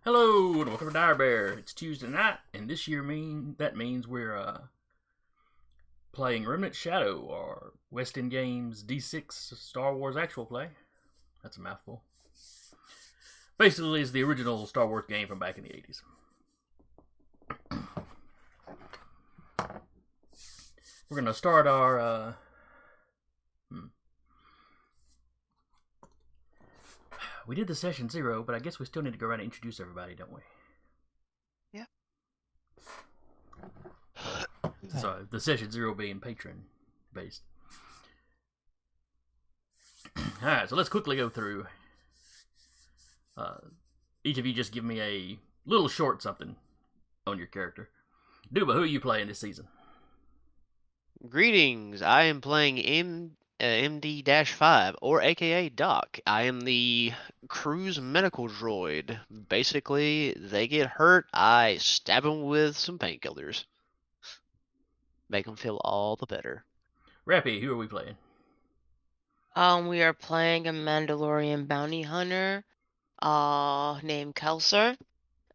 Hello, and welcome to Dire Bear. It's Tuesday night, and this year means we're playing Remnant Shadow, or West End Games D6 Star Wars actual play. That's a mouthful. Basically, it's the original Star Wars game from back in the 80s. We're gonna start our we did the session 0, but I guess we still need to go around and introduce everybody, don't we? Yeah. So the session 0 being patron based. Alright, so let's quickly go through. Each of you just give me a little short something on your character. Duba, who are you playing this season? Greetings, I am playing MD-5, or aka Doc. I am the crew's medical droid. Basically, they get hurt, I stab them with some painkillers. Make them feel all the better. Rappy, who are we playing? We are playing a Mandalorian bounty hunter, named Kelser,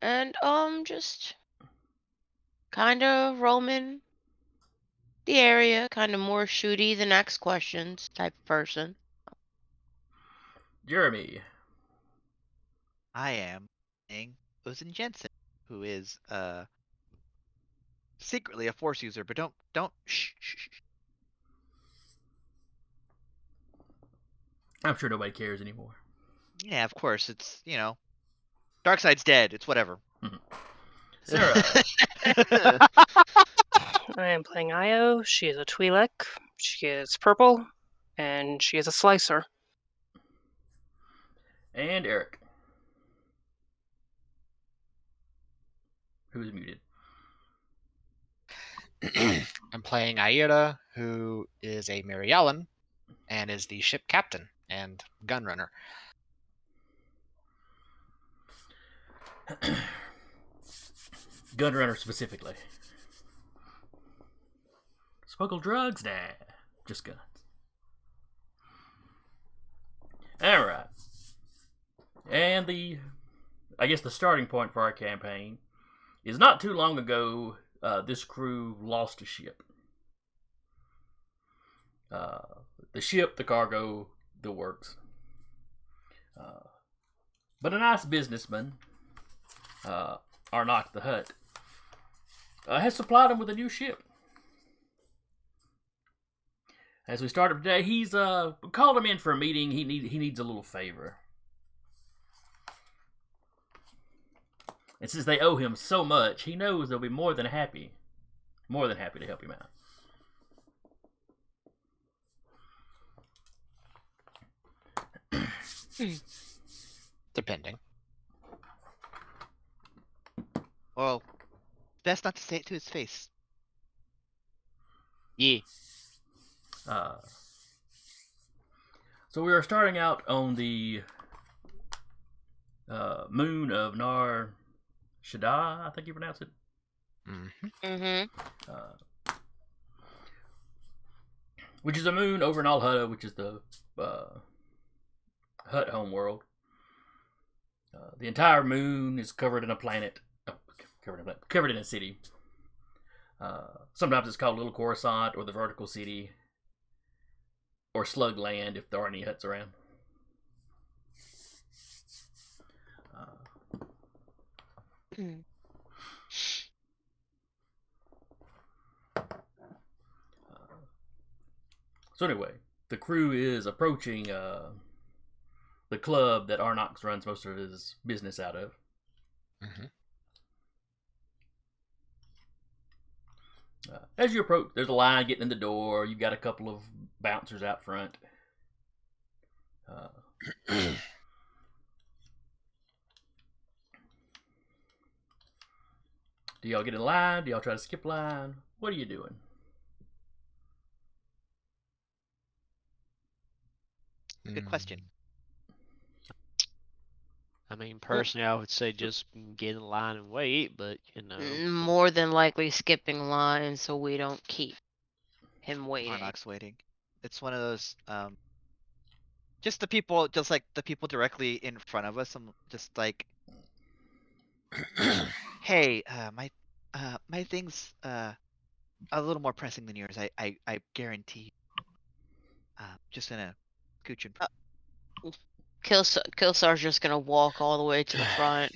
and just kind of roaming the area, kind of more shooty than ask questions type of person. Jeremy. I am playing Ozen Jensen, who is secretly a Force user, but don't shh. I'm sure nobody cares anymore. Yeah, of course. It's Darkseid's dead. It's whatever. Sarah. I am playing Io. She is a Twi'lek. She is purple, and she is a slicer. And Eric. Who's muted? I'm playing Aira, who is a Marialan, and is the ship captain and gunrunner. Gunrunner specifically. Smuggle drugs? Nah, just guns. Alright. And I guess the starting point for our campaign is not too long ago, this crew lost a ship. The ship, the cargo, the works. But a nice businessman, Arnox the Hutt, has supplied him with a new ship. As we start up today, he's called him in for a meeting. He needs a little favor. And since they owe him so much, he knows they'll be more than happy to help him out. Depending. Well, best not to say it to his face. Yeah. So we are starting out on the moon of Nar Shaddaa, I think you pronounce it. Which is a moon over in Al Hutta, which is the Hutt homeworld. The entire moon is covered in a planet, covered in a city. Sometimes it's called Little Coruscant, or the Vertical City, or Slug Land if there are any Hutts around. So anyway, the crew is approaching the club that Arnox runs most of his business out of. As you approach, there's a line getting in the door. You've got a couple of bouncers out front. Do y'all get in line? Do y'all try to skip line? What are you doing? Good question. I mean, personally, I would say just get in line and wait, but More than likely skipping lines so we don't keep him waiting. Arnox waiting. It's one of those just the people directly in front of us. I'm just like Hey, my thing's a little more pressing than yours. I guarantee. Just gonna scooch in. Killstar's just gonna walk all the way to the front.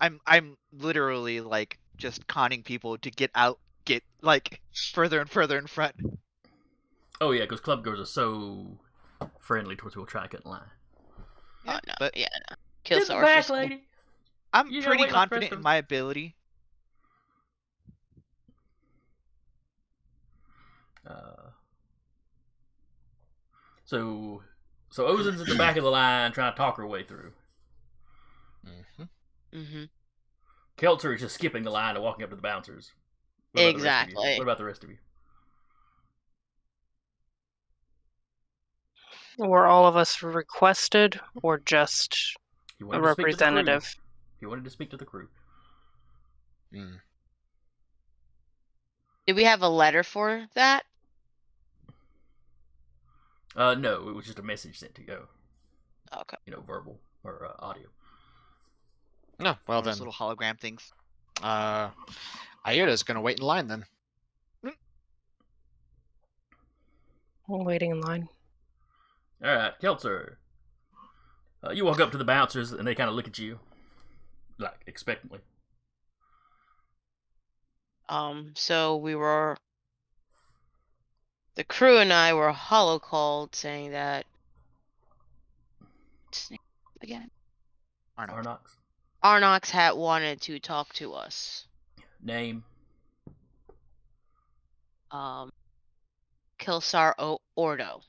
I'm literally like just conning people to get out, get like further and further in front. Oh yeah, because club girls are so friendly towards people trying to cut in line. Yeah, Oh no, but yeah, no. Get the Killstar's back, just gonna- lady. I'm You gotta pretty wait like the confident rest in of my ability. So Ozen's at the back of the line trying to talk her way through. Mhm. Keltzer is just skipping the line and walking up to the bouncers. What about the rest of you? Exactly. What about the rest of you? Were all of us requested or just He a wanted to speak to the crew. representative? He wanted to speak to the crew. Mm. Did we have a letter for that? No, it was just a message sent to you. Okay. Verbal or audio. No, well Those then, little hologram things. Ayoda's gonna wait in line then. I'm waiting in line. All right, Keltzer. You walk up to the bouncers and they kind of look at you, like expectantly. So the crew and I were hollow called saying that. What's his name again? Arnox. Arnox had wanted to talk to us. Name. Kilsar Ordo.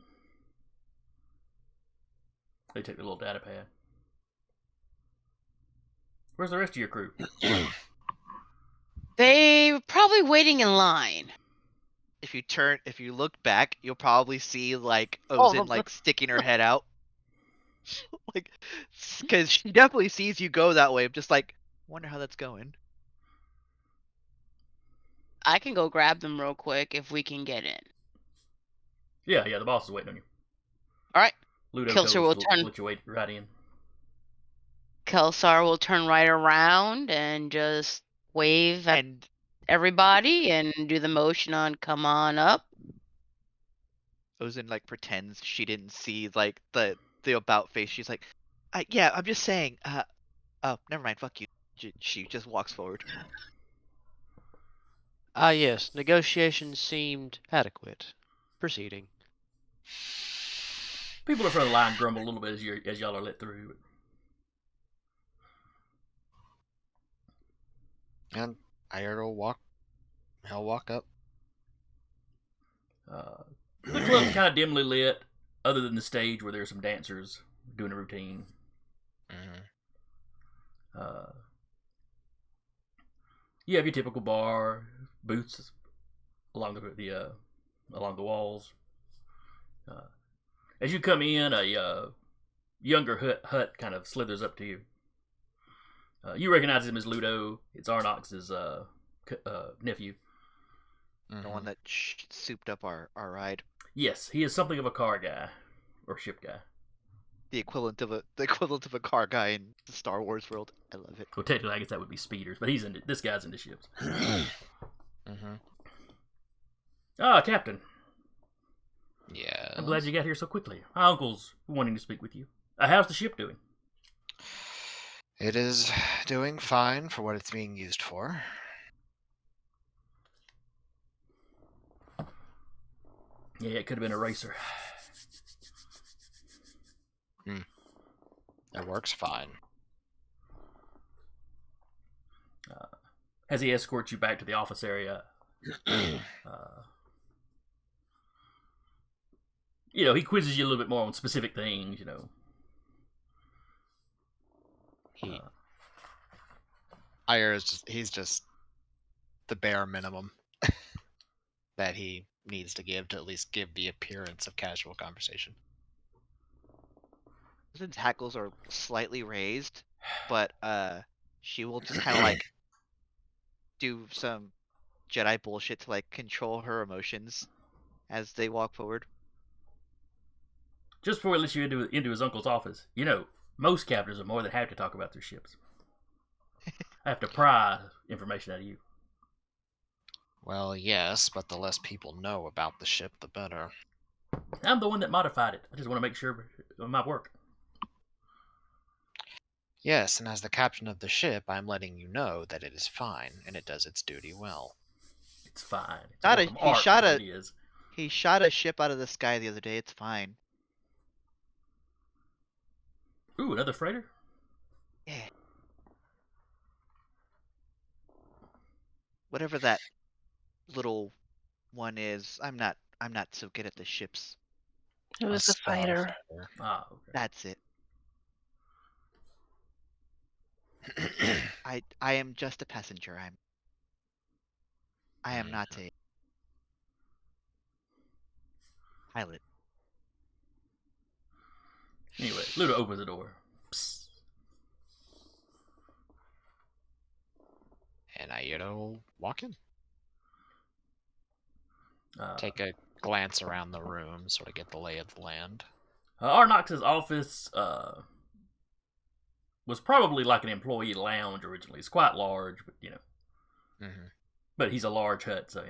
They take the little data pad. Where's the rest of your crew? They were probably waiting in line. If you look back, you'll probably see like All Ozen of like sticking her head out, like, because she definitely sees you go that way. I'm just like, wonder how that's going. I can go grab them real quick if we can get in. Yeah, the boss is waiting on you. All right. Ludo Kilser will turn. let you wait right in. Kelsar will turn right around and just wave at And everybody and do the motion on come on up. Ozen like pretends she didn't see like the about face. She's like, yeah, I'm just saying. Oh, never mind. Fuck you. She just walks forward. Ah, yes, negotiations seemed adequate. Proceeding. People in front of the line grumble a little bit as y'all are let through. And Ayoda will walk up. The club's kind of dimly lit, other than the stage where there's some dancers doing a routine. You have your typical bar, booths along the walls. As you come in, a younger Hutt kind of slithers up to you. You recognize him as Ludo. It's Arnox's nephew. The one that souped up our ride. Yes, he is something of a car guy or ship guy. The equivalent of a car guy in the Star Wars world. I love it. Well, technically, I guess that would be speeders, but this guy's into ships. Ah, Captain. Yeah. I'm glad you got here so quickly. My uncle's wanting to speak with you. How's the ship doing? It is doing fine for what it's being used for. Yeah, it could have been a racer. It works fine. As he escorts you back to the office area, he quizzes you a little bit more on specific things, He's just the bare minimum that he needs to give to at least give the appearance of casual conversation. Ozen's hackles are slightly raised, but she will just kind of like do some Jedi bullshit to like control her emotions as they walk forward. Just before he lets you into his uncle's office, most captains are more than happy to talk about their ships. I have to pry information out of you. Well, yes, but the less people know about the ship, the better. I'm the one that modified it. I just want to make sure it might work. Yes, and as the captain of the ship, I'm letting you know that it is fine, and it does its duty well. It's fine. It's Not a a- work of he art, shot is what a- it is. He shot a ship out of the sky the other day. It's fine. Ooh, another freighter? Yeah. Whatever that little one is, I'm not so good at the ships. It was the fighter. Ah, okay. That's it. I am just a passenger. I am not a pilot. Anyway, Luda opens the door. Psst. And Ayoto walk in. Uh, Take a glance around the room, sort of get the lay of the land. Arnox's office was probably like an employee lounge originally. It's quite large, but Mm-hmm. but he's a large hut, so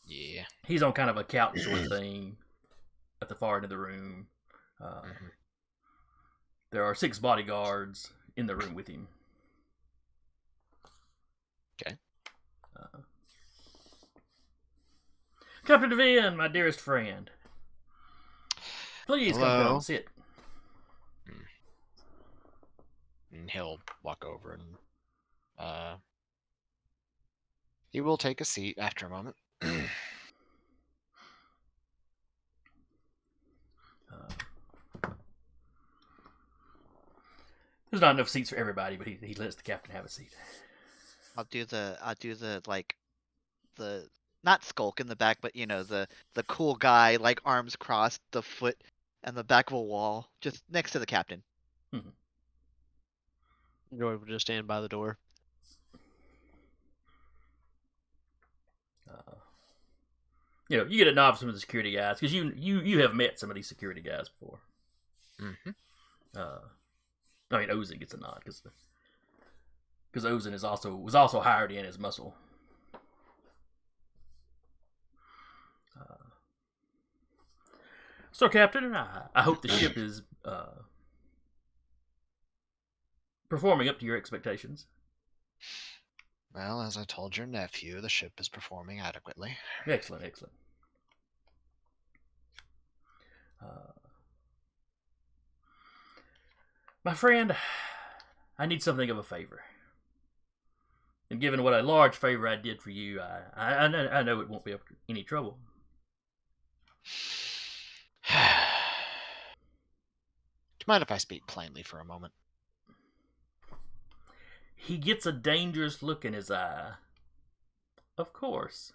Yeah. he's on kind of a couch sort of thing at the far end of the room. There are 6 bodyguards in the room with him. Okay. Captain Devin, my dearest friend. Please come down Hello. and sit. And he'll walk over and he will take a seat after a moment. There's not enough seats for everybody, but he lets the captain have a seat. I'll do the like the not skulk in the back, but the cool guy, like arms crossed, the foot and the back of a wall, just next to the captain. Droid will just stand by the door. You get a nod from some of the security guys because you have met some of these security guys before. Mm-hmm. I mean, Ozin gets a nod because Ozin was also hired in as muscle. So, Captain, I hope the ship is performing up to your expectations. Well, as I told your nephew, the ship is performing adequately. Excellent, excellent. My friend, I need something of a favor. And given what a large favor I did for you, I know it won't be any trouble. Do you mind if I speak plainly for a moment? He gets a dangerous look in his eye. Of course.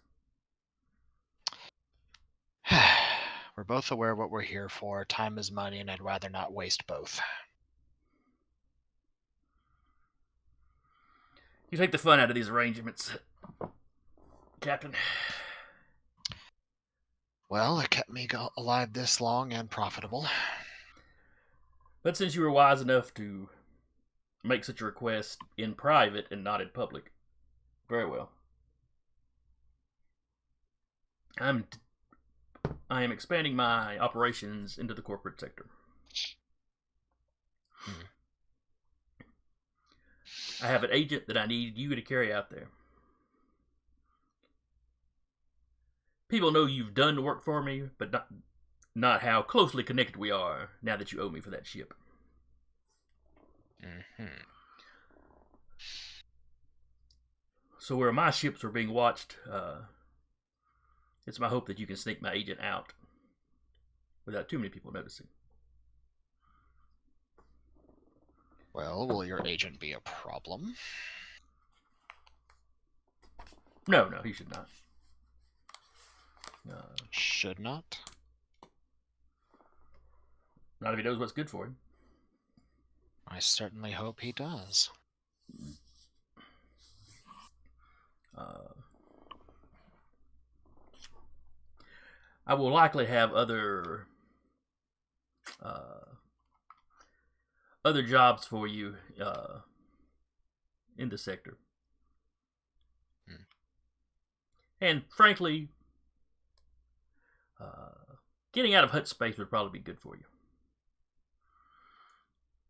We're both aware of what we're here for. Time is money, and I'd rather not waste both. You take the fun out of these arrangements, Captain. Well, it kept me alive this long and profitable. But since you were wise enough to make such a request in private and not in public, very well. I am expanding my operations into the corporate sector. I have an agent that I need you to carry out there. People know you've done the work for me, but not how closely connected we are now that you owe me for that ship. So where my ships were being watched, it's my hope that you can sneak my agent out without too many people noticing. Well, will your agent be a problem? No, he should not. Should not? Not if he knows what's good for him. I certainly hope he does. I will likely have other jobs for you in the sector. Hmm. And frankly, getting out of Hutt space would probably be good for you.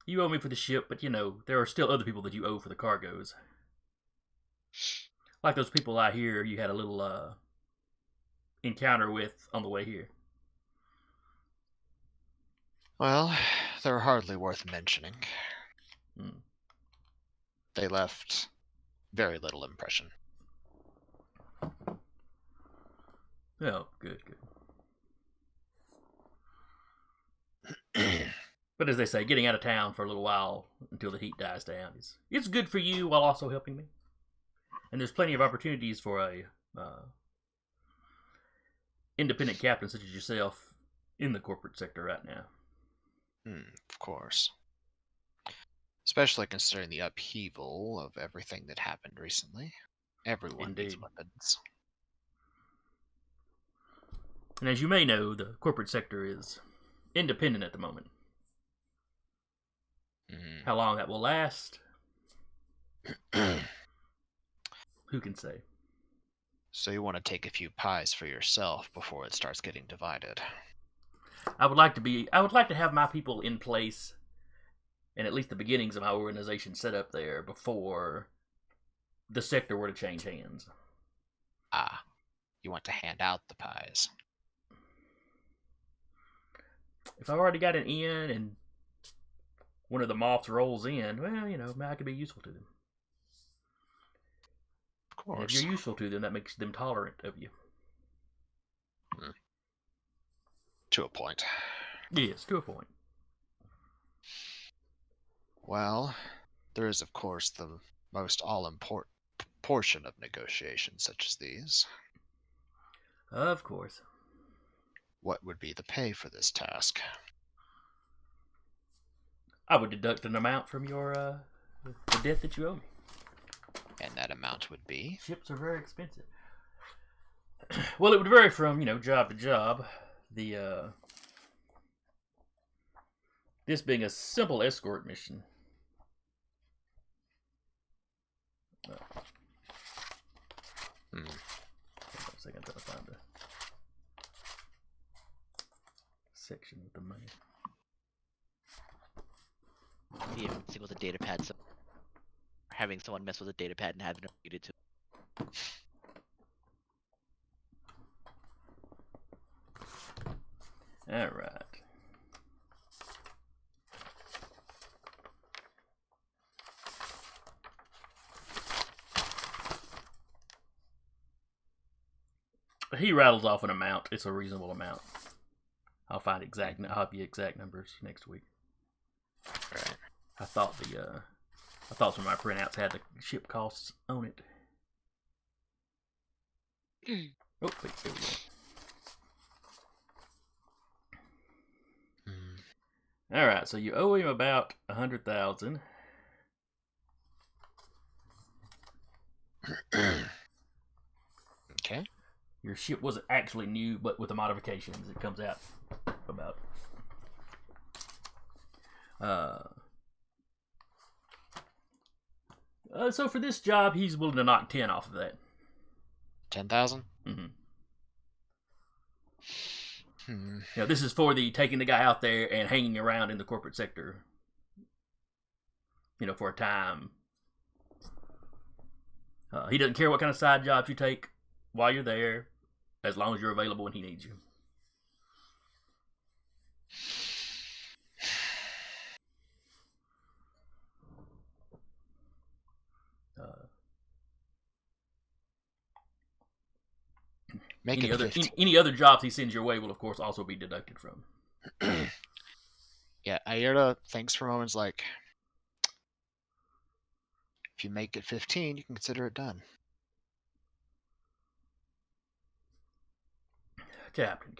You owe me for the ship, but there are still other people that you owe for the cargoes. Like those people I hear you had a little encounter with on the way here. Well, they're hardly worth mentioning. Hmm. They left very little impression. Oh, good. But as they say, getting out of town for a little while until the heat dies down it's good for you while also helping me. And there's plenty of opportunities for a independent captain such as yourself in the corporate sector right now. Of course. Especially considering the upheaval of everything that happened recently. Everyone needs Indeed. weapons. And as you may know, the corporate sector is independent at the moment. How long that will last, who can say? So you want to take a few pies for yourself before it starts getting divided. I would like to have my people in place and at least the beginnings of my organization set up there before the sector were to change hands. Ah, you want to hand out the pies. If I've already got an in and one of the moths rolls in, well, I could be useful to them. Of course. And if you're useful to them, that makes them tolerant of you. To a point. Yes, to a point. Well, there is, of course, the most all-important portion of negotiations such as these. Of course. What would be the pay for this task? I would deduct an amount from your the debt that you owe me. And that amount would be? Ships are very expensive. Well, it would vary from, job to job. This being a simple escort mission. Hold on a second, I'm trying to find the section with the money. See if with a data pad, having someone mess with a data pad and having it muted to. All right. He rattles off an amount. It's a reasonable amount. I'll have the exact numbers next week. Right. I thought some of my printouts had the ship costs on it. Oh, wait, there we go. All right, so you owe him about 100,000. Okay. Your ship wasn't actually new, but with the modifications, it comes out about. So for this job, he's willing to knock 10 off of that. 10,000? Mm-hmm. This is for taking the guy out there and hanging around in the corporate sector. For a time. He doesn't care what kind of side jobs you take while you're there, as long as you're available when he needs you. Any other jobs he sends your way will, of course, also be deducted from. Yeah, Ayerta thinks for moments like, if you make it 15, you can consider it done. Captain.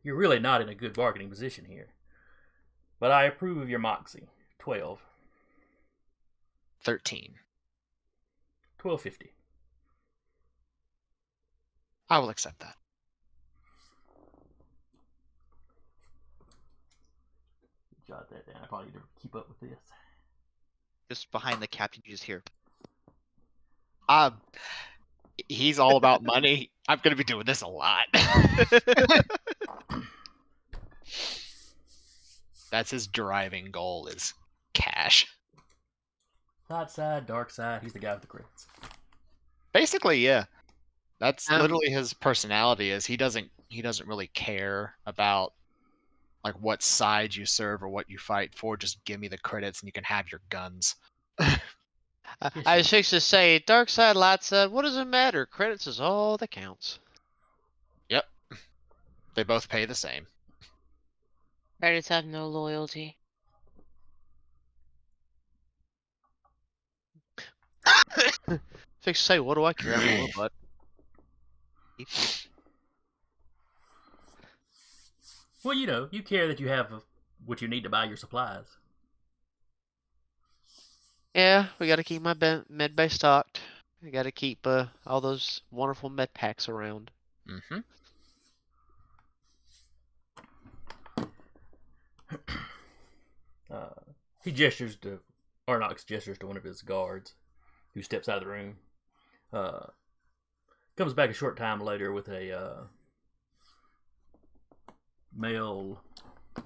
You're really not in a good bargaining position here. But I approve of your moxie. 12. 13. 12.50. I will accept that. Jot that down. I probably need to keep up with this. Just behind the captain, you just hear He's all about money. I'm gonna be doing this a lot. That's his driving goal is cash. Light side, dark side. He's the guy with the credits. Basically, yeah. That's Um, literally his personality. Is he doesn't really care about like what side you serve or what you fight for. Just give me the credits and you can have your guns. I was fixed to say, dark side, light side, what does it matter? Credits is all that counts. Yep. They both pay the same. Credits have no loyalty. Fixed to say, what do I care? I'm a butt. Well, you care that you have what you need to buy your supplies. Yeah, we gotta keep my med bay stocked. We gotta keep all those wonderful med packs around. Mm-hmm. Arnox gestures to one of his guards, who steps out of the room. Comes back a short time later with a male. I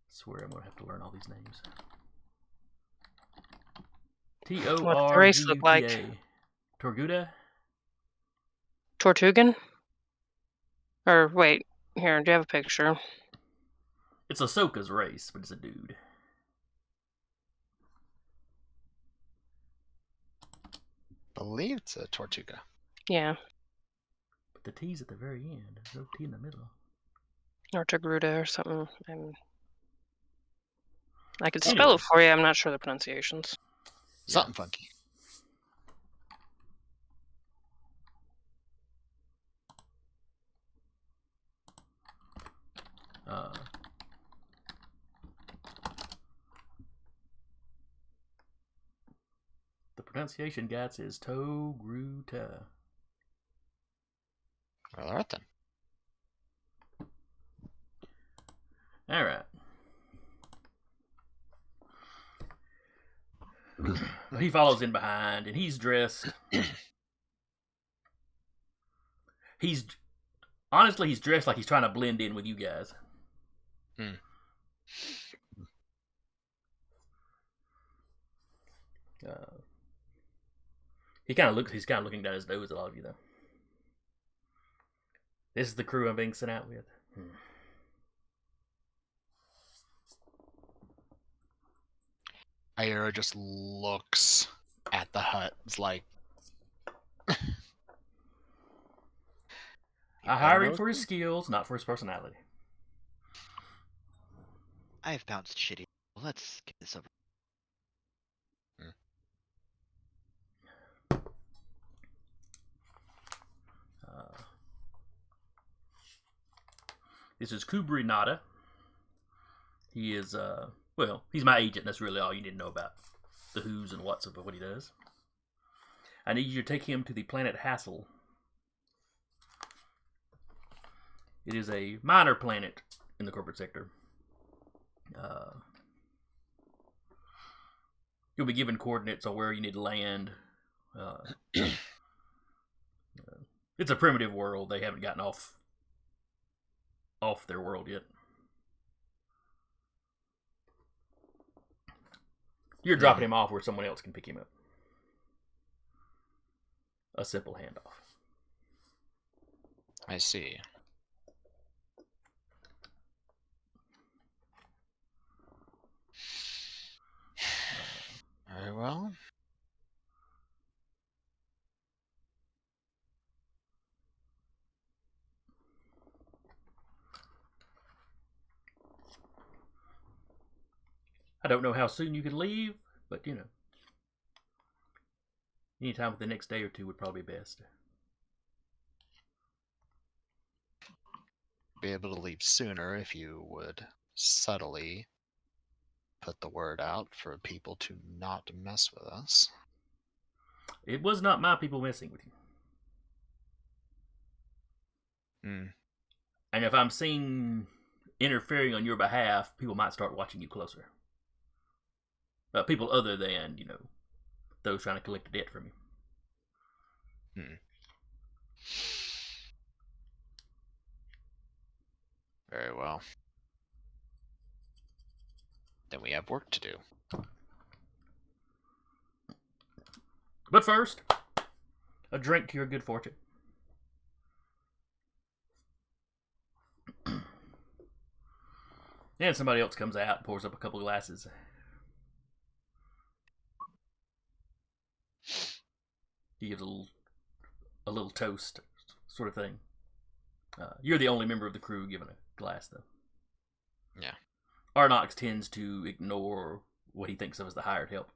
swear I'm gonna have to learn all these names. What's the race look like? Torguda? Tortugan? Or wait, here, do you have a picture? It's Ahsoka's race, but it's a dude. Believe it's a Tortuga. Yeah. But the T's at the very end. There's no T in the middle. Or Togruta or something. I could spell it for you, I'm not sure the pronunciations. Something funky. The pronunciation guide says Togruta. Well, alright then. Alright. He follows in behind, and he's dressed. He's dressed like he's trying to blend in with you guys. He's kind of looking down his nose at all of you, though. This is the crew I'm being sent out with. Ira just looks at the hut. It's like, I hire him for his skills, not for his personality. I've bounced shitty. Let's get this over. This is Kubri Nada. He is, he's my agent. That's really all you need to know about the who's and what's of what he does. I need you to take him to the planet Hassel. It is a minor planet in the corporate sector. You'll be given coordinates on where you need to land. It's a primitive world. They haven't gotten off their world yet. You're dropping him off where someone else can pick him up. A simple handoff. I see. Very well. I don't know how soon you could leave, but anytime with the next day or two would probably be best. Be able to leave sooner if you would subtly put the word out for people to not mess with us. It was not my people messing with you. And if I'm seen interfering on your behalf, people might start watching you closer. People other than those trying to collect the debt from you. Very well. Then we have work to do. But first, a drink to your good fortune. And somebody else comes out and pours up a couple of glasses. He gives a little toast, sort of thing. You're the only member of the crew given a glass, though. Yeah. Arnox tends to ignore what he thinks of as the hired help.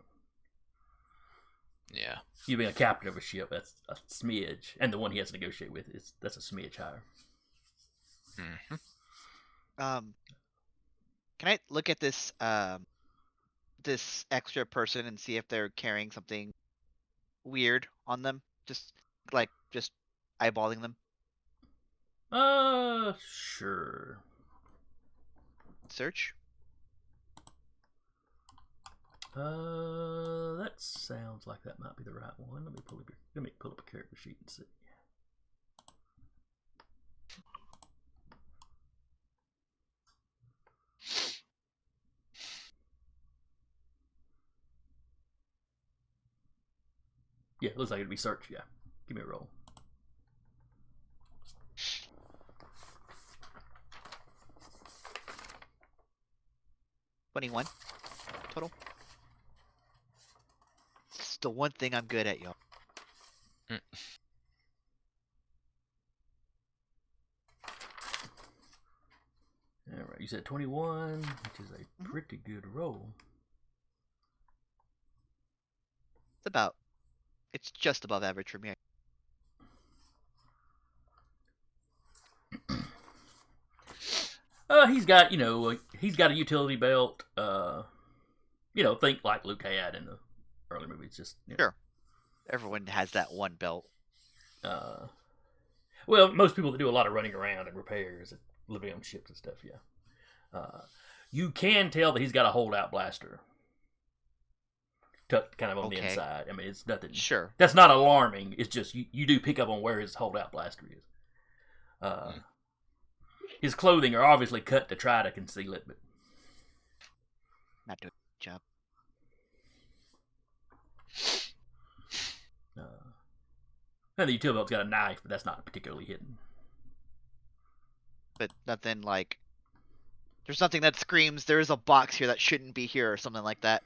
Yeah. You being a captain of a ship, that's a smidge. And the one he has to negotiate with, that's a smidge higher. Can I look at this this extra person and see if they're carrying something weird on them? Just eyeballing them. Sure. Search. That sounds like that might be the right one. Let me pull up a character sheet and see. Yeah, it looks like it'd be search. Yeah, give me a roll. $21 total. It's the one thing I'm good at, y'all. All right, you said 21, which is a pretty good roll. It's just above average for me. He's got a utility belt. Think like Luke had in the early movies. Just Sure. Everyone has that one belt. Well, most people that do a lot of running around and repairs and living on ships and stuff, yeah. You can tell that he's got a holdout blaster tucked kind of on the inside. I mean, it's nothing. Sure. That's not alarming. It's just you do pick up on where his holdout blaster is. His clothing are obviously cut to try to conceal it, but not doing a good job. And the utility belt's got a knife, but that's not particularly hidden. But nothing like. There's nothing that screams there is a box here that shouldn't be here or something like that.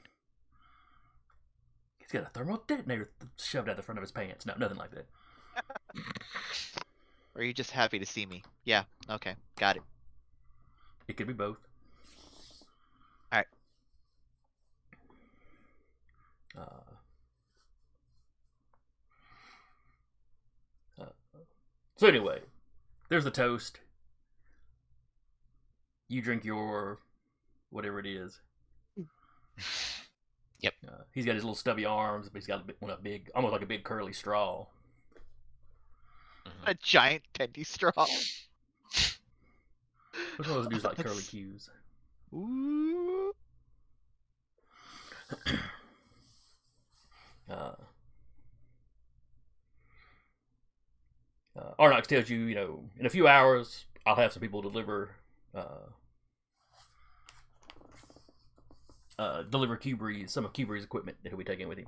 He's got a thermal detonator shoved out the front of his pants. No, nothing like that. Or are you just happy to see me? Yeah, okay, got it. It could be both. Alright. So anyway, there's the toast. You drink your whatever it is. Yep. He's got his little stubby arms, but he's got a big, almost like a big curly straw. A giant pendy straw. Which one of those dudes like curly cues? Ooh. Arnox tells you, in a few hours, I'll have some people deliver Q-Breeze, some of Q-Breeze equipment that he'll be taking with him.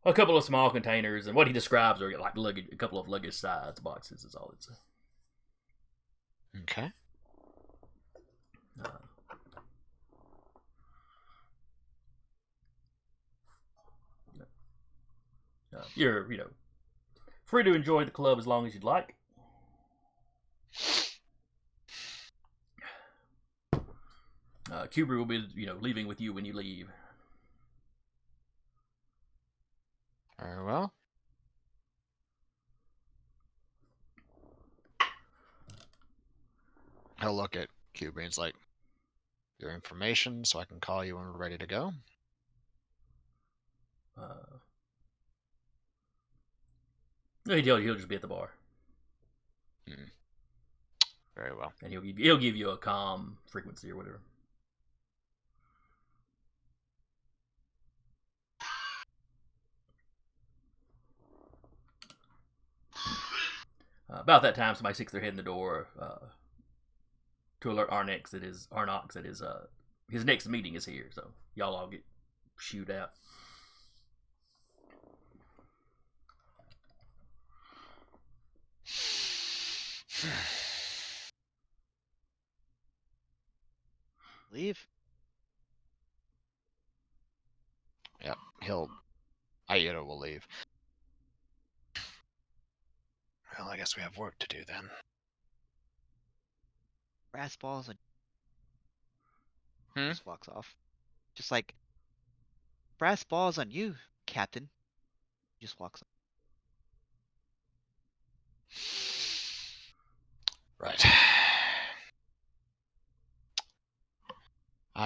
A couple of small containers, and what he describes are like luggage, a couple of luggage-sized boxes is all it's. Okay. You're, free to enjoy the club as long as you'd like. Kubrick will be, leaving with you when you leave. Very well. He'll look at Kubrick's like, your information so I can call you when we're ready to go. He'll just be at the bar. Very well. And he'll give you a comm frequency or whatever. About that time, somebody sticks their head in the door to alert Arnox that his next meeting is here. So y'all all get shooed out. Leave. Yep. Aida will leave. Well, I guess we have work to do then. Brass balls and Hmm? just walks off. Just like brass balls on you, Captain. Just walks off. Right.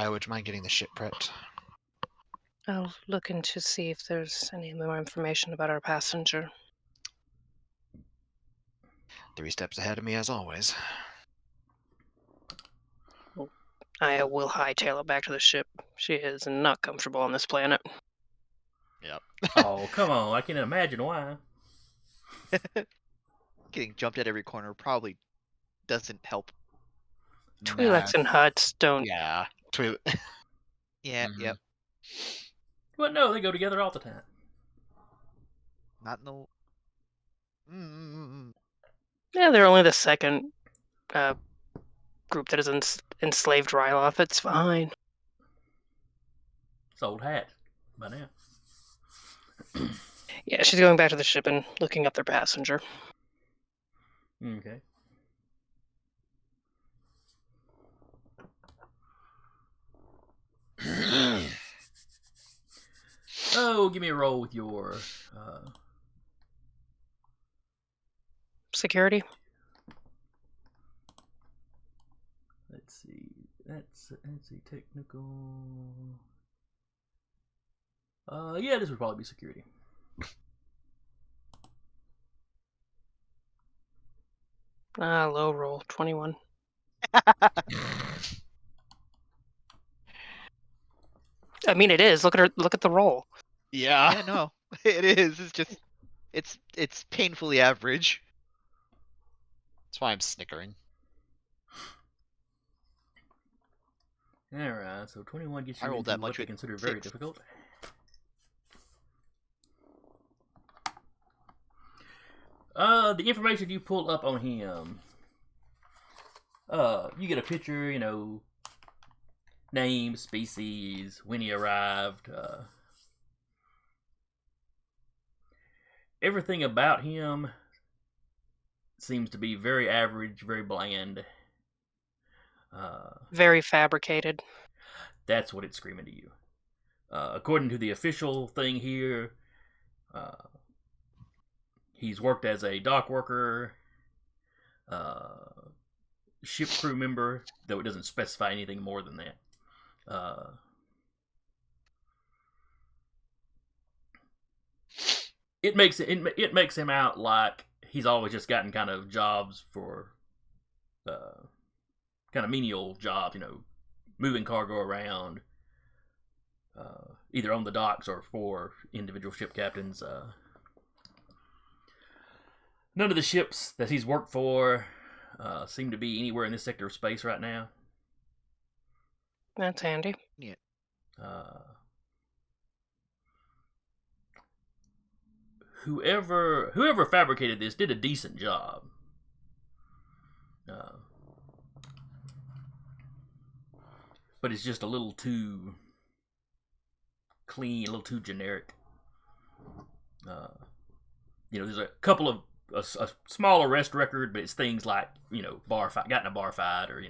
Would you mind getting the ship prepped? I'll look in to see if there's any more information about our passenger. 3 steps ahead of me as always. I will hightail it back to the ship. She is not comfortable on this planet. Yep. Oh, come on. I can imagine why. Getting jumped at every corner probably doesn't help. Twi'leks and Hutts don't. Yeah. Yeah, Mhm. yep. Well, no, they go together all the time. Not no. Yeah, they're only the second group that is enslaved Ryloth. It's fine. It's old hat by now. Yeah, she's going back to the ship and looking up their passenger. Okay. Oh, give me a roll with your Security? let's see. That's a technical. Yeah, this would probably be security. Low roll, 21. I mean, it is. Look at her. Look at the roll. Yeah. Yeah, no, it is. It's just, it's painfully average. That's why I'm snickering. Alright, so 21 gets I you rolled into that what much they with consider very 6. difficult. The information you pull up on him, you get a picture, name, species, when he arrived, everything about him seems to be very average, very bland. Very fabricated. That's what it's screaming to you. According to the official thing here, he's worked as a dock worker, ship crew member, though it doesn't specify anything more than that. It makes him out like he's always just gotten kind of jobs for kind of menial jobs, moving cargo around, either on the docks or for individual ship captains. None of the ships that he's worked for seem to be anywhere in this sector of space right now. That's handy. Yeah. Whoever fabricated this did a decent job. But it's just a little too clean, a little too generic. There's a couple of a small arrest record, but it's things like bar fight, got in a bar fight, or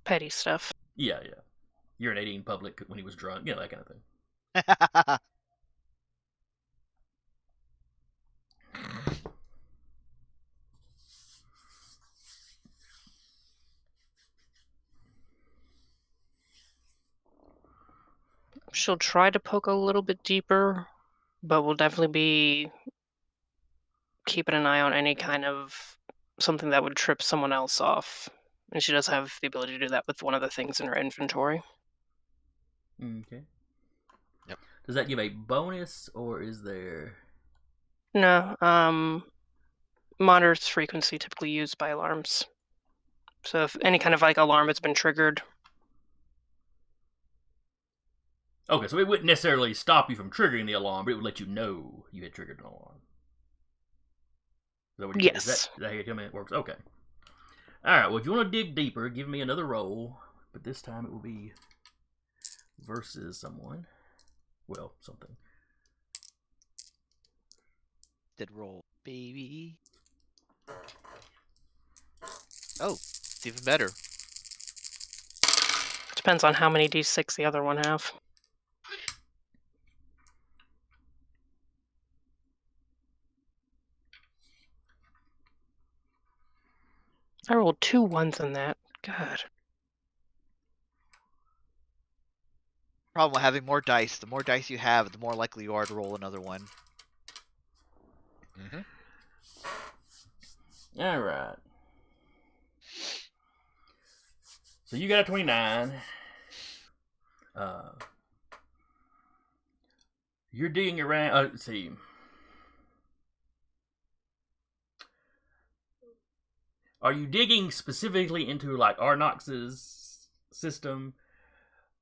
Petty stuff. yeah, urinating in public when he was drunk, that kind of thing. She'll try to poke a little bit deeper, but we'll definitely be keeping an eye on any kind of something that would trip someone else off. And she does have the ability to do that with one of the things in her inventory. Okay. Yep. Does that give a bonus, or is there... No, monitors frequency typically used by alarms. So if any kind of like alarm has been triggered. Okay, so it wouldn't necessarily stop you from triggering the alarm, but it would let you know you had triggered an alarm. Is that what you Yes. is that how you tell me it works? Okay. Alright, well, if you want to dig deeper, give me another roll. But this time it will be versus someone. Well, something. Did roll, baby. Oh, it's even better. Depends on how many d6 the other one have. I rolled 2 1s in that. God. Problem with having more dice. The more dice you have, the more likely you are to roll another one. Mm-hmm. Alright. So you got a 29. You're digging around. Let's see. Are you digging specifically into like Arnox's system,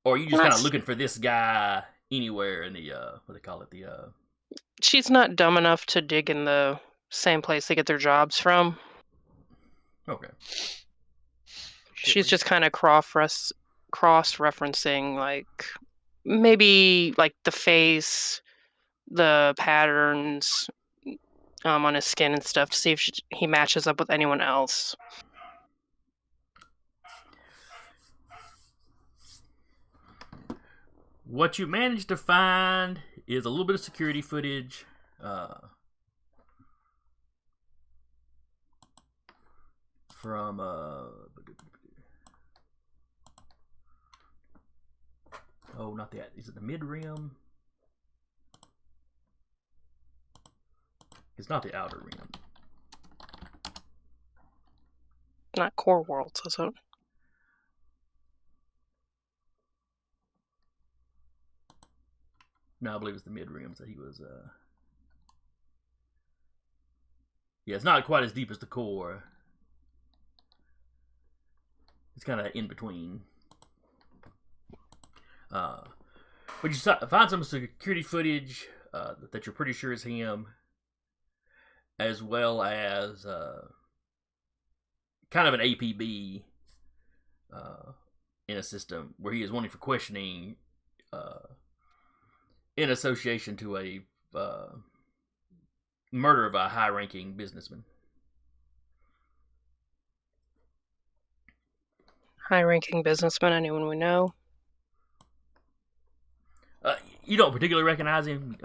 or are you just Not kind of s- looking for this guy anywhere in the what do they call it? She's not dumb enough to dig in the same place they get their jobs from. Okay. She's just kind of cross-referencing, like, maybe like the face, the patterns on his skin and stuff to see if he matches up with anyone else. What you managed to find is a little bit of security footage. From oh, not that. Is it the mid rim? It's not the outer rim. Not Core Worlds, is it? No, I believe it's the mid rim. So he was. Yeah, it's not quite as deep as the core. It's kind of in between. But you find some security footage that you're pretty sure is him, as well as kind of an APB in a system where he is wanting for questioning in association to a murder of a high-ranking businessman. High-ranking businessman, anyone we know? You don't particularly recognize him.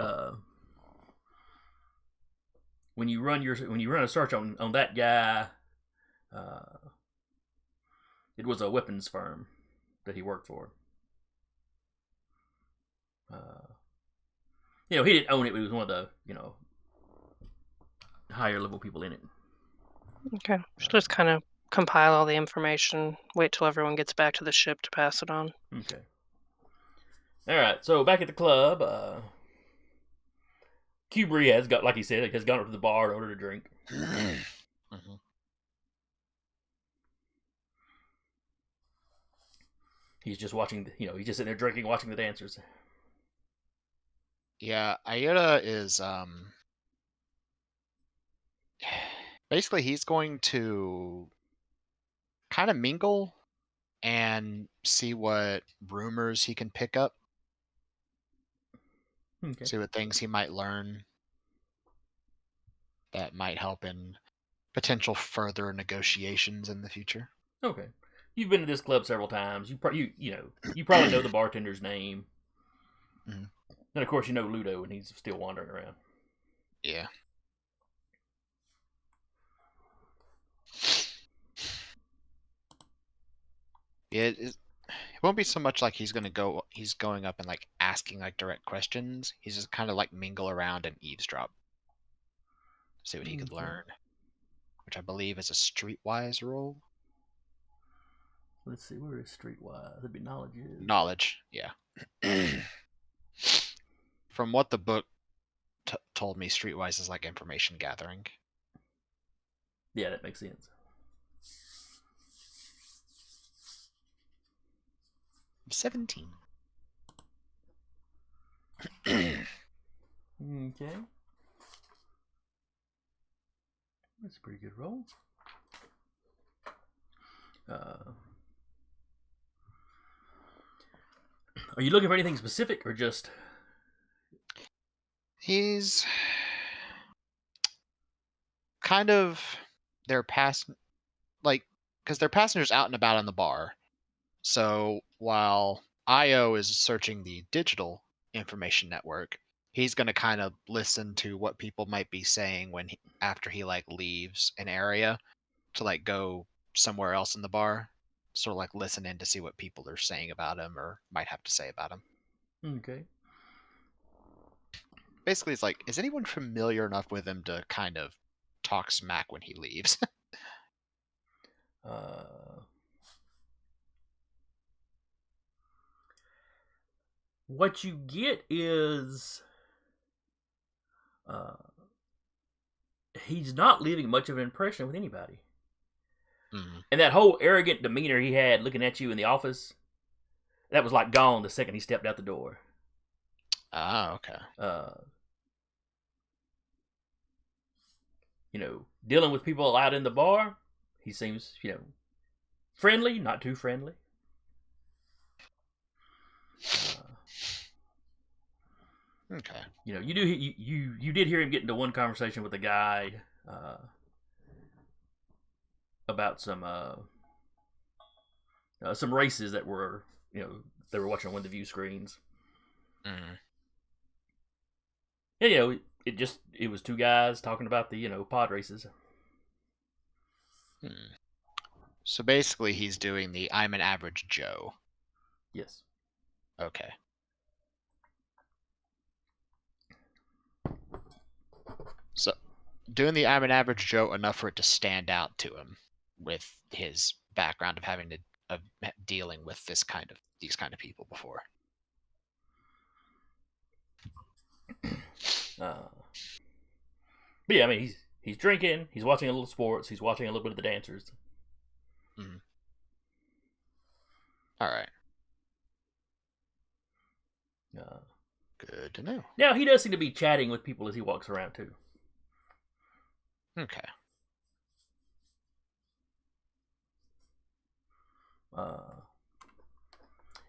When you run a search on that guy, it was a weapons firm that he worked for. He didn't own it, but he was one of the higher level people in it. Okay, just kind of compile all the information, wait till everyone gets back to the ship to pass it on. Okay. Alright, so back at the club, Kubri has got, like he said, has gone up to the bar and ordered a drink. Mm-hmm. He's just watching, he's just sitting there drinking, watching the dancers. Yeah, Iota is basically he's going to kind of mingle and see what rumors he can pick up. Okay. See what things he might learn that might help in potential further negotiations in the future. Okay. You've been to this club several times. You probably know the bartender's name. Mm-hmm. And of course you know Ludo, and he's still wandering around. Yeah. Yeah, it won't be so much like he's going up and like asking like direct questions. He's just kind of like mingle around and eavesdrop. See what he could learn. which I believe is a streetwise roll. Let's see, where is streetwise? That'd be knowledge. Knowledge, yeah. From what the book told me, streetwise is like information gathering. Yeah, that makes sense. 17. Okay. That's a pretty good roll. Are you looking for anything specific or just... He's kind of their because they're passengers out and about in the bar. So while Io is searching the digital information network, he's going to kind of listen to what people might be saying after he like leaves an area to like go somewhere else in the bar. Sort of like listen in to see what people are saying about him or might have to say about him. Okay. Basically, it's like, is anyone familiar enough with him to kind of talk smack when he leaves? What you get is he's not leaving much of an impression with anybody. Mm-hmm. And that whole arrogant demeanor he had looking at you in the office, that was like gone the second he stepped out the door. Ah, okay. Dealing with people out in the bar, he seems, friendly, not too friendly. Okay. You did hear him get into one conversation with a guy about some races that were, they were watching on one of the view screens. Mm-hmm. And, it was two guys talking about the, pod races. So basically he's doing the I'm an average Joe. Yes. Okay. So doing the I'm an average Joe enough for it to stand out to him with his background of having to dealing with these kind of people before. But yeah, I mean, he's drinking, he's watching a little sports, he's watching a little bit of the dancers. Mm-hmm. All right. Good to know. Now, he does seem to be chatting with people as he walks around, too. Okay.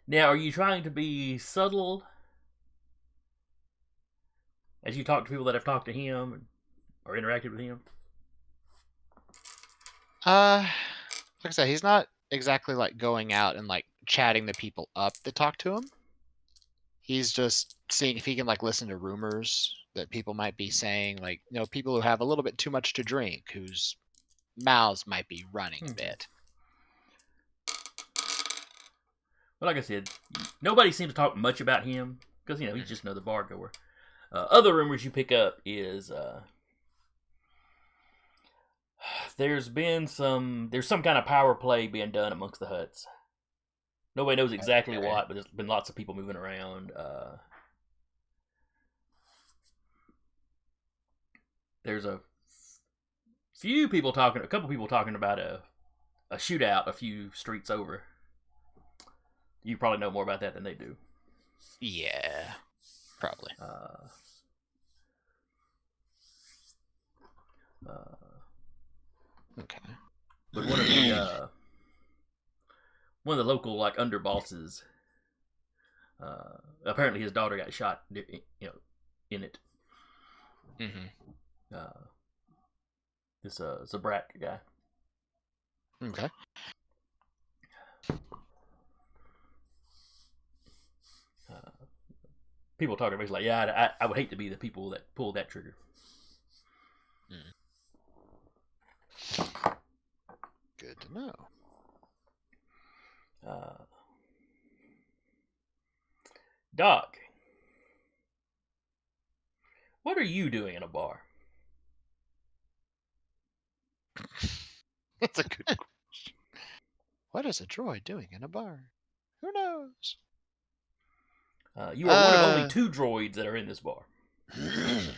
Now, are you trying to be subtle as you talk to people that have talked to him or interacted with him? Like I said, he's not exactly like going out and like chatting the people up that talk to him. He's just seeing if he can like listen to rumors that people might be saying, like, people who have a little bit too much to drink, whose mouths might be running a bit. Well, like I said, nobody seems to talk much about him because, he's just another bar goer. Other rumors you pick up is there's some kind of power play being done amongst the Hutts. Nobody knows exactly what, but there's been lots of people moving around. There's a couple people talking about a shootout a few streets over. You probably know more about that than they do. Yeah, probably. Okay. But one of the local like underbosses, apparently his daughter got shot, in it. Mm-hmm. This Zabrak guy. Okay. People talking about it like, yeah, I would hate to be the people that pulled that trigger. Good to know. Doc, what are you doing in a bar? It's a good question. What is a droid doing in a bar? Who knows? You are one of only Uh, 2 droids that are in this bar. The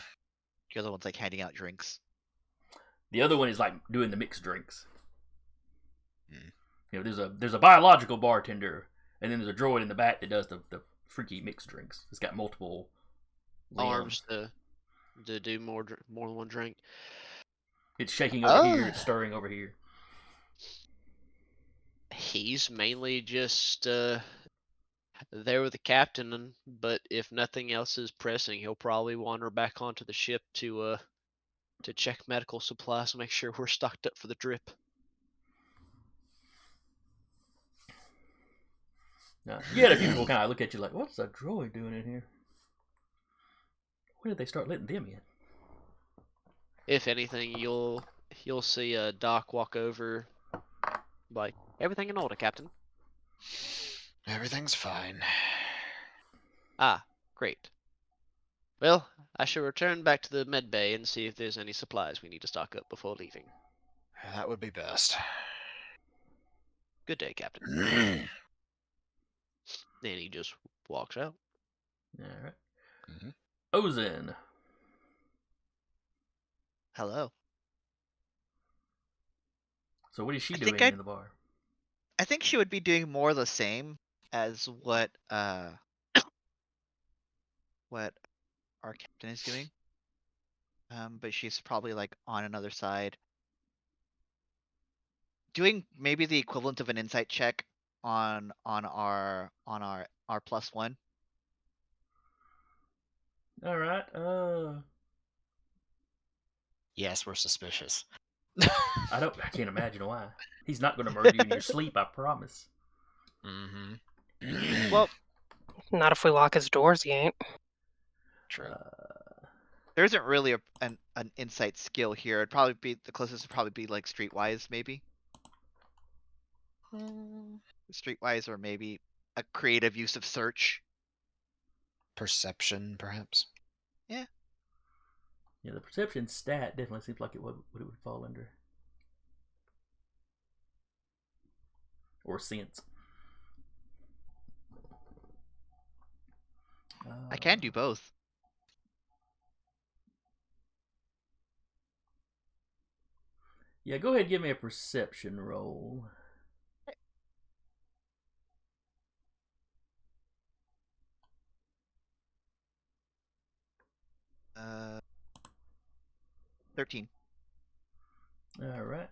other one's like handing out drinks. The other one is like doing the mixed drinks. Hmm. You know, there's a biological bartender, and then there's a droid in the back that does the freaky mixed drinks. It's got multiple arms limbs. to do more than one drink. It's shaking over here. It's stirring over here. He's mainly just there with the captain, but if nothing else is pressing, he'll probably wander back onto the ship to check medical supplies and make sure we're stocked up for the drip. You had a few people kind of look at you like, "What's a droid doing in here? When did they start letting them in?" If anything, you'll see Doc walk over, like, everything in order, Captain. Everything's fine. Ah, great. Well, I shall return back to the med bay and see if there's any supplies we need to stock up before leaving. That would be best. Good day, Captain. Then he just walks out. All right. Mhm. Ozen. Hello. So what is she I doing think in the bar? I think she would be doing more of the same as what what our captain is doing. But she's probably like on another side. Doing maybe the equivalent of an insight check on our +1. All right. Yes, we're suspicious. I can't imagine why. He's not going to murder you in your sleep. I promise. Mm-hmm. Well, Not if we lock his doors, he ain't. True. there isn't really an insight skill here. It'd probably be the closest would probably be like streetwise maybe. Streetwise or maybe a creative use of search. Perception, perhaps. Yeah, the perception stat definitely seems like what it would fall under. Or sense. I can do both. Yeah, go ahead and give me a perception roll. Uh, 13. All right.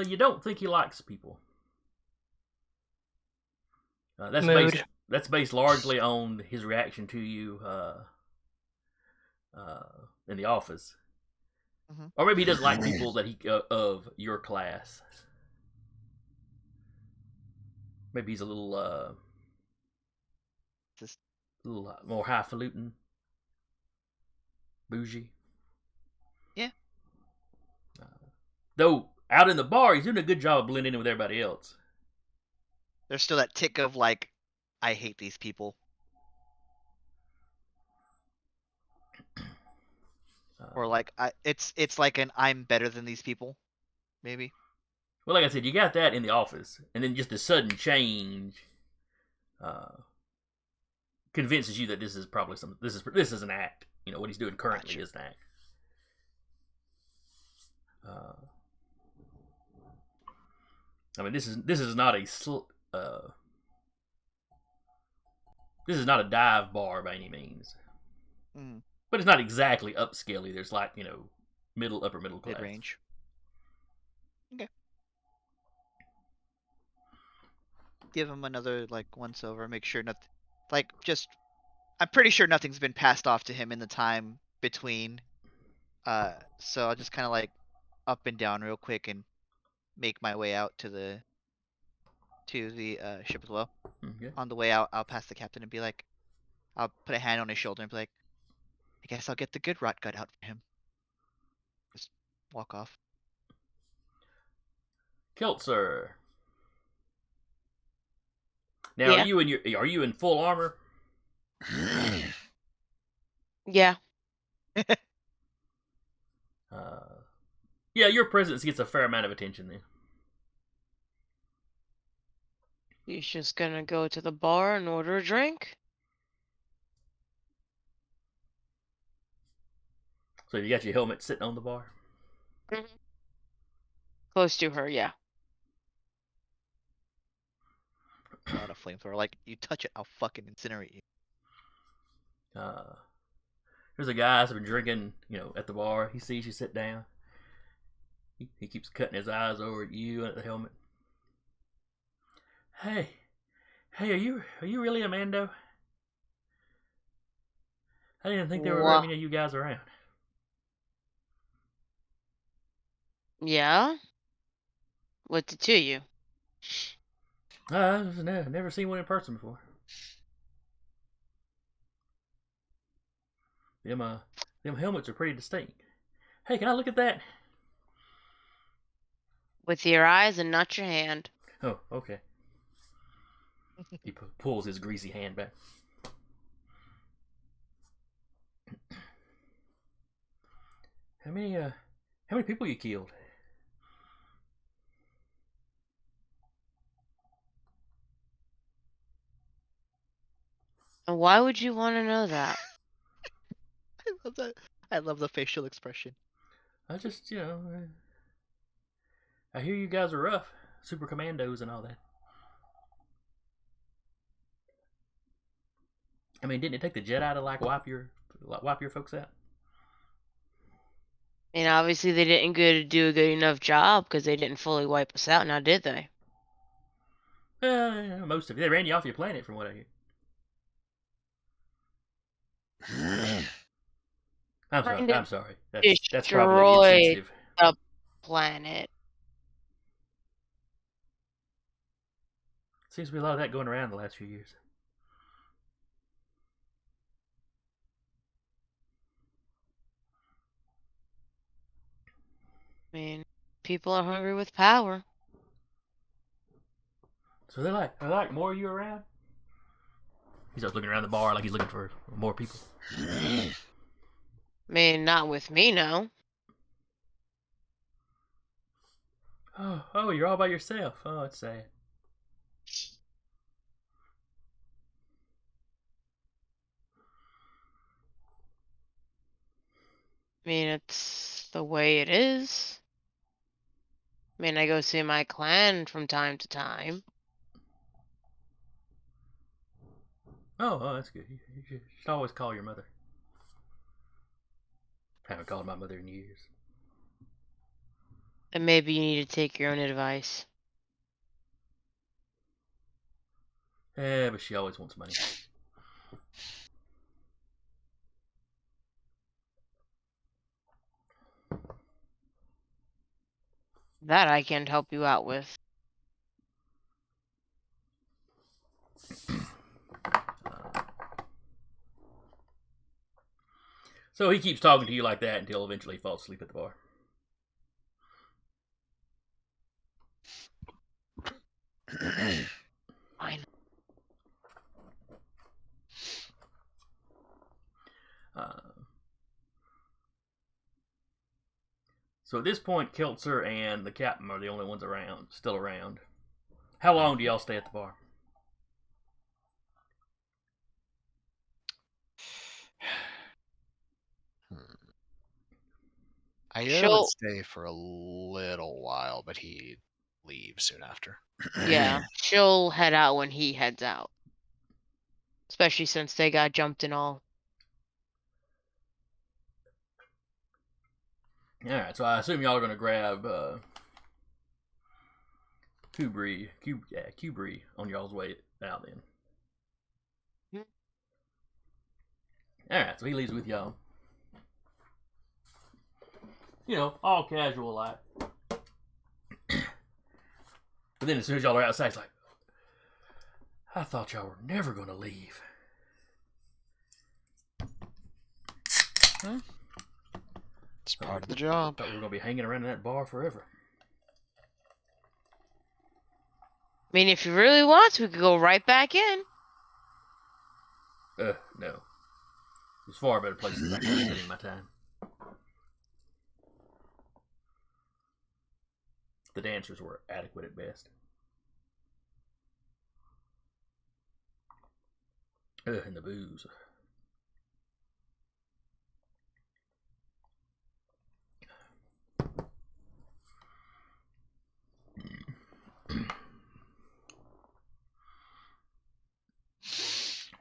You don't think he likes people. Mood. That's based largely on his reaction to you in the office, Mhm. or maybe he doesn't like people that he of your class. Maybe he's a little Just little more highfalutin, bougie. Yeah. Though out in the bar, he's doing a good job of blending in with everybody else. there's still that tick of like, I hate these people. Or like it's like an I'm better than these people, maybe. Well, like I said, you got that in the office, and then just a sudden change convinces you that this is probably this is an act. You know what he's doing currently Gotcha. is an act. I mean, this is not a this is not a dive bar by any means, but it's not exactly upscale either. It's like upper middle class. Mid range. Okay. Give him another like once over. Make sure nothing, like just. I'm pretty sure nothing's been passed off to him in the time between. So I'll just kind of like up and down real quick and make my way out to the ship as well. Okay. On the way out, I'll pass the captain and be like, I'll put a hand on his shoulder and be like, I guess I'll get the good rot gut out for him. Just walk off. Kiltser. Now, Yeah. are you in full armor? Yeah. Yeah, your presence gets a fair amount of attention then. He's just gonna go to the bar and order a drink. So you got your helmet sitting on the bar? Close to her, yeah. Pull out a flamethrower. Like, you touch it, I'll fucking incinerate you. There's a guy that's been drinking, at the bar. He sees you sit down. He keeps cutting his eyes over at you and at the helmet. Hey, are you really a Mando? I didn't think there were very many of you guys around. Yeah? What's it to you? I've never seen one in person before. Them helmets are pretty distinct. Hey, can I look at that? With your eyes and not your hand. Oh, okay. He pulls his greasy hand back. How many people you killed? And why would you want to know that? I love that. I love the facial expression. I just, I hear you guys are rough. Super commandos and all that. I mean, didn't it take the Jedi to wipe your folks out? And obviously they didn't do a good enough job because they didn't fully wipe us out, now did they? Most of it. They ran you off your planet, from what I hear. I'm sorry. That's probably insensitive. The planet. Seems to be a lot of that going around the last few years. I mean, people are hungry with power. So they're like more of you around? He starts looking around the bar like he's looking for more people. I mean, not with me, no. Oh, you're all by yourself. Oh, it's sad. I mean, it's the way it is. I mean, I go see my clan from time to time. Oh, that's good. You should always call your mother. Haven't called my mother in years. And maybe you need to take your own advice. Yeah, but she always wants money. That I can't help you out with. So he keeps talking to you like that until eventually he falls asleep at the bar. Fine. So at this point, Kiltser and the captain are the only ones still around. How long do y'all stay at the bar? I would stay for a little while, but he leaves soon after. Yeah, she'll head out when he heads out. Especially since they got jumped and all. Alright, so I assume y'all are going to grab Kubri on y'all's way out then. Alright, so he leaves with y'all. All casual like. But then as soon as y'all are outside, it's like, I thought y'all were never going to leave. It's part of the job. Thought we were gonna be hanging around in that bar forever. I mean, if you really want to, we could go right back in. No. There's far better places I could be spending my time. The dancers were adequate at best. And the booze.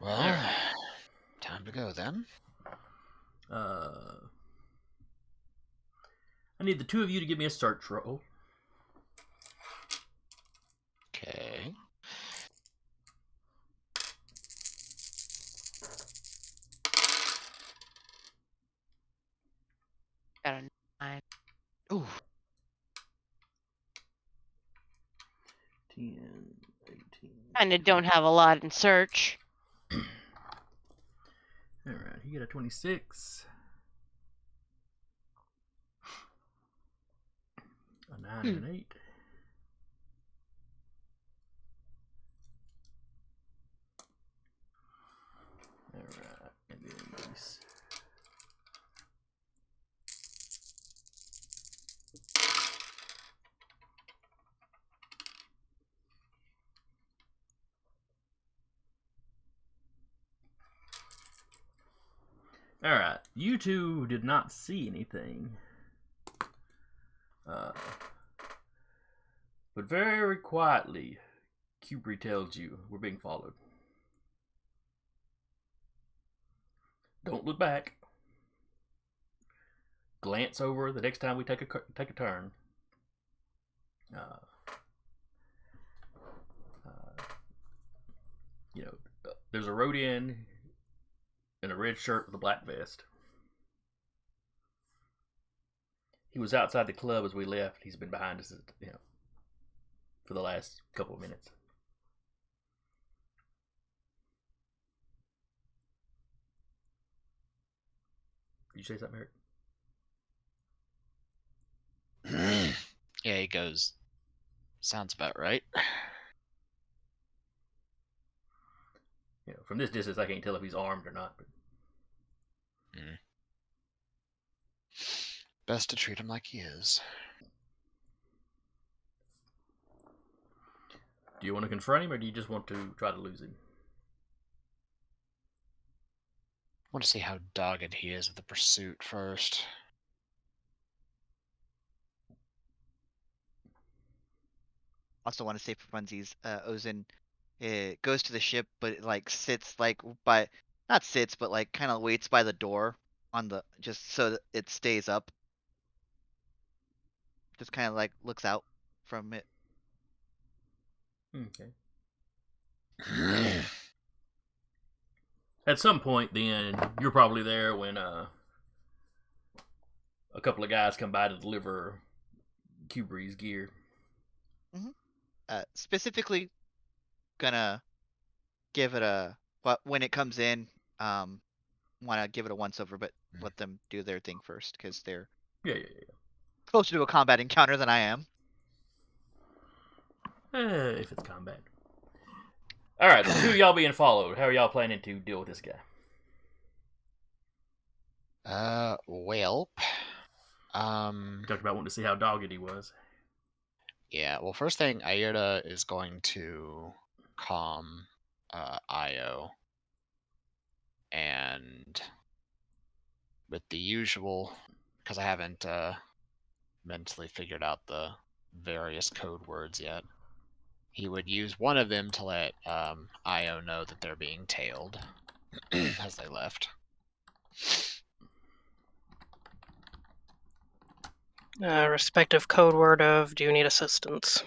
Well, time to go then. I need the two of you to give me a search roll. Okay. Got a 9. Ooh. 10, 18. Kinda don't have a lot in search. Alright, you get a 26. A 9 and an 8. Alright, and then these. Alright, you two did not see anything. But very quietly, Cubry tells you we're being followed. Don't look back. Glance over the next time we take a turn. There's a Rodian in a red shirt with a black vest. He was outside the club as we left. He's been behind us, for the last couple of minutes. Did you say something, Eric? Yeah, he goes. Sounds about right. From this distance, I can't tell if he's armed or not. But... Best to treat him like he is. Do you want to confront him, or do you just want to try to lose him? I want to see how dogged he is with the pursuit first. Also want to say for funsies, Ozin goes to the ship, but it, sits by, not sits, but kind of waits by the door on the, just so that it stays up. Just kind of looks out from it. Okay. At some point, then you're probably there when a couple of guys come by to deliver Cubry's gear. Specifically, gonna give it a, but when it comes in, want to give it a once over, but let them do their thing first because they're Yeah. closer to a combat encounter than I am. If it's combat. Alright, the two of y'all being followed. How are y'all planning to deal with this guy? Well, Talked about wanting to see how dogged he was. yeah, well, first thing, Ayrta is going to calm Io, and with the usual, because I haven't mentally figured out the various code words yet, he would use one of them to let Io know that they're being tailed as they left. Respective code word of, do you need assistance?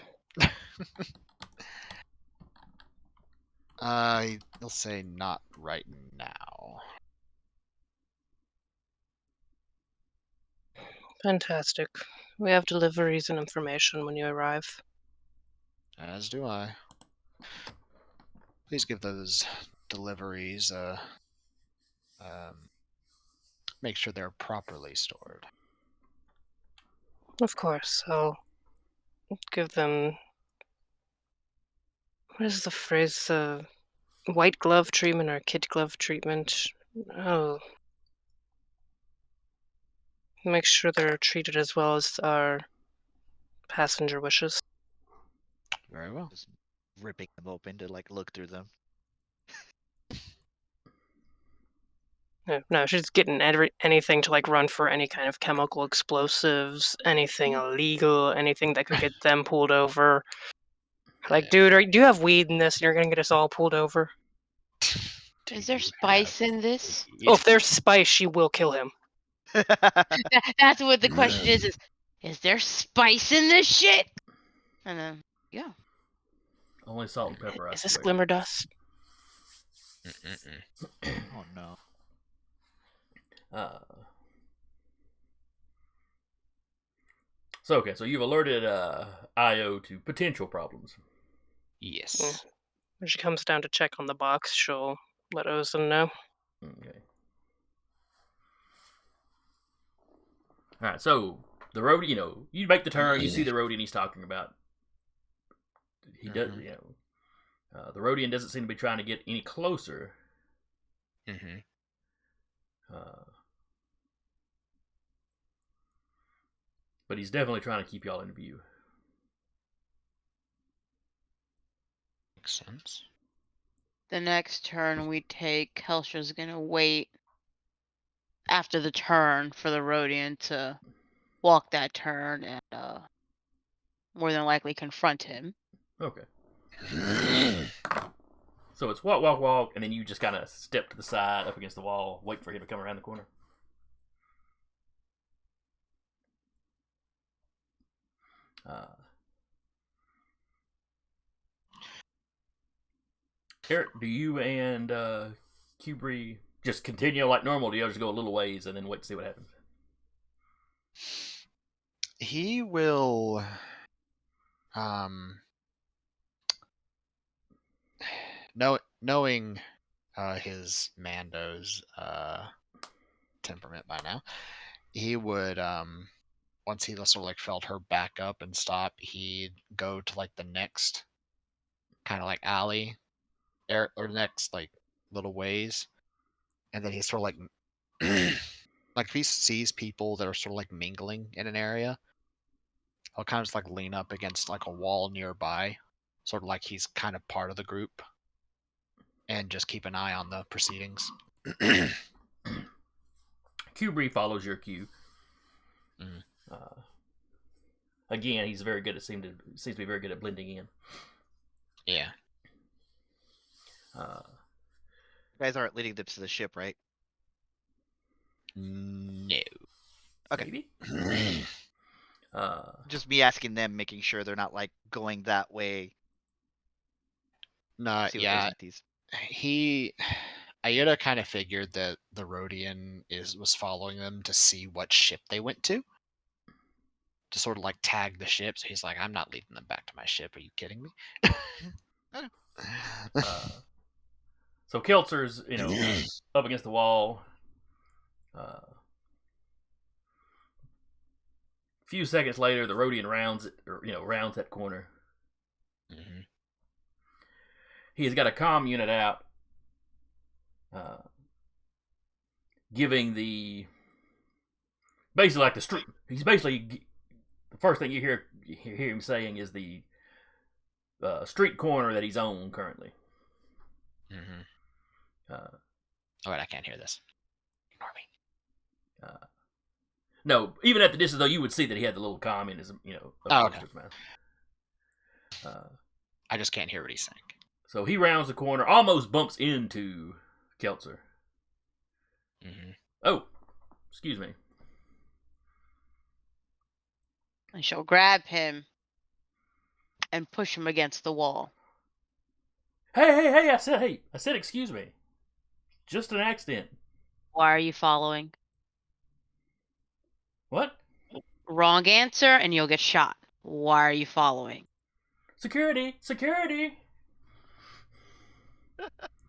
He'll say not right now. Fantastic. We have deliveries and information when you arrive. As do I. Please give those deliveries make sure they're properly stored. Of course, I'll give them. What is the phrase? White glove treatment or kid glove treatment? Oh. Make sure they're treated as well as our passenger wishes. Very well. Just ripping them open to like look through them. No, she's getting anything to like run for any kind of chemical explosives, anything illegal, anything that could get them pulled over. Like, dude, do you have weed in this and you're gonna get us all pulled over? Is there spice in this? Oh, if there's spice, she will kill him. That's what the question is there spice in this shit? And then, yeah. Only salt and pepper. I Is this swear. glimmer dust? Oh no. So you've alerted Io to potential problems. Yes. When she comes down to check on the box, she'll let Ozan know. Okay. All right. So the road, you make the turn. You see the Rhodian he's talking about. He does, the Rhodian doesn't seem to be trying to get any closer. But he's definitely trying to keep y'all in view. Makes sense. The next turn we take, Kelstra's gonna wait after the turn for the Rhodian to walk that turn and more than likely confront him. Okay. So it's walk, and then you just kind of step to the side up against the wall, wait for him to come around the corner. Eric, do you and Kubri just continue like normal? Do you just go a little ways and then wait to see what happens? He will, knowing his Mando's temperament by now, he would, once he sort of like felt her back up and stop, he'd go to like the next kind of like alley, or next like little ways, and then he's sort of like like if he sees people that are sort of like mingling in an area, he'll kind of just like lean up against like a wall nearby, sort of like he's kind of part of the group, and just keep an eye on the proceedings. Kubri follows your cue. Again, he's very good at seems to be very good at blending in. Yeah. You guys aren't leading them to the ship, right? No. Okay. Maybe. Just me asking them, making sure they're not like going that way. No, See what yeah. these. Ayuda kind of figured that the Rhodian was following them to see what ship they went to sort of like tag the ship. So he's like, I'm not leading them back to my ship. Are you kidding me? So Keltzer's, up against the wall. A few seconds later, the Rhodian rounds that corner. He's got a comm unit out, giving basically like the street. He's basically the first thing you hear him saying is the street corner that he's on currently. Oh wait, I can't hear this. Ignore me. No, even at the distance though, you would see that he had the little comm in his, okay. his mouth. I just can't hear what he's saying. So he rounds the corner, almost bumps into Keltzer. Oh, excuse me. And she'll grab him and push him against the wall. Hey, I said excuse me. Just an accident. Why are you following? What? Wrong answer and you'll get shot. Why are you following? Security.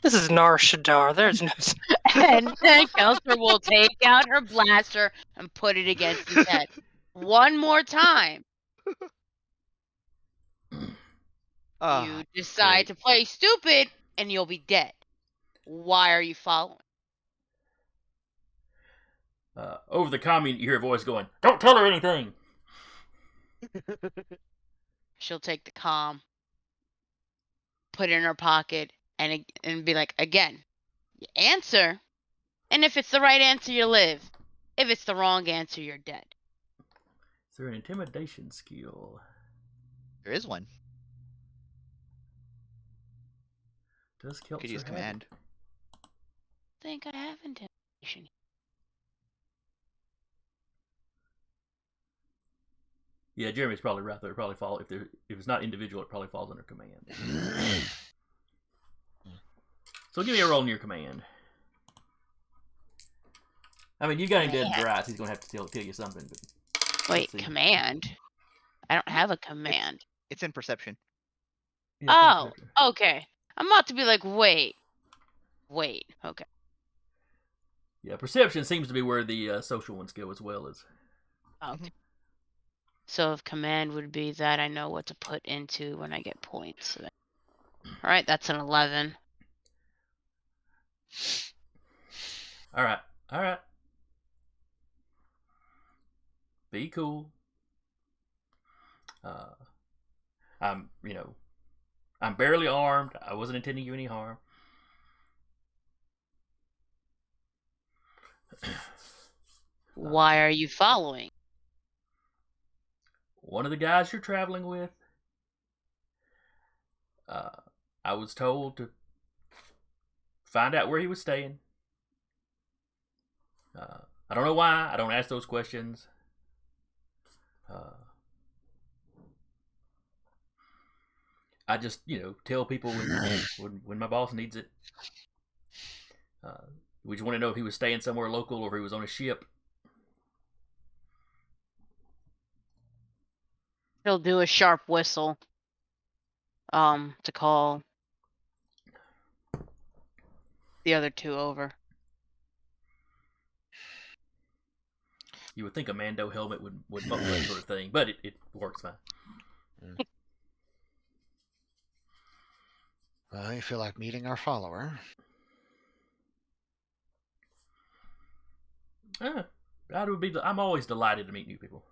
This is Nar Shadar. There's no. And then Kelser will take out her blaster and put it against his head. One more time. Ah, You decide to play stupid and you'll be dead. Why are you following? Over the comm, you hear a voice going, "Don't tell her anything." She'll take the comm, put it in her pocket, and be like, again, you answer. And if it's the right answer, you live. If it's the wrong answer, you're dead. Is there an intimidation skill? there is one. Does Could Keltzer use have command. it? I think I have intimidation. Yeah, Jeremy's probably right there. It probably fall if it's not individual, it probably falls under command. So give me a roll in your command. I mean, you got him dead to rights. He's gonna have to tell you something. But Wait, see. command? I don't have a command. It's in perception. Yeah, it's Oh, under- okay. I'm about to be like, wait. Okay. Yeah, perception seems to be where the social ones go as well as. Okay. So if command would be that I know what to put into when I get points. All right, that's an 11. All right. Be cool. I'm barely armed. I wasn't intending you any harm. Why are you following? One of the guys you're traveling with, I was told to find out where he was staying. I don't know why. I don't ask those questions. I just, tell people when my boss needs it. We just want to know if he was staying somewhere local or if he was on a ship. He'll do a sharp whistle. To call the other two over. You would think a Mando helmet would muffle that sort of thing, but it works fine. Well, you feel like meeting our follower? I'm always delighted to meet new people.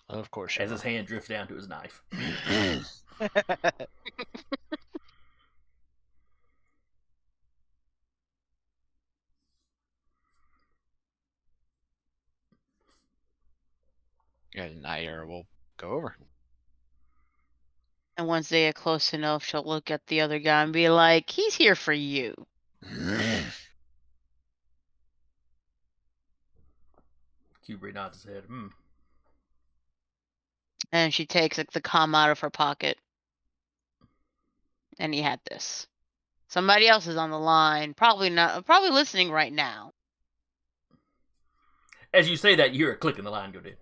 Of course. As his hand drifts down to his knife. And Nair will go over. And once they get close enough, she'll look at the other guy and be like, he's here for you. Kubrick nods his head. And she takes the comm out of her pocket. And he had this. Somebody else is on the line. Probably listening right now. As you say that, you hear a click in the line go dead.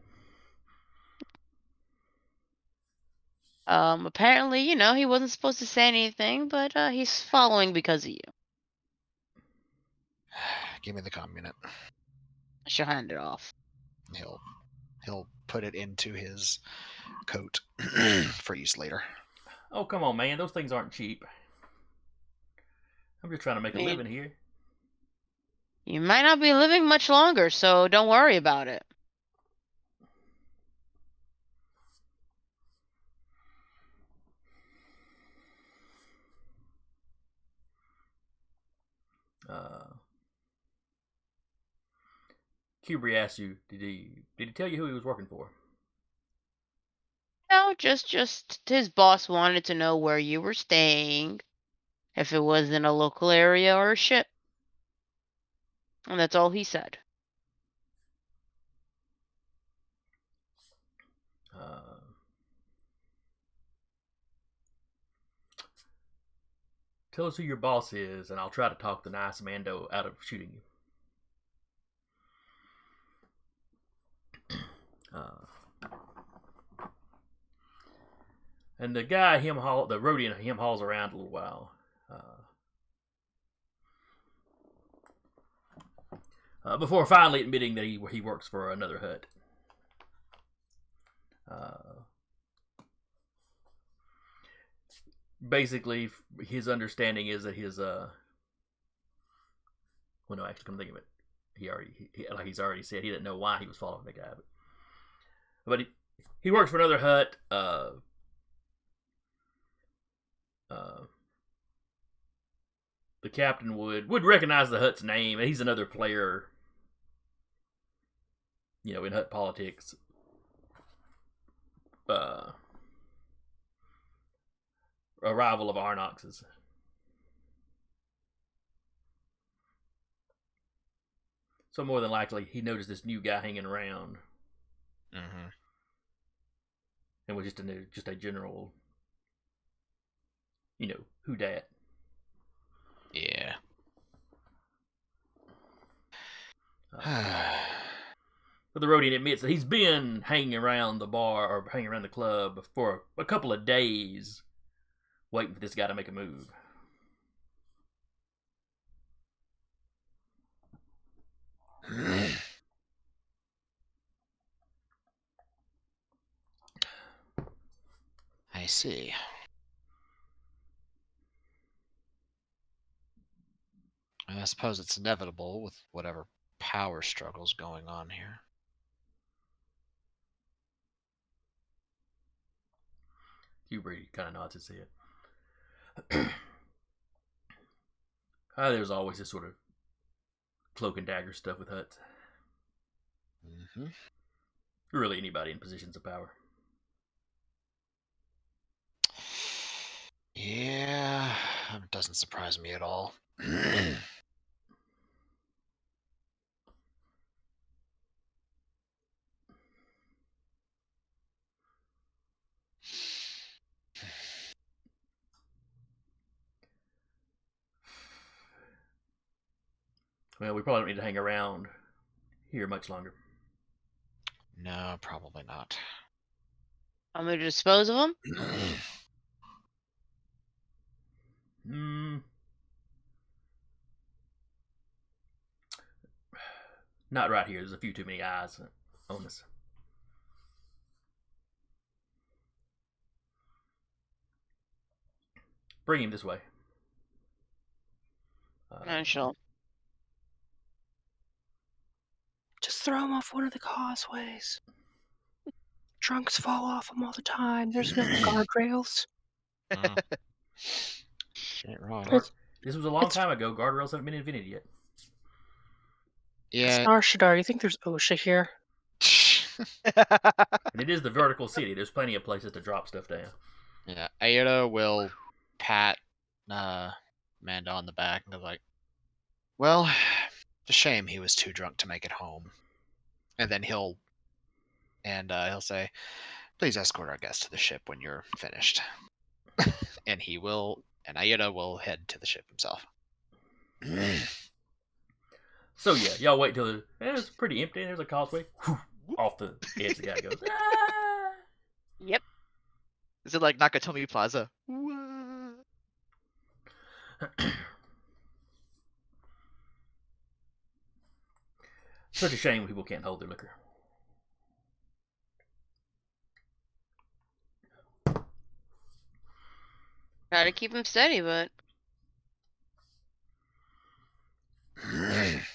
Apparently, he wasn't supposed to say anything, but he's following because of you. Give me the comm unit. She'll hand it off. He'll put it into his coat for use later. Oh, come on, man. Those things aren't cheap. I'm just trying to make a living here. You might not be living much longer, so don't worry about it. Kubrick asked you, did he tell you who he was working for? No, just his boss wanted to know where you were staying, if it was in a local area or a ship. And that's all he said. Tell us who your boss is, and I'll try to talk the nice Mando out of shooting you. And the guy, the Rhodian, hauls around a little while. before finally admitting that he works for another hut. Basically, his understanding is that his well, no, actually, come think of it, he's already said he didn't know why he was following the guy, but he works for another hut. The captain would recognize the hut's name, and he's another player, in hut politics. A rival of Arnox's. So more than likely, he noticed this new guy hanging around, and was just a general, who dat. Yeah. But the Rhodian admits that he's been hanging around the bar or hanging around the club for a couple of days, waiting for this guy to make a move. I see. And I suppose it's inevitable with whatever power struggles going on here. Hubert kind of nods his head. There's always this sort of cloak and dagger stuff with huts. Really, anybody in positions of power. Yeah, it doesn't surprise me at all. Well, we probably don't need to hang around here much longer. No, probably not. I'm gonna dispose of them. Not right here. There's a few too many eyes on this. Bring him this way. Sure. Just throw him off one of the causeways. Trunks fall off them all the time. There's no guardrails. Ain't wrong. This was a long time ago. Guardrails haven't been invented yet. Yeah. Snarshadar, you think there's OSHA here? And it is the vertical city. There's plenty of places to drop stuff down. Yeah, Aida will pat Amanda on the back and go like, well, it's a shame he was too drunk to make it home. And then he'll say, please escort our guest to the ship when you're finished. And Aida will head to the ship himself. So yeah, y'all wait till it's pretty empty. There's a causeway. Off the edge, the guy goes. Ah! Yep. Is it like Nakatomi Plaza? Such a shame people can't hold their liquor. Try to keep him steady, but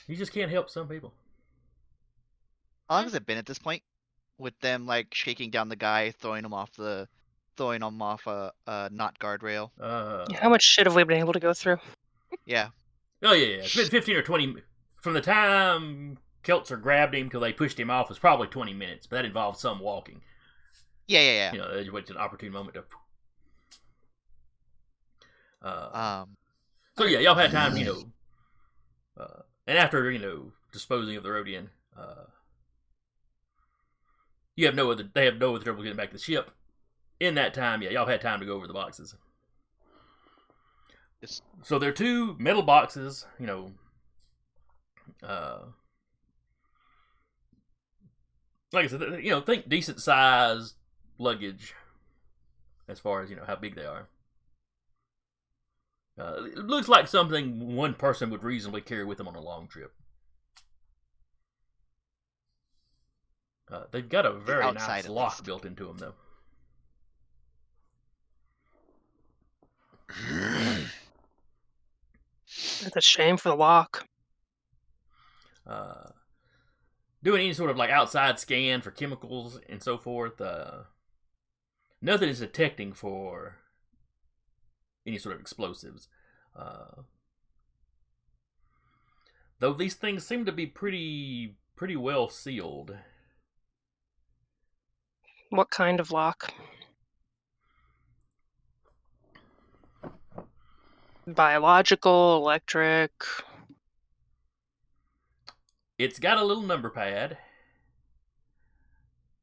You just can't help some people. How long has it been at this point? With them like shaking down the guy, throwing him off a not guardrail. How much shit have we been able to go through? Yeah. Oh yeah. It's been 15 or 20 from the time Keltzer grabbed him till they pushed him off was probably 20 minutes, but that involved some walking. Yeah. They waited an opportune moment to. So yeah, y'all had time, and after disposing of the Rhodian, they have no other trouble getting back to the ship. In that time, y'all had time to go over the boxes. Yes. So there are two metal boxes, like I said, think decent sized luggage as far as how big they are. It looks like something one person would reasonably carry with them on a long trip. They've got a very outside, nice at lock least. built into them, though. That's a shame for the lock. Doing any sort of like outside scan for chemicals and so forth, nothing is detecting for any sort of explosives. Though these things seem to be pretty well sealed. What kind of lock? Biological, electric. It's got a little number pad,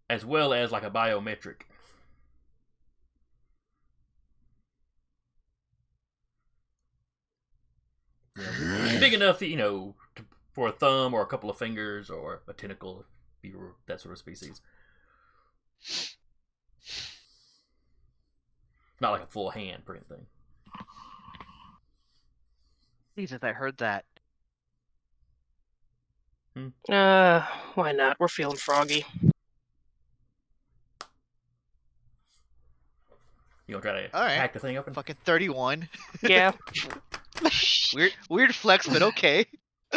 as well as like a biometric. Big enough, for a thumb or a couple of fingers or a tentacle, if you were that sort of species. Not like a full hand or anything. Jesus, I heard that. Why not? We're feeling froggy. You gonna try to All right. hack the thing open? Fucking 31. Yeah. Weird flex, but okay.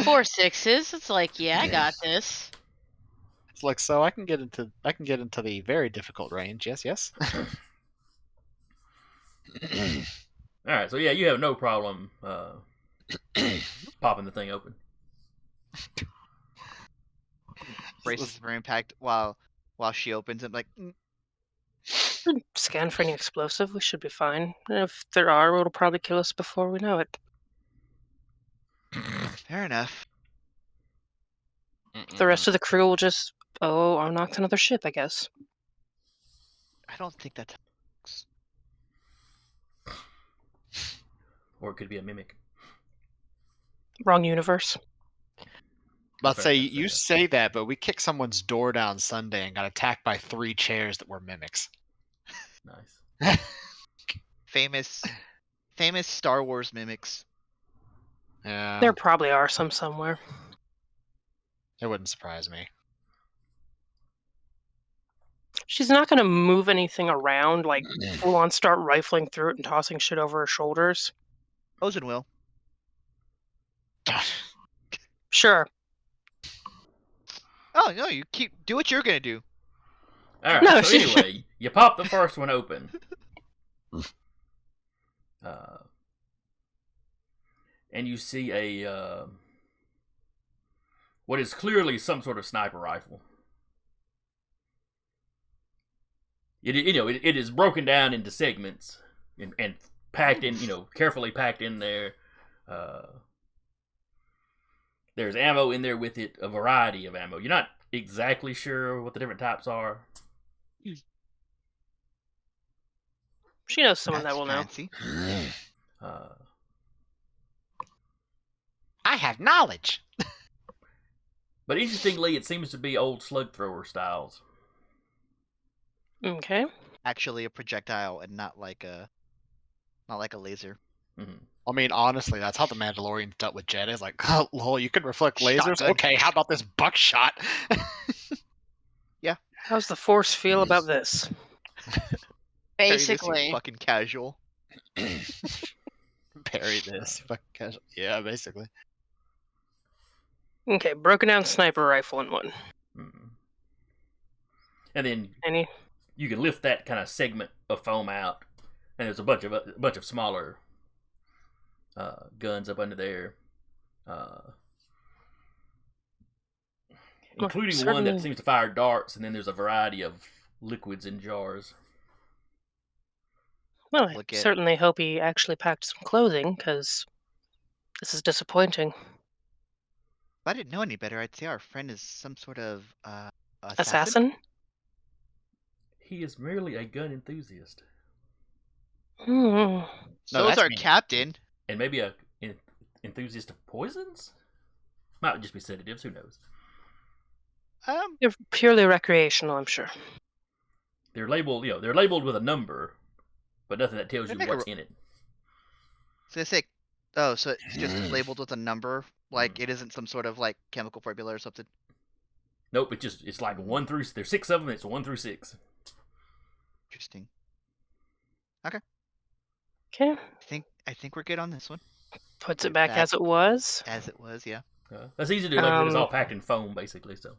4 6s. It's like, yeah, I got this. It's like, so I can get into the very difficult range. Yes. All right, so yeah, you have no problem popping the thing open. Braces for impact while she opens it. Like, Scan for any explosive. We should be fine. If there are, it'll probably kill us before we know it. fair enough. The rest of the crew will just, Arnox another ship, I guess. I don't think that's. Or it could be a mimic. Wrong universe. But Fair say enough, you fair say that, but we kicked someone's door down Sunday and got attacked by 3 chairs that were mimics. Nice. Famous Star Wars mimics. Yeah, There probably are some somewhere. it wouldn't surprise me. She's not going to move anything around, like full on start rifling through it and tossing shit over her shoulders. Ozen will. Sure. Oh no, you do what you're gonna do. All right. No, So anyway, you pop the first one open. And you see a what is clearly some sort of sniper rifle. It is broken down into segments and packed in, carefully packed in there. There's ammo in there with it, a variety of ammo. You're not exactly sure what the different types are. She knows someone That's that will know. fancy. I have knowledge. But interestingly, it seems to be old slug thrower styles. Okay. Actually, a projectile and not like a laser. Mm-hmm. I mean, honestly, that's how the Mandalorians dealt with Jedi. It's like, oh, lol, you can reflect lasers? Shotgun. Okay, how about this buckshot? How's the Force feel about this? Carry this, you Basically. fucking casual. Parry this. Fuck casual. Yeah, basically. Okay, broken down sniper rifle in one. Mm-hmm. And then Any? you can lift that kind of segment of foam out, and there's a bunch of smaller guns up under there, including one certainly. that seems to fire darts, and then there's a variety of liquids in jars. Well, I Look at- certainly hope he actually packed some clothing, because this is disappointing. If I didn't know any better, I'd say our friend is some sort of Assassin? He is merely a gun enthusiast, Hmm. No, So's that's our me. captain. and maybe a enthusiast of poisons. Might just be sedatives. Who knows? They're purely recreational, I'm sure. They're labeled, they're labeled with a number, but nothing that tells They you make a what's in it. So they say, oh, so it's just labeled with a number, like it isn't some sort of like chemical formula or something. Nope, it's like 1 through. There's 6 of them. It's 1 through 6. Interesting. Okay. I think we're good on this one. Puts it back as it was. As it was, yeah. That's easy to do. Like, it's all packed in foam, basically. So.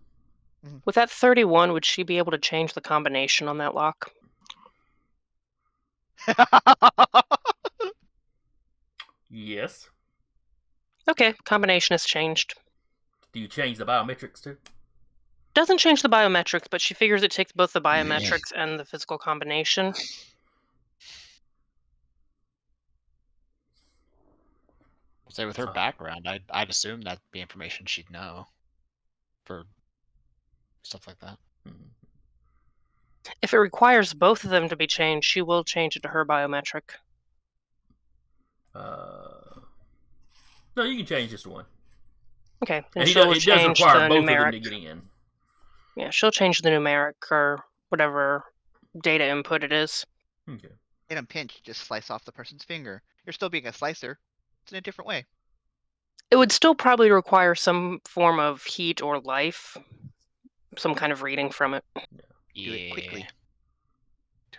With that 31, would she be able to change the combination on that lock? Yes. Okay, combination is changed. Do you change the biometrics too? Doesn't change the biometrics, but she figures it takes both the biometrics and the physical combination. Say with her background, I'd assume that'd be information she'd know for stuff like that. If it requires both of them to be changed, she will change it to her biometric. No, you can change just one. Okay, and she'll it does change require the both numeric. of them to get in. Yeah, she'll change the numeric or whatever data input it is. Okay. In a pinch, just slice off the person's finger. You're still being a slicer. It's in a different way. It would still probably require some form of heat or life, some kind of reading from it. Do it quickly.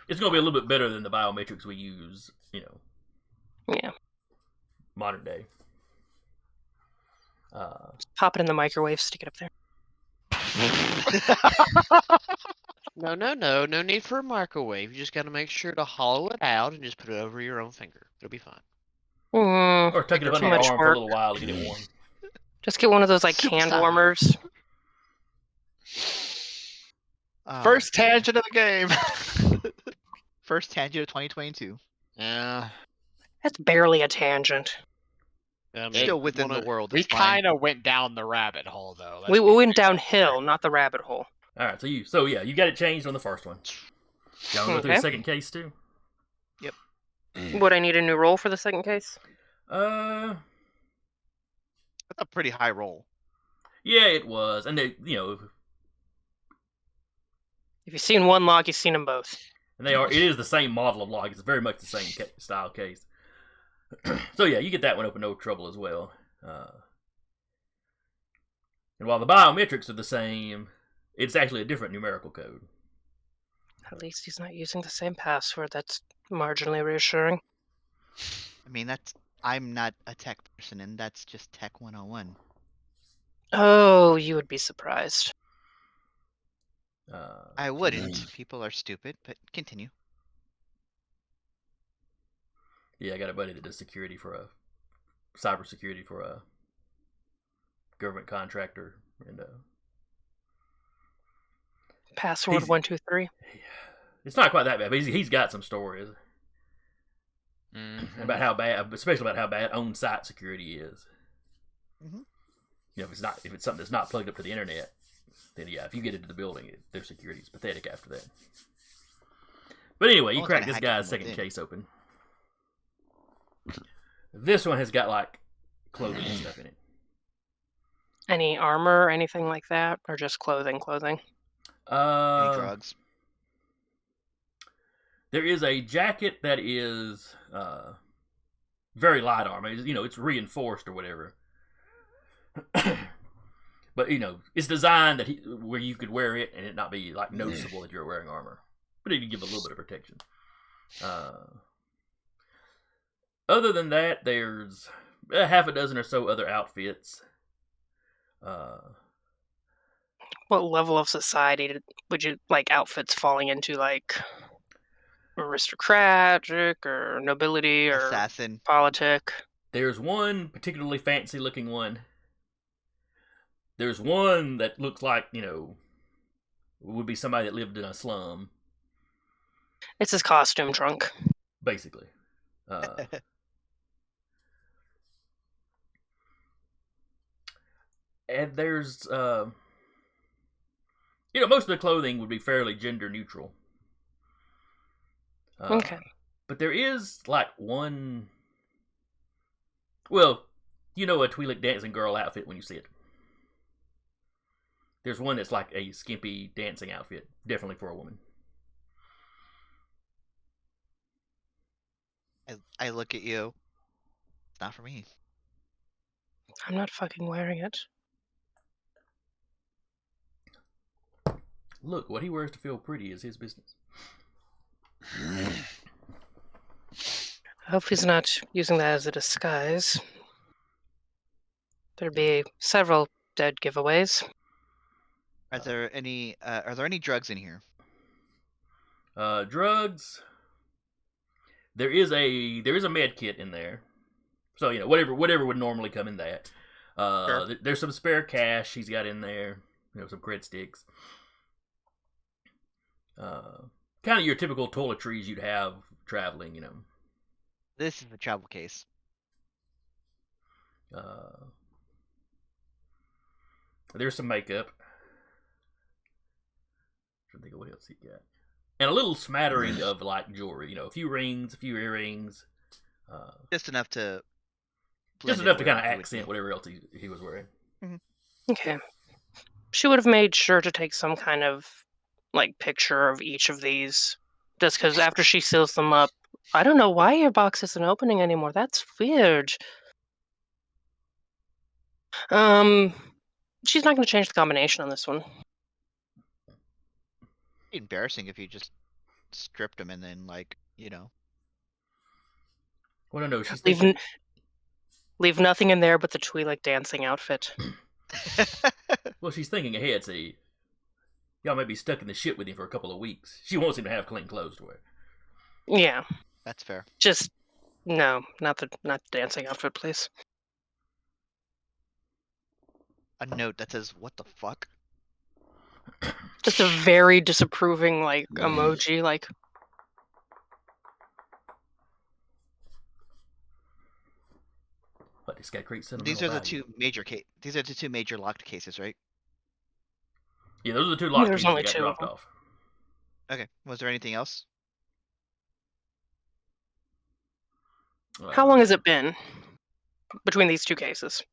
It's going to be a little bit better than the biometrics we use, Yeah. modern day. Just pop it in the microwave, stick it up there. No need for a microwave. You just got to make sure to hollow it out and just put it over your own finger. It'll be fine. Or tuck it up under your arm for a little while to get it warm. Just get one of those hand warmers. First tangent of the game. First tangent of 2022. Yeah. That's barely a tangent. Still within the world. We kind of went down the rabbit hole, though. We went downhill, not the rabbit hole. All right, so you got it changed on the first one. Y'all want to go through the second case too? Yep. Would I need a new roll for the second case? That's a pretty high roll. Yeah, it was, and they, if you've seen one log, you've seen them both. And it is the same model of log. It's very much the same style case. So yeah, you get that one open, no trouble as well. And while the biometrics are the same, it's actually a different numerical code. At least he's not using the same password. That's marginally reassuring. I mean, I'm not a tech person, and that's just Tech 101. Oh, you would be surprised. I wouldn't. People are stupid, but continue. Yeah, I got a buddy that does cybersecurity for a government contractor, and password 123. It's not quite that bad, but he's got some stories about how bad, especially about how bad on-site security is. If it's something that's not plugged up to the internet, then yeah, if you get into the building, their security is pathetic after that. But anyway, you crack this guy's second case open. This one has got like clothing and stuff in it. Any armor, anything like that, or just clothing? Any drugs? There is a jacket that is very light armor. It's reinforced or whatever. But it's designed where you could wear it and it not be like noticeable that you're wearing armor, but it can give a little bit of protection. Other than that, there's a half a dozen or so other outfits. What level of society would you like outfits falling into? Like aristocratic or nobility or assassin, politic? There's one particularly fancy looking one. There's one that looks like, would be somebody that lived in a slum. It's his costume trunk. Basically. And there's, most of the clothing would be fairly gender neutral. Okay. But there is, like, one, a Twi'lek dancing girl outfit when you see it. There's one that's like a skimpy dancing outfit, definitely for a woman. I look at you. It's not for me. I'm not fucking wearing it. Look, what he wears to feel pretty is his business. I hope he's not using that as a disguise. There'd be several dead giveaways. Are there any drugs in here? Drugs. There is a med kit in there, so whatever would normally come in that. Sure. There's some spare cash he's got in there. Some cred sticks. Kind of your typical toiletries you'd have traveling. This is the travel case. There's some makeup. I think of what else he got. And a little smattering of like jewelry, a few rings, a few earrings. Just enough to. Just enough to kind of accent whatever else he was wearing. Okay. She would have made sure to take some kind of picture of each of these, just because after she seals them up, I don't know why your box isn't opening anymore. That's weird. She's not going to change the combination on this one. Embarrassing if you just stripped them and then Well, no, she's leave nothing in there but the Twi'lek dancing outfit. Well, she's thinking ahead. See, y'all may be stuck in the shit with him for a couple of weeks. She wants him to have clean clothes to wear. Yeah. That's fair. Just no, not the dancing outfit, please. A note that says, "What the fuck?" Just a very disapproving emoji, But this got great sentimental These are the value. These are the two major locked cases, right? Yeah, those are the two lock There's keys only that got two of dropped them. off. Okay. Was there anything else? How long has it been between these two cases?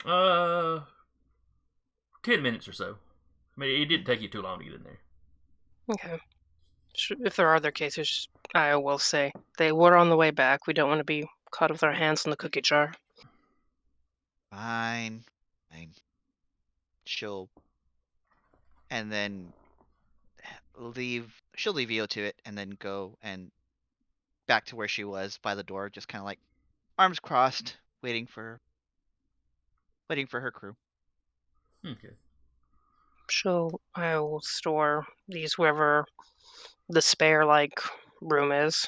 10 minutes or so. I mean, it didn't take you too long to get in there. Okay. If there are other cases, I will say they were on the way back. We don't want to be caught with our hands in the cookie jar. Fine. And then she'll leave Io to it and then go and back to where she was by the door, just kind of arms crossed, waiting for her crew. Okay. So I will store these wherever the spare room is.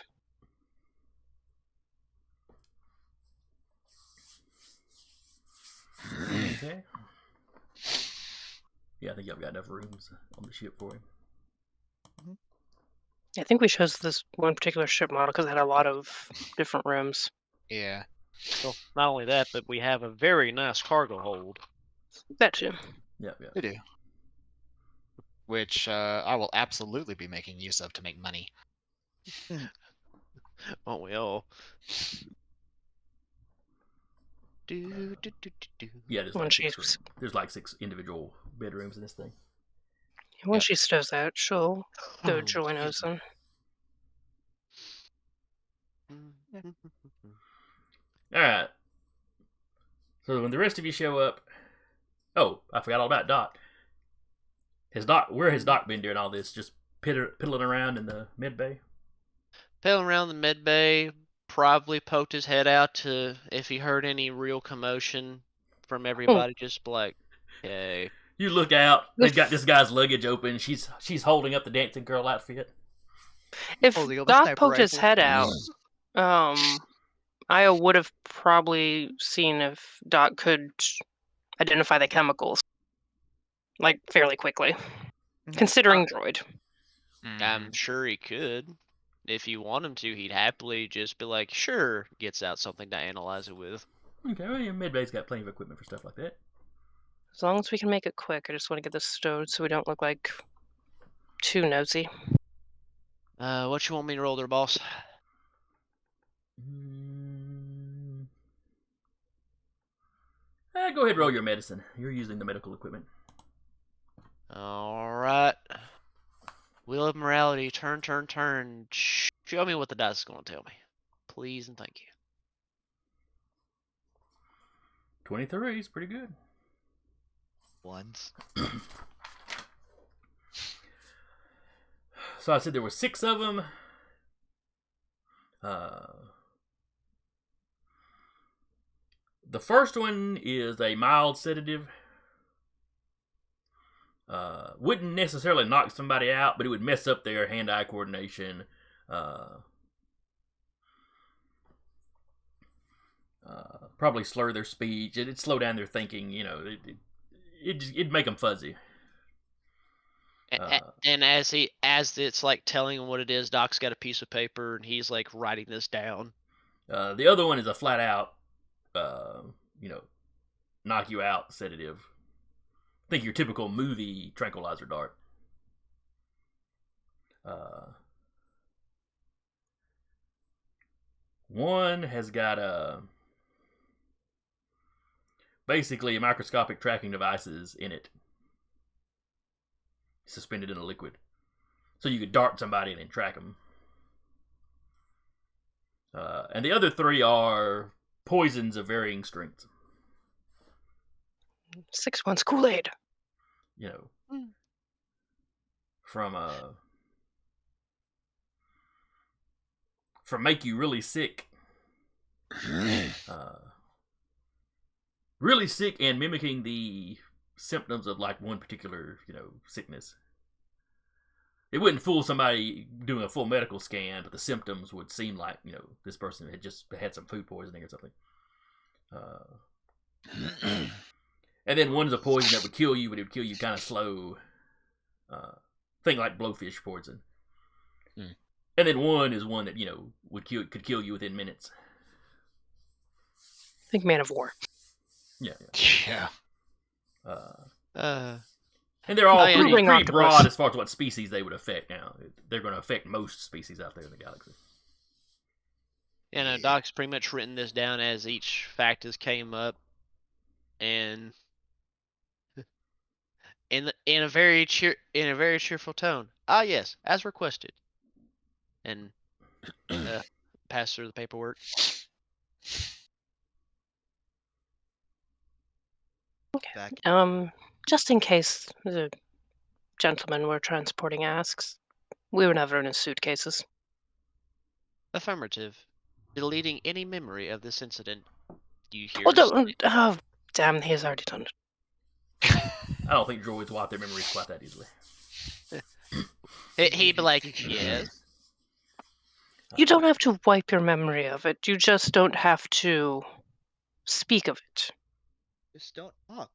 Okay. Yeah, I think y'all got enough rooms on the ship for him. I think we chose this one particular ship model because it had a lot of different rooms. Yeah. Well, not only that, but we have a very nice cargo hold. That too. Yeah. We do. Which I will absolutely be making use of to make money. Won't we all? Yeah, there's like six individual bedrooms in this thing. Once she stows that, she'll go join us. All right. So when the rest of you show up, oh, I forgot all about Doc. Where has Doc been during all this? Just piddling around in the med bay? Piddling around the med bay, probably poked his head out to if he heard any real commotion from everybody. Just like, hey. You look out. They've got this guy's luggage open. She's holding up the dancing girl outfit. If Holding up the Doc sniper poked his rifle. head out, I would have probably seen if Doc could identify the chemicals, fairly quickly, considering droid. I'm sure he could. If you want him to, he'd happily just be like, sure, gets out something to analyze it with. Okay, well, your medbay's got plenty of equipment for stuff like that. As long as we can make it quick, I just want to get this stowed so we don't look too nosy. What you want me to roll there, boss? Go ahead and roll your medicine. You're using the medical equipment. Alright. Wheel of Morality, turn. Show me what the dice is going to tell me. Please and thank you. 23 is pretty good. Ones. So I said there were 6 of them. The first one is a mild sedative. Wouldn't necessarily knock somebody out, but it would mess up their hand-eye coordination. Probably slur their speech. It'd slow down their thinking. It'd make them fuzzy. And as it's like telling him what it is, Doc's got a piece of paper and he's like writing this down. The other one is a flat out, knock you out sedative. Think your typical movie tranquilizer dart. One has got basically microscopic tracking devices in it, suspended in a liquid, so you could dart somebody and then track them. And the other 3 are poisons of varying strengths. 6 months Kool-Aid. From make you really sick. Really sick and mimicking the symptoms of like one particular, sickness. It wouldn't fool somebody doing a full medical scan, but the symptoms would seem like, this person had just had some food poisoning or something. And then one's a poison that would kill you, but it would kill you kind of slow. Thing like blowfish poison. And then one is one that, could kill you within minutes. Think Man of War. Yeah. And they're all pretty Octopus. broad as far as what species they would affect. Now, they're going to affect most species out there in the galaxy. And Doc's pretty much written this down as each fact has came up, and in a very cheerful tone. Ah, yes, as requested. And pass through the paperwork. Okay. Just in case the gentleman we're transporting asks, we were never in his suitcases. Affirmative. Deleting any memory of this incident. Do you hear? Oh, damn! He has already done it. I don't think droids wipe their memories quite that easily. He'd be like, yes. You don't have to wipe your memory of it. You just don't have to speak of it. Just don't talk.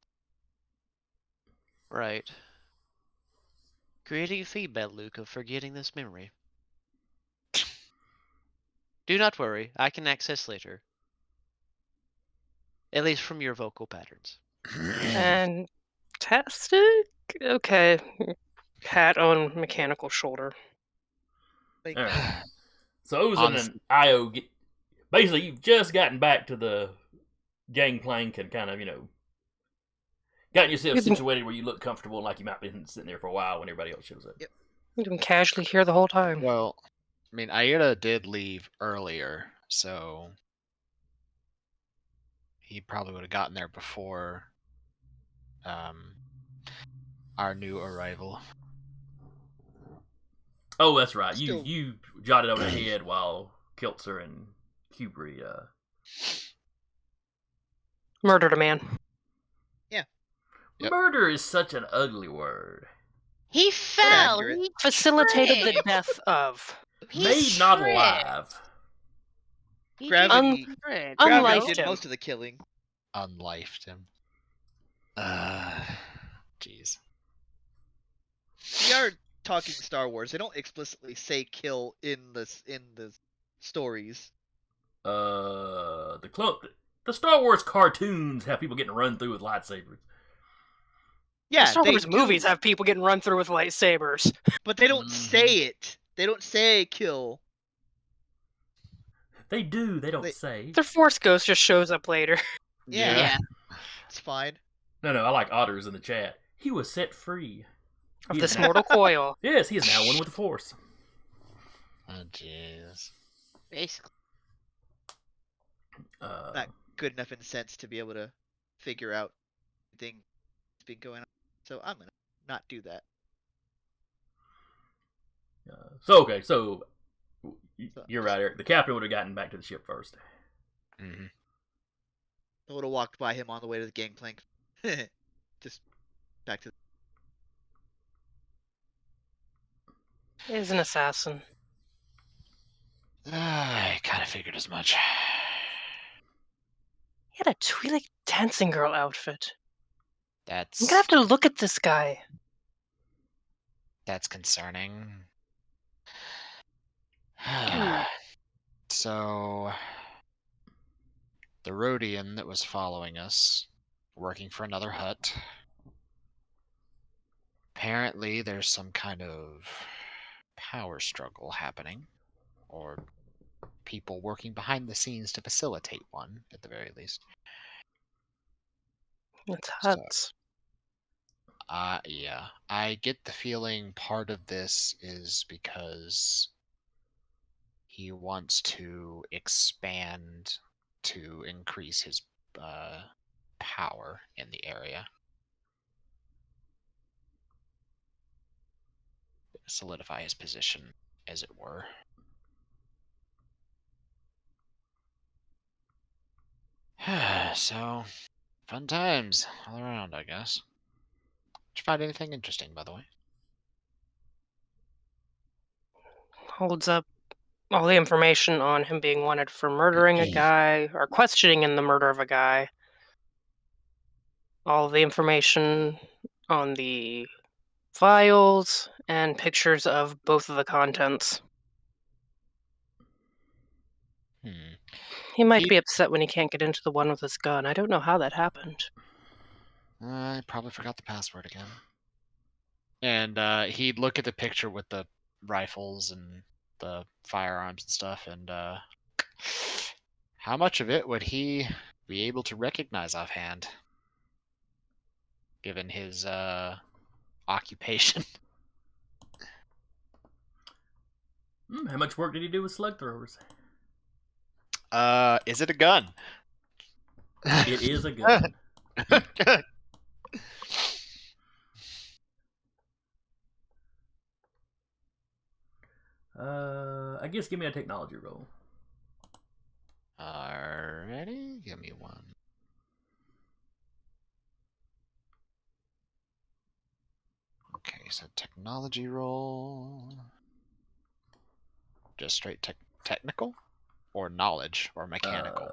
Right. Creating a feedback loop of forgetting this memory. Do not worry, I can access later. At least from your vocal patterns. Fantastic? Okay. Pat on mechanical shoulder. Like, All right. So Ozan Honestly. and Io basically, you've just gotten back to the gangplank and kind of, gotten yourself You've been- situated where you look comfortable, like you might be sitting there for a while when everybody else shows up. Yep. You've been casually here the whole time. Well, I mean, Aida did leave earlier, so he probably would have gotten there before our new arrival. Oh, that's right. Still- You jotted on ahead while Keltzer and Kubri. Murdered a man. Yep. Murder is such an ugly word. He fell. accurate. He Facilitated the tripped. death of. He Made not tripped. alive. He Gravity- just tripped. Un- Gravity Unlifed did him. most of the killing. Unlifed him. Jeez. We are talking Star Wars. They don't explicitly say kill in the stories. The Star Wars cartoons have people getting run through with lightsabers. Yeah, The Star they Wars do, movies have people getting run through with lightsabers. but they don't say it. They don't say kill. They do. They don't They- say. Their Force Ghost just shows up later. Yeah. It's fine. No, I like Otters in the chat. He was set free. Of He this is now- mortal coil. Yes, he is now one with the Force. Oh, jeez. Basically. Not good enough in sense to be able to figure out everything that's been going on. So I'm gonna not do that. So you're right, Eric. The captain would have gotten back to the ship first. Mm-hmm. I would have walked by him on the way to the gangplank. Just back to. He's an assassin. I kind of figured as much. He had a Twi'lek dancing girl outfit. I'm That's gonna have to look at this guy. that's concerning. Hmm. So, the Rhodian that was following us, working for another hut. Apparently, there's some kind of power struggle happening, or people working behind the scenes to facilitate one, at the very least. It's Huts. Yeah. I get the feeling part of this is because he wants to expand to increase his power in the area. Solidify his position, as it were. So, fun times all around, I guess. Did you find anything interesting, by the way? Holds up all the information on him being wanted for murdering a guy, or questioning in the murder of a guy. All the information on the files and pictures of both of the contents. He might be upset when he can't get into the one with his gun. I don't know how that happened. I probably forgot the password again. And he'd look at the picture with the rifles and the firearms and stuff, and how much of it would he be able to recognize offhand, given his occupation? How much work did he do with slug throwers? Is it a gun? It is a gun. I guess give me a technology roll. Alrighty, give me one. Okay, so technology roll. Just straight technical? Or knowledge, or mechanical?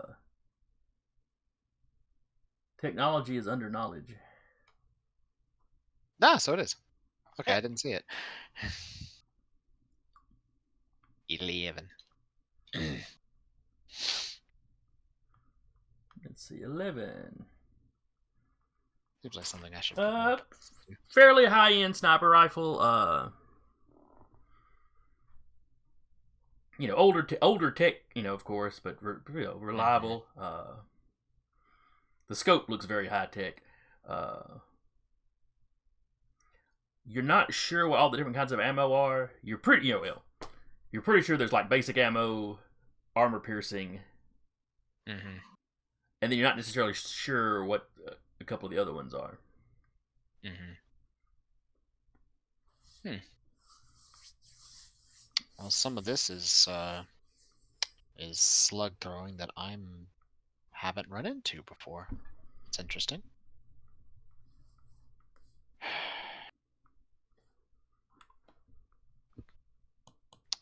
Technology is under knowledge. So it is. Okay, I didn't see it. 11. Let's see, 11. Seems like something I should. Fairly high-end sniper rifle. Older tech, of course, but reliable. The scope looks very high tech. You're not sure what all the different kinds of ammo are. You're pretty, you're pretty sure there's like basic ammo, armor piercing, and then you're not necessarily sure what a couple of the other ones are. Well, some of this is slug throwing that I haven't run into before. It's interesting.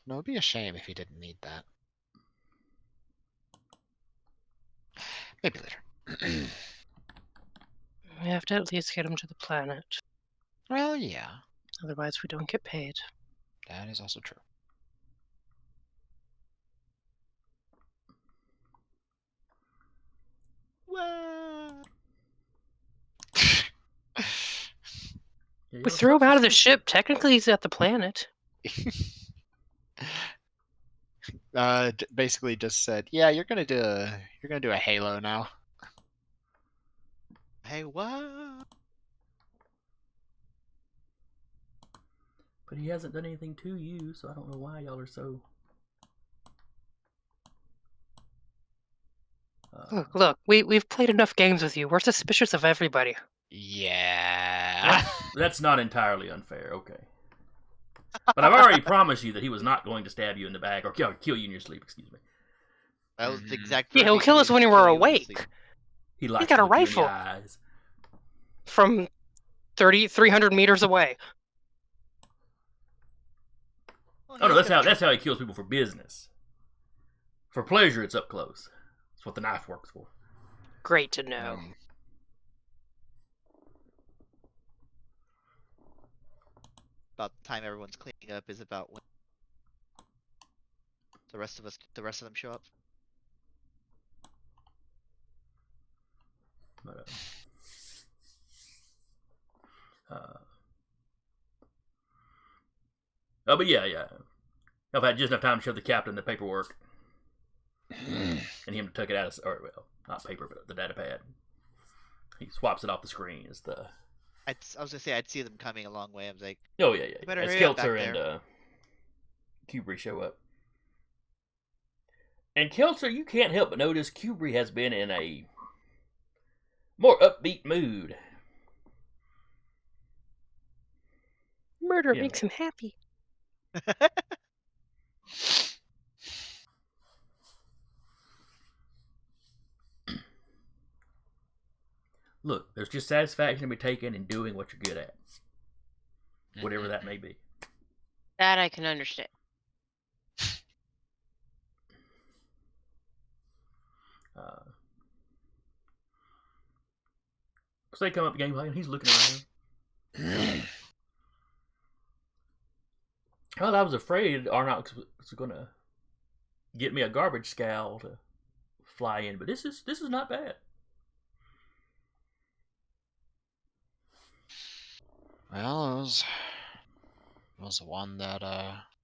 No, it'd be a shame if he didn't need that. Maybe later. We have to at least get him to the planet. Well, yeah. Otherwise, we don't get paid. That is also true. We threw him out of the ship. Technically, he's at the planet. Basically just said, yeah, you're gonna do a Halo now. Hey, what? But he hasn't done anything to you, so I don't know why y'all are so... Look, we've played enough games with you. We're suspicious of everybody. Yeah. That's not entirely unfair, okay. But I've already promised you that he was not going to stab you in the back or kill you in your sleep. Excuse me. That was the Mhm. exact. Yeah, he'll verbiage kill us used, when kill we're you in awake. sleep. He likes got to a look you in rifle. the eyes. From 300 meters away. Well, Oh no, he's that's gonna how he kills people for business. For pleasure, it's up close. That's what the knife works for. Great to know. About the time everyone's cleaning up is about when the rest of them show up. But, oh, but yeah. I've had just enough time to show the captain the paperwork, and him to take it out of, or well, not paper, but the data pad. He swaps it off the screen. It's the. I was gonna say I'd see them coming a long way. I was like, Oh yeah. better As hurry up back Keltzer there. and Kubri show up. And Keltzer, you can't help but notice Kubri has been in a more upbeat mood. Murder Yeah. makes him happy. Look, there's just satisfaction to be taken in doing what you're good at, whatever that may be. That I can understand. So they come up the gameplay and he's looking around. Well, I was afraid Arnox was going to get me a garbage scow to fly in, but this is not bad. Well, it was one that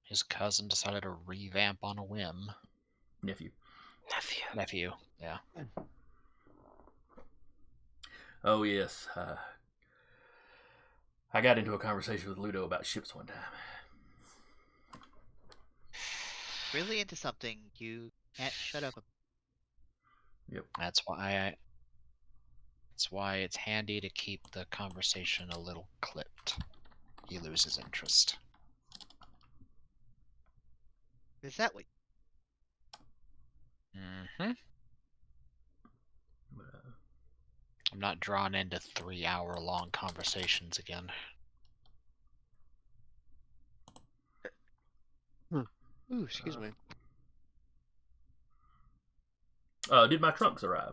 his cousin decided to revamp on a whim. Nephew. Yeah. Oh, yes. I got into a conversation with Ludo about ships one time. Really into something, you can't shut up. Yep. That's why it's handy to keep the conversation a little clipped. He loses interest. Is that what? Mm-hmm. I'm not drawn into 3-hour-long conversations again. Ooh, excuse me. Did my trunks arrive?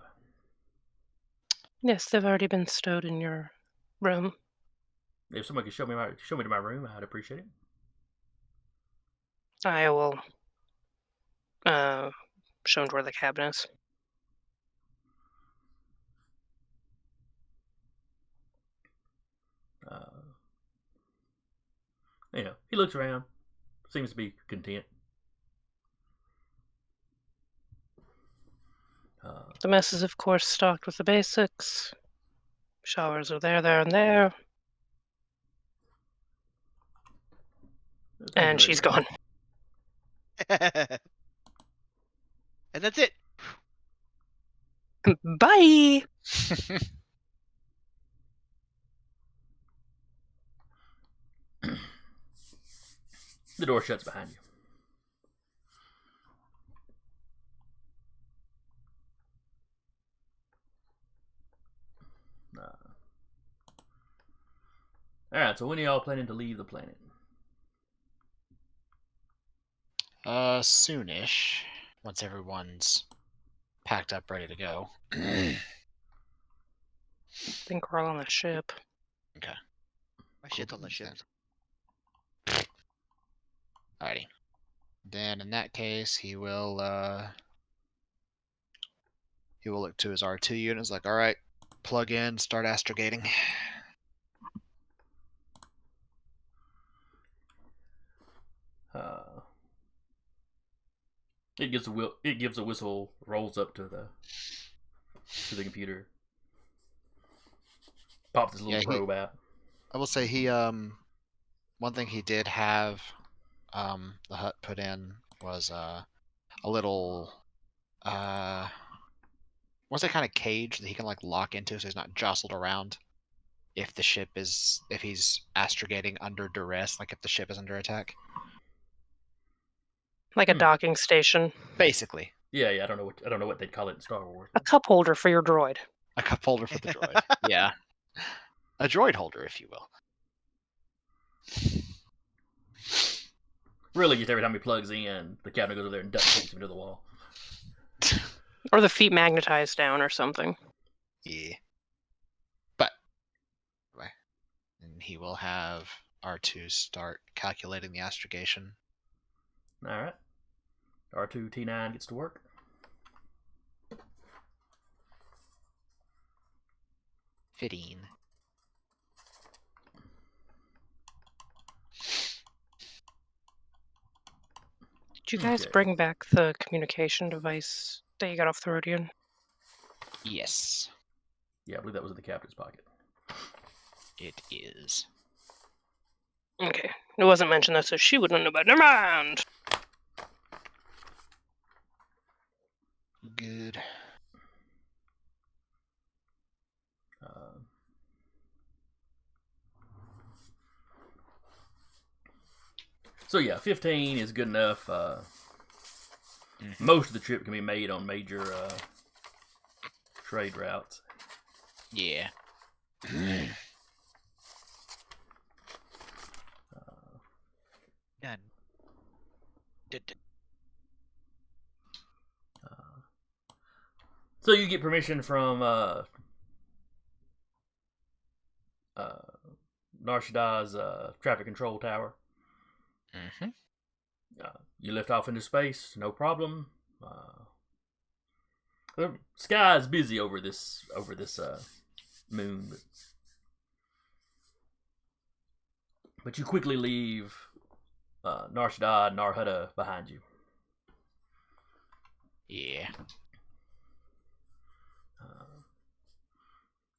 Yes, they've already been stowed in your room. If somebody could show me to my room, I'd appreciate it. I will show him where the cabin is. He looks around, seems to be content. The mess is, of course, stocked with the basics. Showers are there, and there. And she's gone. And that's it. Bye! The door shuts behind you. Alright, so when are y'all planning to leave the planet? Soonish. Once everyone's packed up, ready to go. I think we're all on the ship. Okay. My shit's on the ship. Alrighty. Then in that case, he will look to his R2 unit. It's like, all right, plug in, start astrogating. It gives a whistle, rolls up to the computer, pops his little probe out. I will say he one thing he did have the Hutt put in was a little what's that kind of cage that he can like lock into so he's not jostled around. if he's astrogating under duress, like if the ship is under attack. Like a docking station. Basically, Yeah, I don't know what they'd call it in Star Wars. A cup holder for your droid. a cup holder for the droid. Yeah, a droid holder, if you will. Really, just every time he plugs in, the captain goes over there and duct tapes him to the wall. Or the feet magnetized down or something. Yeah. But and he will have R2 start calculating the astrogation. All right. R2-T9 gets to work. Fitting. Did you guys Okay. bring back the communication device that you got off the Rodian? Yes, Yeah, I believe that was in the captain's pocket. it is. Okay. It wasn't mentioned though, so she wouldn't know about it. Never mind! Good. So yeah, 15 is good enough. Most of the trip can be made on major trade routes. Yeah. Done. So you get permission from Nar Shaddai's traffic control tower. Mm-hmm. You lift off into space, no problem. The sky is busy over this moon, but you quickly leave Nar Shaddai and Nar Hutta behind you. Yeah.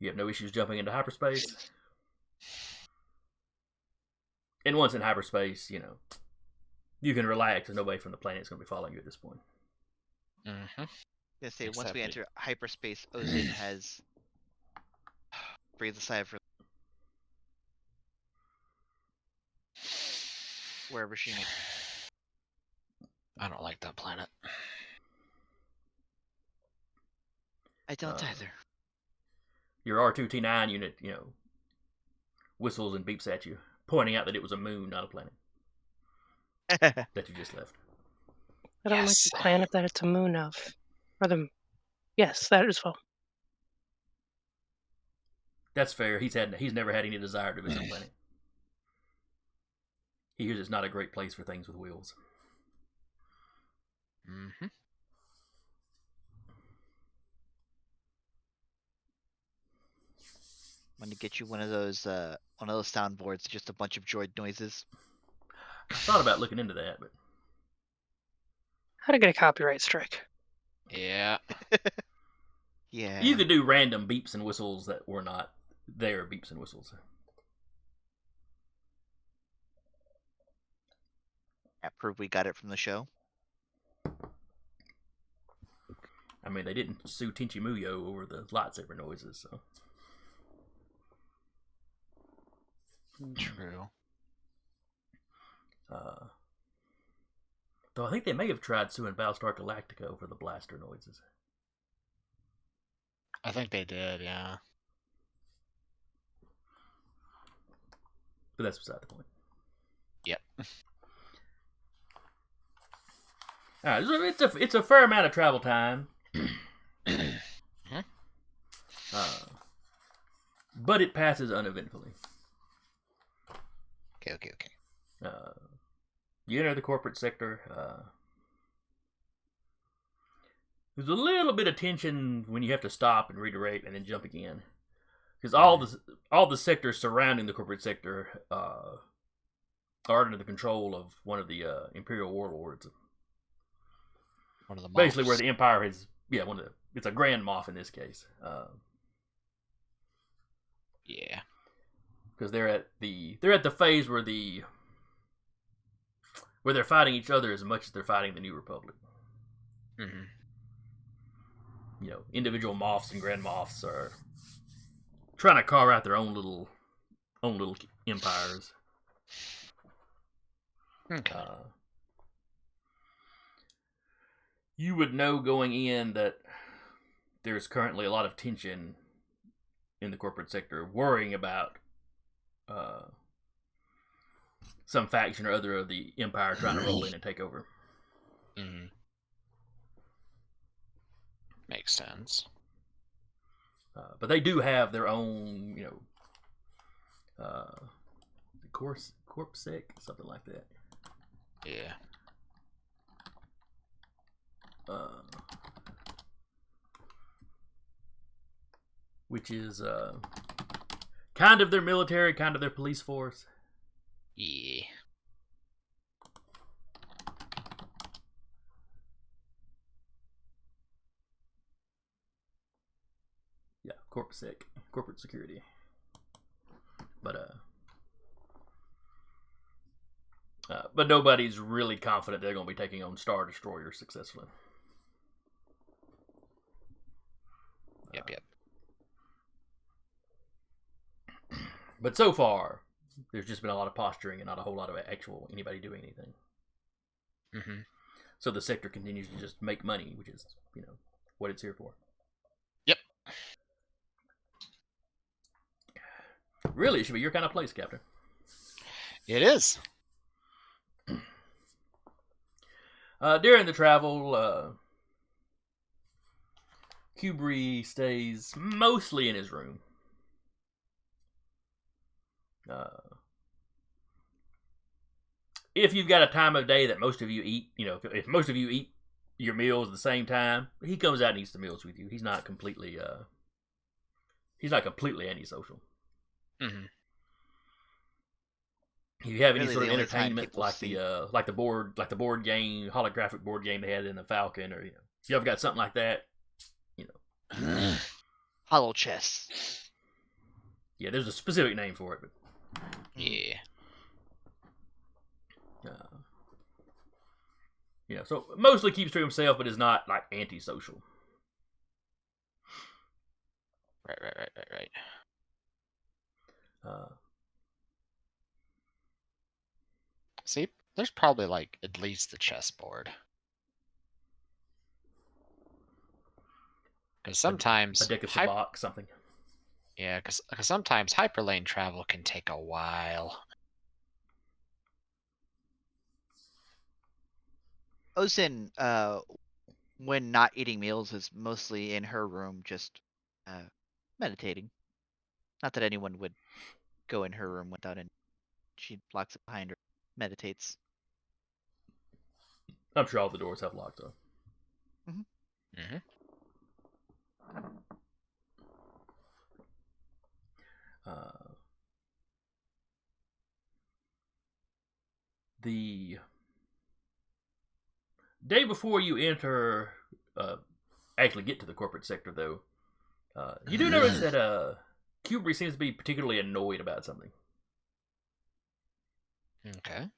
You have no issues jumping into hyperspace. And once in hyperspace, you can relax and nobody from the planet is going to be following you at this point. Mm-hmm. Let's say once Except we it- enter hyperspace, Ozin has breathed a sigh of relief. Wherever she may. I don't like that planet. I don't Uh, either. Your R2-T9 unit, whistles and beeps at you, pointing out that it was a moon, not a planet that you just left. I don't like Yes. the planet that it's a moon of. Yes, that as well. That's fair. He's never had any desire to visit a planet. He hears it's not a great place for things with wheels. Mm-hmm. I'm gonna get you one of those soundboards, just a bunch of droid noises. I thought about looking into that, but How to get a copyright strike. Yeah. Yeah. you could do random beeps and whistles that were not their beeps and whistles. That prove we got it from the show. I mean, they didn't sue Tenchi Muyo over the lightsaber noises, so. True. Though I think they may have tried suing Battlestar Galactica over the blaster noises. I think they did, yeah. But that's beside the point. Yep. Alright, so it's a fair amount of travel time. But it passes uneventfully. Okay. You enter the corporate sector. There's a little bit of tension when you have to stop and redirect and then jump again, because all the sectors surrounding the corporate sector are under the control of one of the Imperial warlords. One of the Basically, Moffs. where the Empire has it's a Grand Moff in this case. Yeah. Because they're at the phase where they're fighting each other as much as they're fighting the New Republic. Mm-hmm. Individual Moffs and Grand Moffs are trying to carve out their own little empires. Okay. You would know going in that there's currently a lot of tension in the corporate sector, worrying about some faction or other of the empire trying to roll in and take over. Mm-hmm. Makes sense. But they do have their own, corpsec, something like that. Yeah. Which is kind of their military, kind of their police force. Yeah. Yeah, corpsec, corporate security. But nobody's really confident they're going to be taking on Star Destroyers successfully. Yep. But so far, there's just been a lot of posturing and not a whole lot of actual anybody doing anything. Mm-hmm. So the sector continues to just make money, which is, what it's here for. Yep. Really, it should be your kind of place, Captain. It is. During the travel, Kubri stays mostly in his room. If you've got a time of day that most of you eat, if most of you eat your meals at the same time, he comes out and eats the meals with you. He's not completely antisocial. Mm-hmm. If you have any Really, sort of the only time entertainment, people like see- the board game, holographic board game they had in the Falcon, or if you ever got something like that, Hollow chess. yeah, there's a specific name for it, but Yeah. so mostly keeps to himself, but is not like antisocial. Right. See, there's probably like at least the chessboard. Because sometimes A deck of sabacc, something. Yeah, because sometimes hyperlane travel can take a while. Osin, when not eating meals, is mostly in her room, just meditating. Not that anyone would go in her room without any. She locks it behind her, meditates. I'm sure all the doors have locks though. Mm-hmm. The day before you actually get to the corporate sector, though, you do notice that Kubri seems to be particularly annoyed about something. Okay.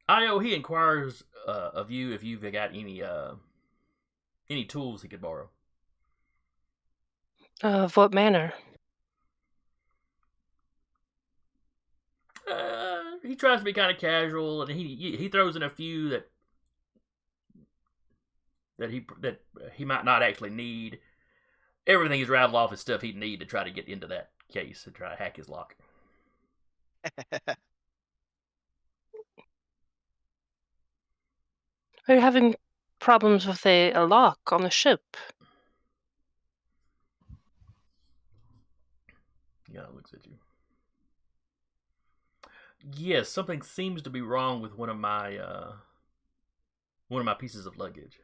Io, he inquires of you if you've got any tools he could borrow. Of what manner? He tries to be kind of casual, and he throws in a few that he might not actually need. Everything he's rattled off is stuff he'd need to try to get into that case and try to hack his lock. Are you having problems with a lock on the ship? Yeah, looks at you. Yes, something seems to be wrong with one of my pieces of luggage.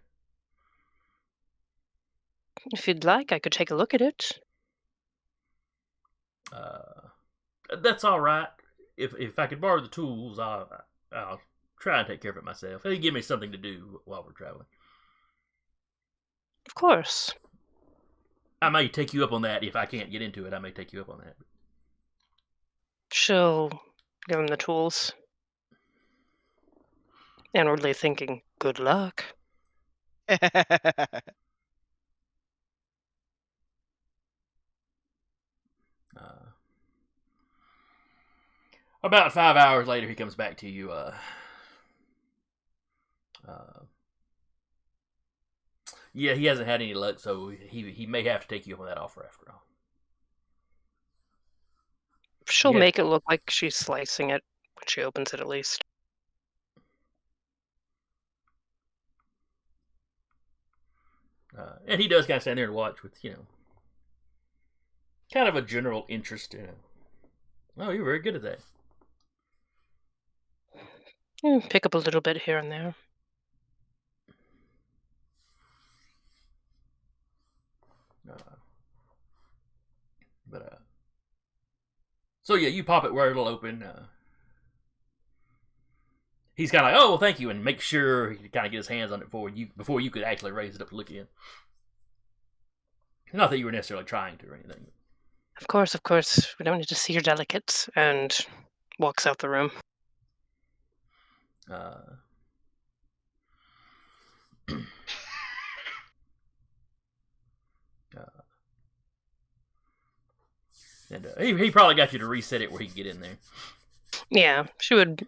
If you'd like, I could take a look at it. That's all right. If I could borrow the tools, I'll try and take care of it myself. It'll give me something to do while we're traveling. Of course. I may take you up on that if I can't get into it. I may take you up on that. She'll give him the tools. Inwardly thinking, good luck. About 5 hours later, he comes back to you. Yeah, he hasn't had any luck, so he may have to take you on that offer after all. She'll Yeah. make it look like she's slicing it when she opens it, at least. And he does kind of stand there and watch with, kind of a general interest in it. Oh, you're very good at that. Pick up a little bit here and there. So yeah, you pop it where it'll open. He's kind of like, oh, well, thank you, and make sure he kind of get his hands on it before you could actually raise it up to look in. Not that you were necessarily trying to or anything. Of course. We don't need to see your delicates. And walks out the room. And he probably got you to reset it where he can get in there. Yeah, she would.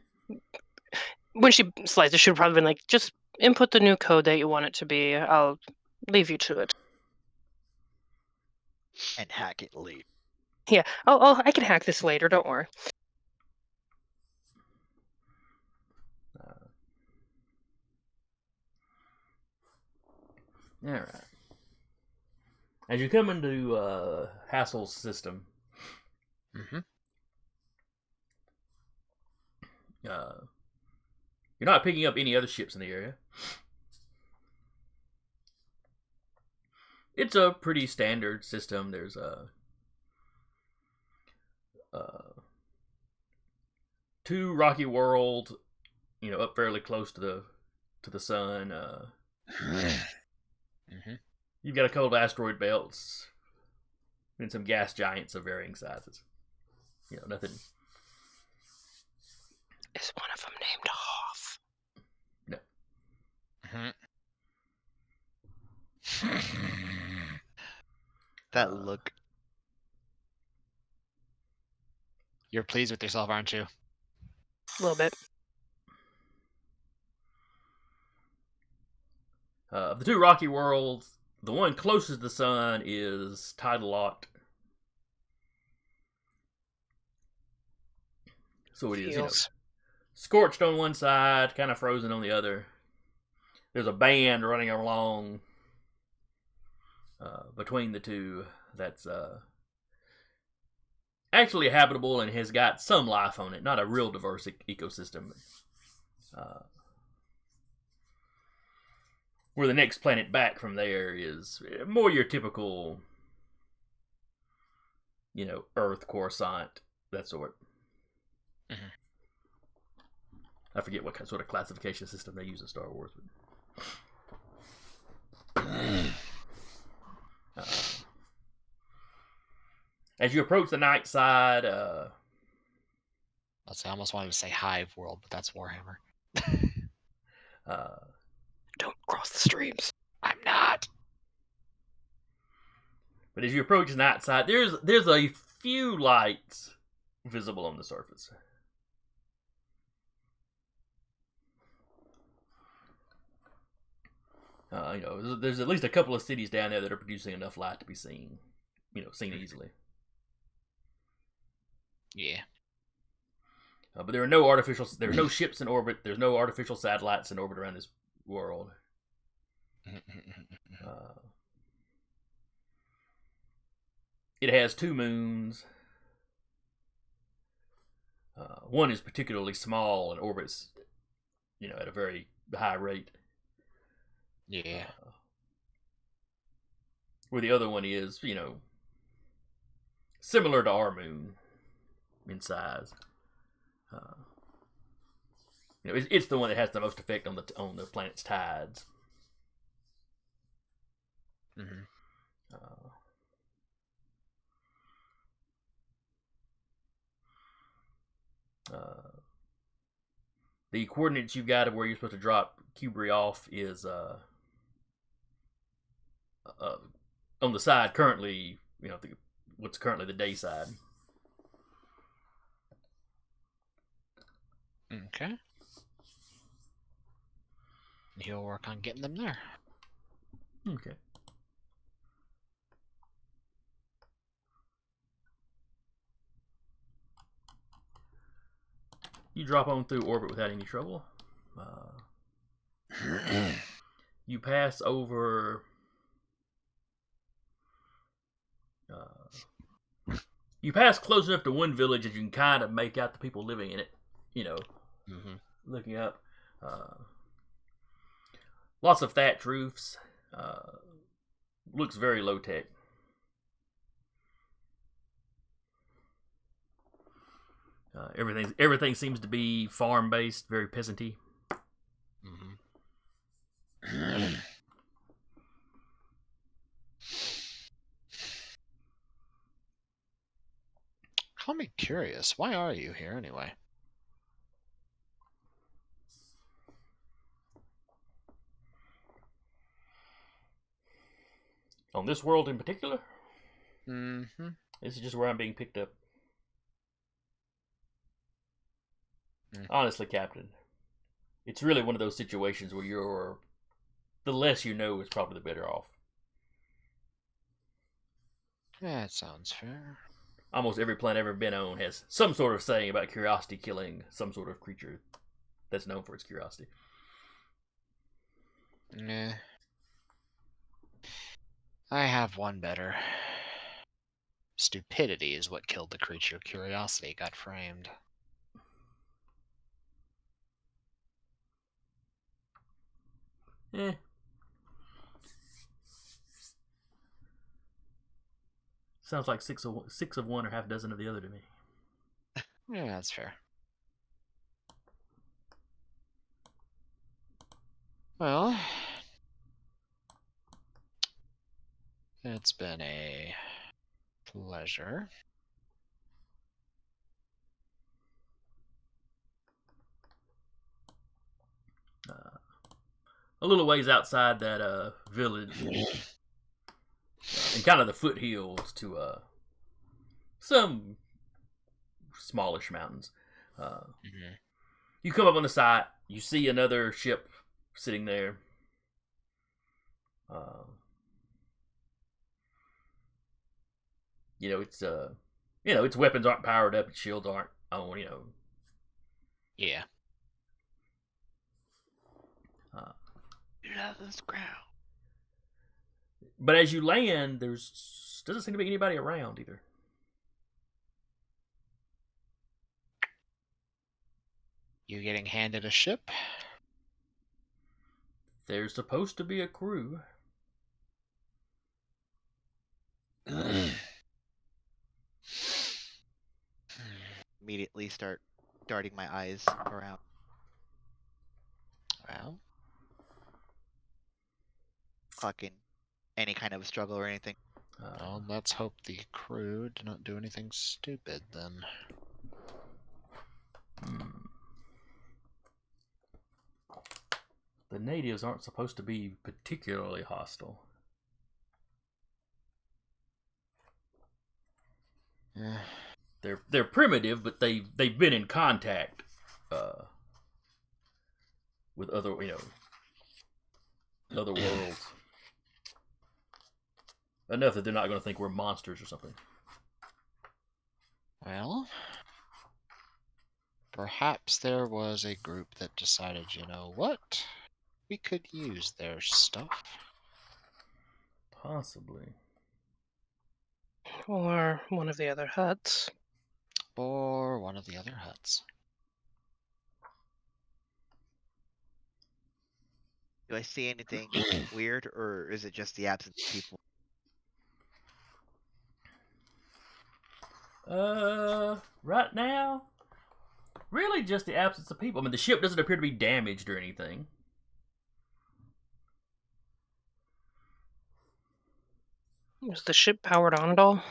When she slides it, she would probably been like, just input the new code that you want it to be. I'll leave you to it. And hack it later. Yeah. Oh, I can hack this later. Don't worry. All right. As you come into Hassel's system, you're not picking up any other ships in the area. It's a pretty standard system. There's two rocky worlds, up fairly close to the sun. You've got a couple of asteroid belts and some gas giants of varying sizes. Nothing. Is one of them named Hoth? No. That look. You're pleased with yourself, aren't you? A little bit. Of the two rocky worlds, the one closest to the sun is tidal locked. So it is, scorched on one side, kind of frozen on the other. There's a band running along between the two that's actually habitable and has got some life on it. Not a real diverse ecosystem. Where the next planet back from there is more your typical, Earth, Coruscant, that sort. I forget what sort of classification system they use in Star Wars. As you approach the night side, I almost wanted to say Hive World, but that's Warhammer. Don't cross the streams. I'm not. But as you approach the night side, there's a few lights visible on the surface. There's at least a couple of cities down there that are producing enough light to be seen, seen easily. Yeah. But there are no ships in orbit. There's no artificial satellites in orbit around this world. It has 2 moons. One is particularly small and orbits, at a very high rate. Yeah. Where the other one is, similar to our moon in size. It's the one that has the most effect on the planet's tides. The coordinates you've got of where you're supposed to drop Kubri off is on the side currently, what's currently the day side. Okay. He'll work on getting them there. Okay. You drop on through orbit without any trouble. You pass over. You pass close enough to one village that you can kind of make out the people living in it. Looking up. Lots of thatch roofs. Looks very low tech. Everything seems to be farm based, very peasanty. Call me curious. Why are you here anyway? On this world in particular? Mm-hmm. This is just where I'm being picked up. Honestly, Captain, it's really one of those situations where the less you know is probably the better off. That sounds fair. Almost every planet I've ever been on has some sort of saying about curiosity killing some sort of creature that's known for its curiosity. Nah. I have one better. Stupidity is what killed the creature. Curiosity got framed. Sounds like six of one or half dozen of the other to me. Yeah, that's fair. Well, it's been a pleasure. A little ways outside that village, and kind of the foothills to some smallish mountains. You come up on the side, you see another ship sitting there. Its weapons aren't powered up, its shields aren't on. Yeah. Get out of this ground. But as you land, doesn't seem to be anybody around either. You getting handed a ship? There's supposed to be a crew. Immediately start darting my eyes around. Well, Clocking any kind of struggle or anything. well, let's hope the crew do not do anything stupid then. The natives aren't supposed to be particularly hostile. They're primitive, but they've been in contact with other worlds enough that they're not going to think we're monsters or something. Well, perhaps there was a group that decided, you know what? We could use their stuff. Possibly. Or one of the other huts. Or one of the other huts. Do I see anything weird, or is it just the absence of people? Right now, really just the absence of people. I mean, the ship doesn't appear to be damaged or anything. Is the ship powered on at all?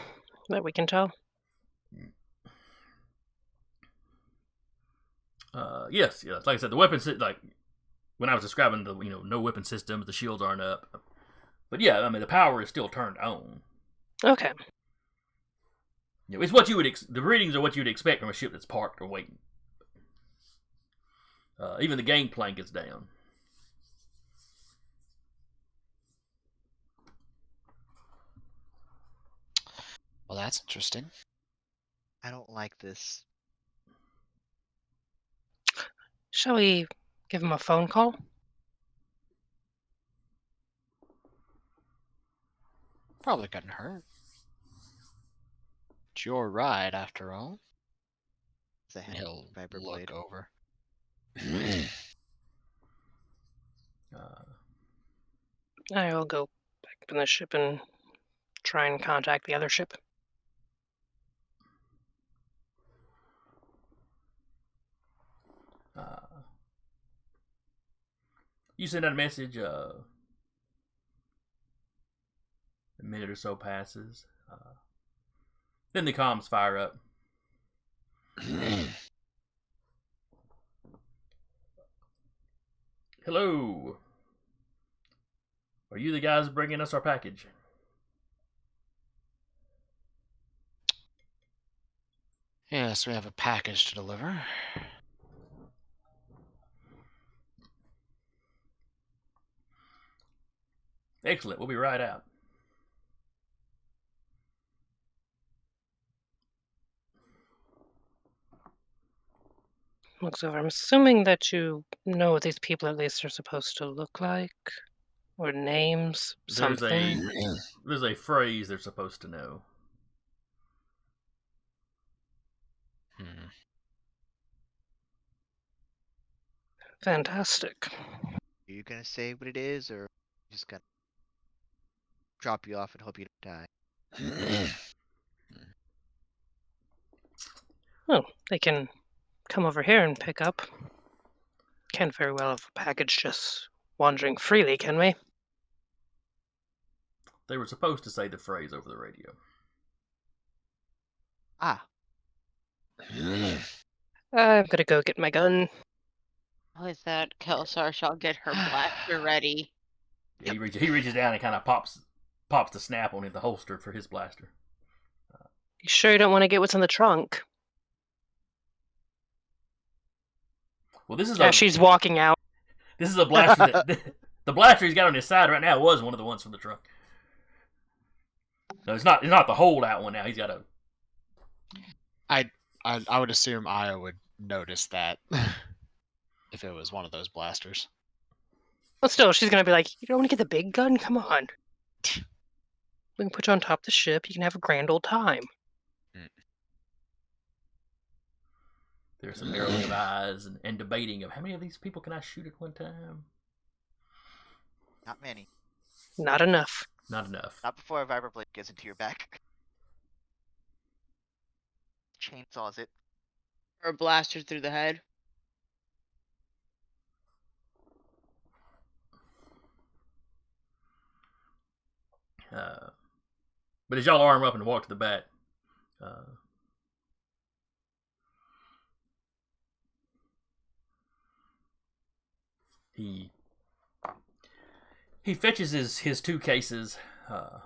That we can tell? Yes. Like I said, the weapons, like when I was describing the no weapon systems, the shields aren't up. But yeah, I mean the power is still turned on. Okay. You know, it's what you would the readings are what you'd expect from a ship that's parked or waiting. Even the gangplank is down. Well, that's interesting. I don't like this. Shall we give him a phone call? Probably couldn't hurt. It's your ride, after all. It's a And heavy he'll viper look blade. over. I will go back up in the ship and try and contact the other ship. You send out a message. A minute or so passes. Then the comms fire up. Hello. Are you the guys bringing us our package? Yes, we have a package to deliver. Excellent. We'll be right out. Looks over. I'm assuming that you know what these people at least are supposed to look like, or names, something. There's a phrase they're supposed to know. Fantastic. Are you gonna say what it is, or just gonna drop you off and hope you don't die? Well, they can come over here and pick up. Can't very well have a package just wandering freely, can we? They were supposed to say the phrase over the radio. Ah, I'm gonna go get my gun. With that, Kelsar shall get her blaster ready. Yeah, he reaches down and kind of pops the snap on the holster for his blaster. You sure you don't want to get what's in the trunk? Well, this is As she's walking out. This is a blaster that the blaster he's got on his side right now was one of the ones from the trunk. No, it's not the holdout one now. He's got a. I would assume Io would notice that if it was one of those blasters. But still, she's gonna be like, "You don't want to get the big gun? Come on. We can put you on top of the ship. You can have a grand old time." There's some narrowing of eyes and debating of how many of these people can I shoot at one time. not many. Not enough. Not enough. Not before a viper blade gets into your back. Chainsaws it. Or a blaster through the head. But as y'all arm up and walk to the back, he fetches his two cases and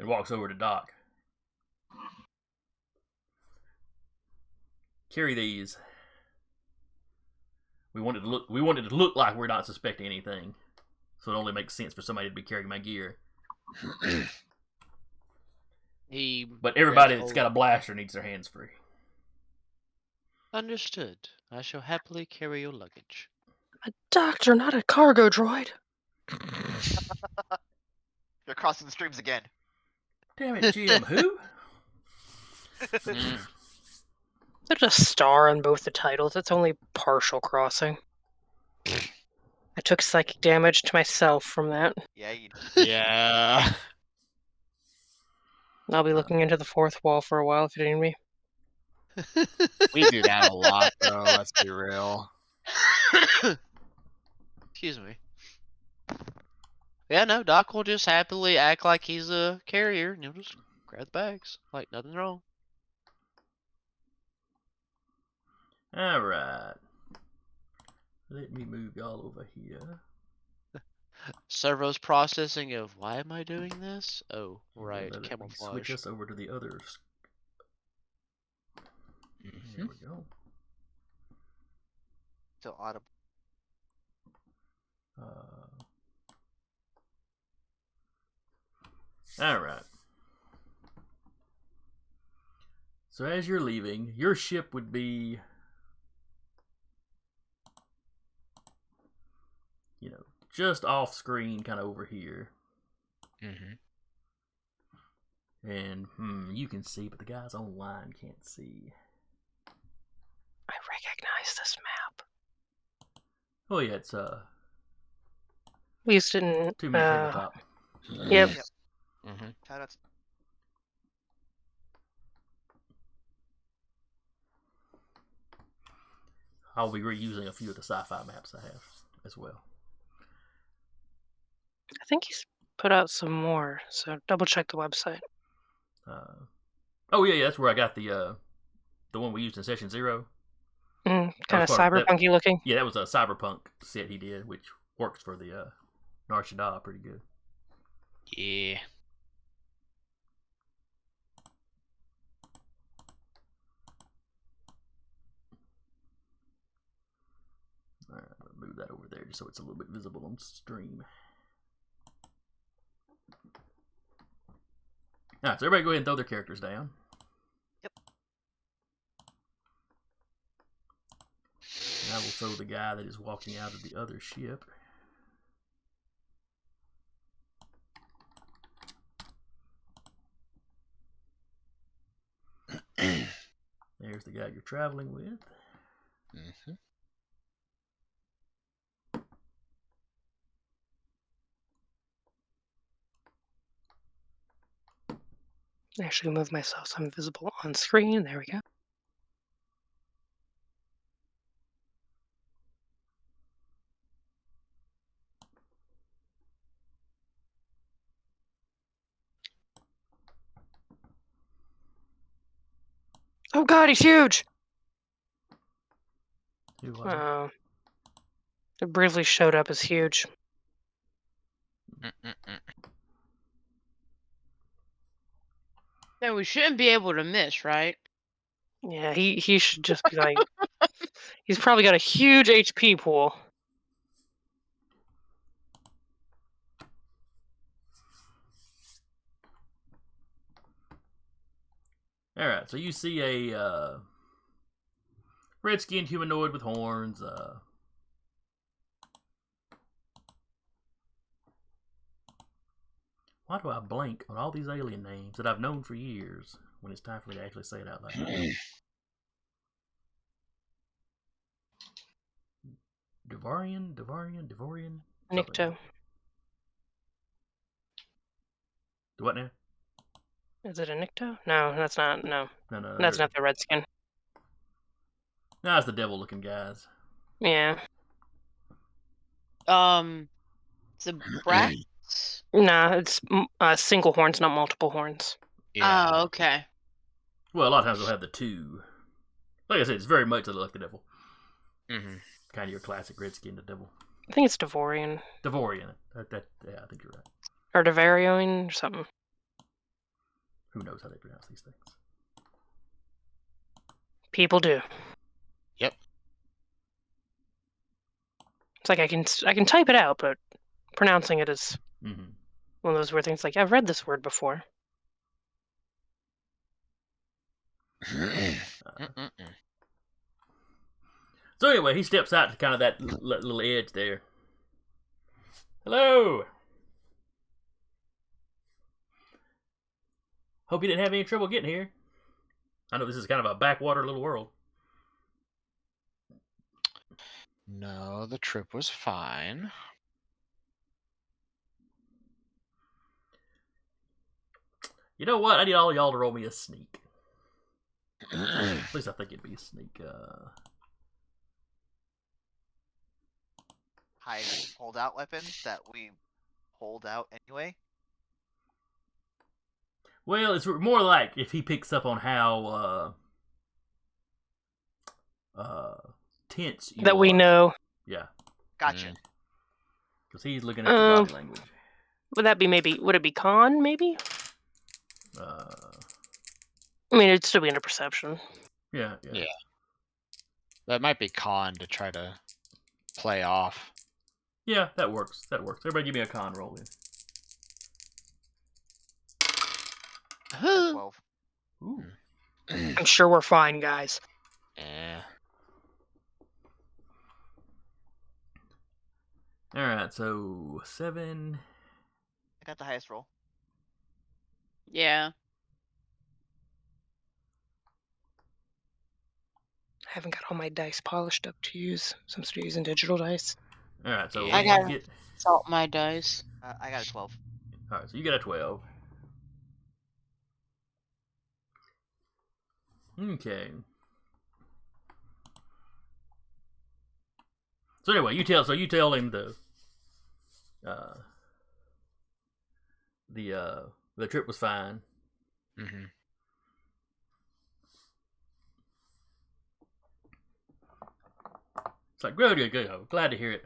walks over to Doc. Carry these. We wanted to look like we're not suspecting anything, so it only makes sense for somebody to be carrying my gear. But everybody that's got a blaster needs their hands free. Understood. I shall happily carry your luggage. A doctor, not a cargo droid. You're crossing the streams again. Damn it, Jim, who? There's a star on both the titles. It's only partial crossing. I took psychic damage to myself from that. Yeah, you. Yeah. I'll be looking into the fourth wall for a while if you need me. We do that a lot, though. Let's be real. Excuse me. Yeah, no, Doc will just happily act like he's a carrier and he'll just grab the bags. Like nothing's wrong. Alright. Let me move y'all over here. Servo's processing of why am I doing this? Oh, right, Let me camouflage. switch us over to the others. There we go. Still audible. All right. So as you're leaving, your ship would be, just off screen, kind of over here. And you can see, but the guys online can't see. I recognize this map. Oh yeah, it's We used it in 2-minute tabletop. Yep. Shoutouts. I'll be reusing a few of the sci-fi maps I have as well. I think he's put out some more, so double check the website. Oh yeah, that's where I got the one we used in session 0. Kind of cyberpunky looking. Yeah, that was a cyberpunk set he did, which works for the Nar Shaddaa pretty good. Yeah. All right, I'm gonna move that over there just so it's a little bit visible on stream. All right, so everybody go ahead and throw their characters down. Yep. And I will throw the guy that is walking out of the other ship. There's the guy you're traveling with. Actually move myself so I'm visible on screen. There we go. Oh god, he's huge! It briefly showed up as huge. No, we shouldn't be able to miss, right? Yeah, he should just be like... He's probably got a huge HP pool. Alright, so you see a red-skinned humanoid with horns. Why do I blank on all these alien names that I've known for years when it's time for me to actually say it out loud? Devorian? Nikto. What now? Is it a Nikto? No, that's not. No. No. That's not the Redskin. No, it's the devil-looking guys. Yeah. It's a brats. Nah, it's single horns, not multiple horns. Yeah. Oh, okay. Well, a lot of times they'll have the 2. Like I said, it's very much like the devil. Mm-hmm. Kind of your classic redskin, the devil. I think it's Devorian. Devorian. Yeah, I think you're right. Or Devarian or something. Who knows how they pronounce these things? People do. Yep. It's like I can type it out, but pronouncing it is Mm-hmm. one of those weird things. Like, I've read this word before. So anyway, he steps out to kind of that little edge there. Hello! Hope you didn't have any trouble getting here. I know this is kind of a backwater little world. No, the trip was fine. You know what? I need all y'all to roll me a sneak. At least I think it'd be a sneak. Hide holdout weapons that we hold out anyway. Well, it's more like if he picks up on how tense you That we are. know. Yeah. Gotcha. Because he's looking at your body language. Would that be maybe? Would it be con? Maybe. Uh, I mean, it'd still be under perception. yeah. That might be con to try to play off. Yeah, that works. Everybody give me a con roll then. At 12. Ooh. I'm sure we're fine, guys. Eh. Alright, so 7. I got the highest roll. Yeah. I haven't got all my dice polished up to use, so I'm still using digital dice. Alright, so Yeah. I what got did you get? salt my dice. I got a 12. Alright, so you got a 12. Okay. So anyway, you tell him the trip was fine. Mm-hmm. It's like good. Glad to hear it.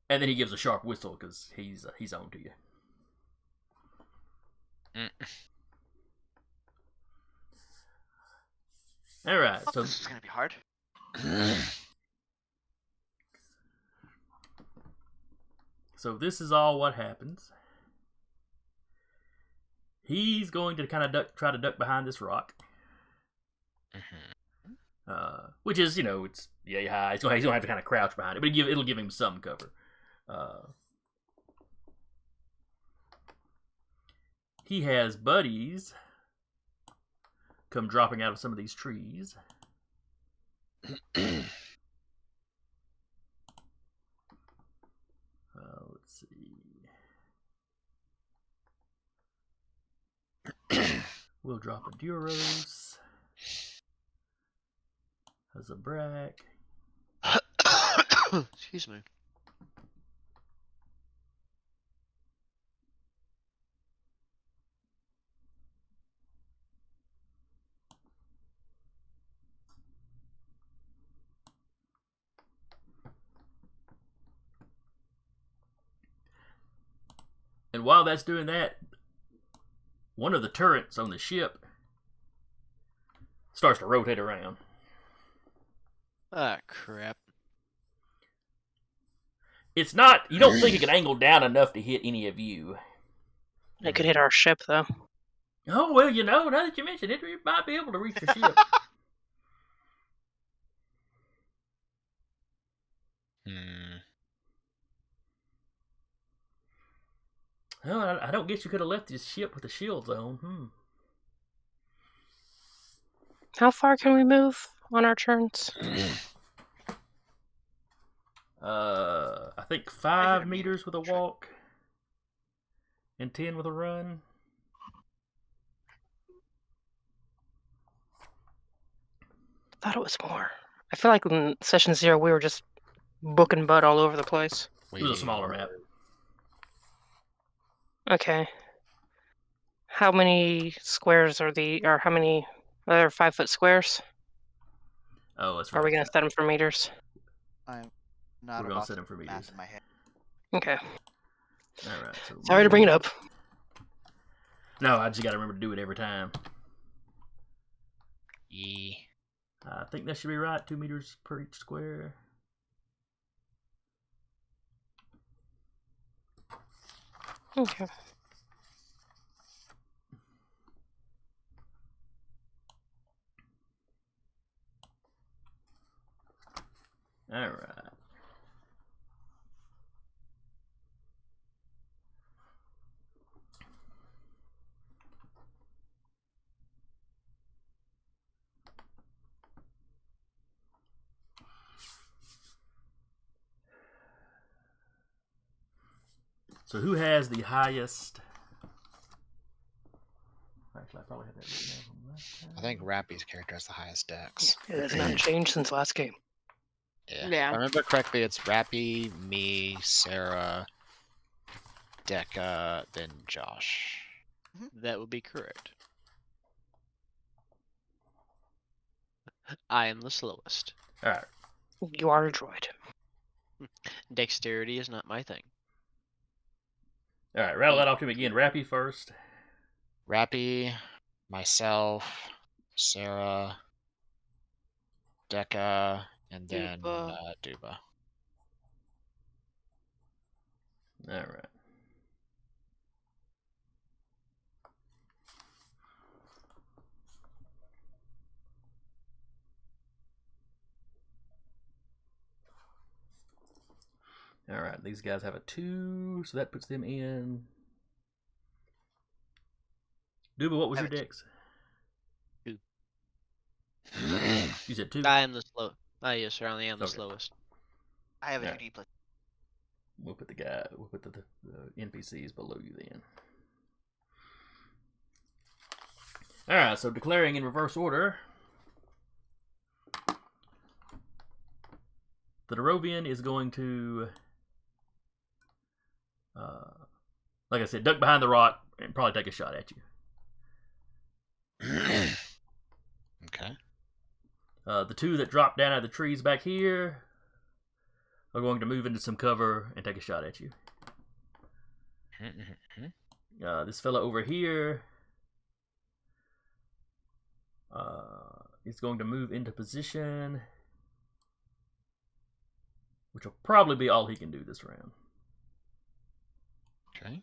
And then he gives a sharp whistle because he's on to you. All right, so This is gonna be hard. So this is all what happens. He's going to kind of try to duck behind this rock, which is, it's yay high. He's gonna have to kind of crouch behind it, but it'll give him some cover. He has buddies come dropping out of some of these trees. Let's see. We'll drop a Duros. Has a Brack. Excuse me. And while that's doing that, one of the turrets on the ship starts to rotate around. Ah, crap. It's not, you don't think it can angle down enough to hit any of you. It could hit our ship, though. Oh, well, now that you mention it, it might be able to reach your ship. Well, I don't guess you could have left this ship with the shields on. How far can we move on our turns? I think 5 meters with a walk and 10 with a run. I thought it was more. I feel like in session 0 we were just booking butt all over the place. It was a smaller map. Okay. How many squares are how many other 5-foot squares? Oh, that's Are right. we going to set them for meters? I'm not We're gonna about set 'em for math meters. in my head. Okay. All right. So Sorry to bring it up. No, I just got to remember to do it every time. Yeah. I think that should be right. 2 meters per each square. Okay. All right. So who has the highest? Actually, I probably had that written down from last time. I think Rappy's character has the highest dex. It has not changed since last game. Yeah. Yeah. If I remember correctly, it's Rappy, me, Sarah, Decca, then Josh. That would be correct. I am the slowest. All right. You are a droid. Dexterity is not my thing. All right, rattle that off to me again. Rappy first. Rappy, myself, Sarah, Deca, and then Duba. Duba. All right. All right, these guys have a 2, so that puts them in. Duba, what was your dex? 2. You said 2? I am the slow. Ah, yes, sir. I am the Okay. slowest. I have a Yeah. 2D plus. We'll put the NPCs below you then. All right, so declaring in reverse order. The Darovian is going to, like I said, duck behind the rock and probably take a shot at you. Okay. The 2 that drop down out of the trees back here are going to move into some cover and take a shot at you. This fella over here is going to move into position, which will probably be all he can do this round. Okay.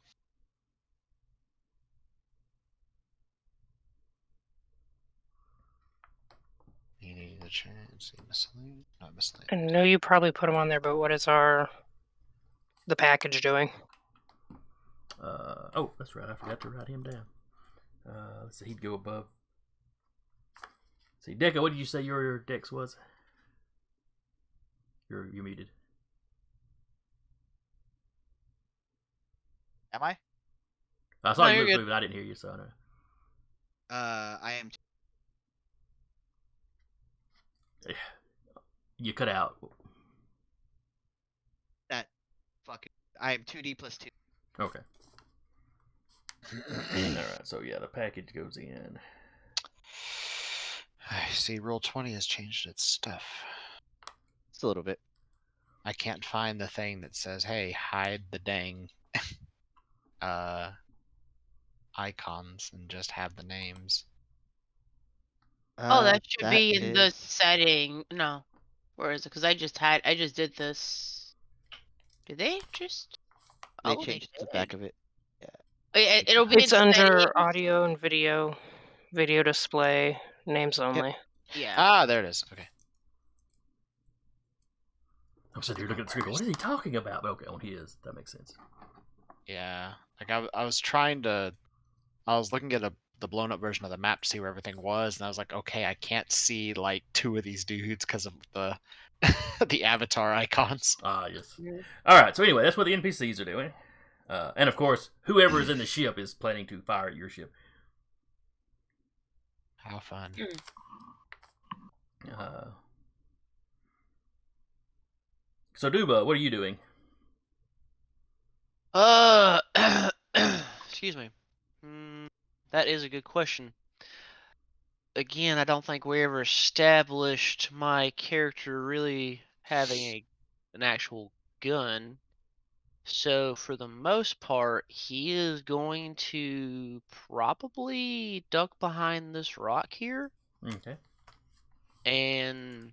You need the chance. Mislead? Not mislead. I know you probably put them on there, but what is the package doing? Oh, that's right. I forgot to write him down. Let's see. He'd go above. See, Deca, what did you say your dex was? You're muted. Am I? I saw No, you you're good. moving. I didn't hear you, so I know. I am. You cut out. That fucking. I am 2D plus 2. Okay. Alright, so yeah, the package goes in. I see. Roll20 has changed its stuff. Just a little bit. I can't find the thing that says, "Hey, hide the dang icons and just have the names." Oh, that should be in the is- setting. No. Where is it? Because I just did this. Did they just? They Oh, changed the did. back of it. It'll be It's in under settings. audio and video display, names only. Yeah. Ah, there it is. Okay. I'm sitting here looking at the screen. What is he talking about? But okay, on his, that makes sense. Yeah. Like I was trying to. I was looking at the blown up version of the map to see where everything was, and I was like, okay, I can't see like 2 of these dudes because of the the avatar icons. Ah, yes. Mhm. All right. So anyway, that's what the NPCs are doing, and of course, whoever is in the ship is planning to fire at your ship. How fun. So Duba, what are you doing? Excuse me. That is a good question. Again, I don't think we ever established my character really having an actual gun. So for the most part, he is going to probably duck behind this rock here Okay. and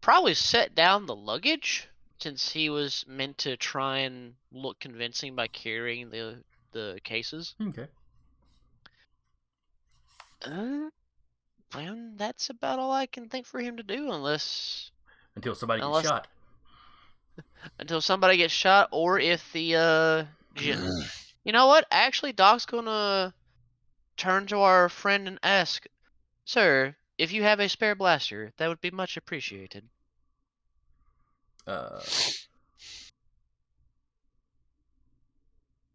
probably set down the luggage, since he was meant to try and look convincing by carrying the cases. Okay. And that's about all I can think for him to do, Until somebody gets Unless- shot. until somebody gets shot, or if the you know what? Actually, Doc's gonna turn to our friend and ask, "Sir, if you have a spare blaster, that would be much appreciated."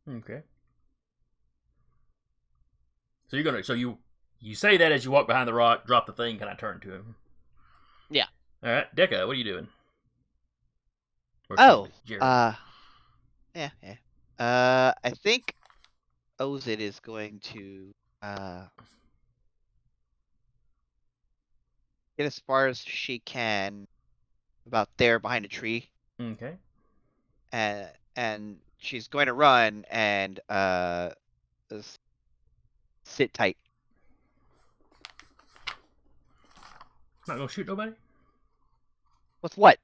Okay. So you're gonna. So you say that as you walk behind the rock, drop the thing. Can I turn to him? Yeah. All right, Deca, what are you doing? Or Oh, excuse me, Jared. yeah. I think Ozid is going to get as far as she can, about there behind a tree, Okay. and she's going to run and sit tight. Not gonna shoot nobody. With what?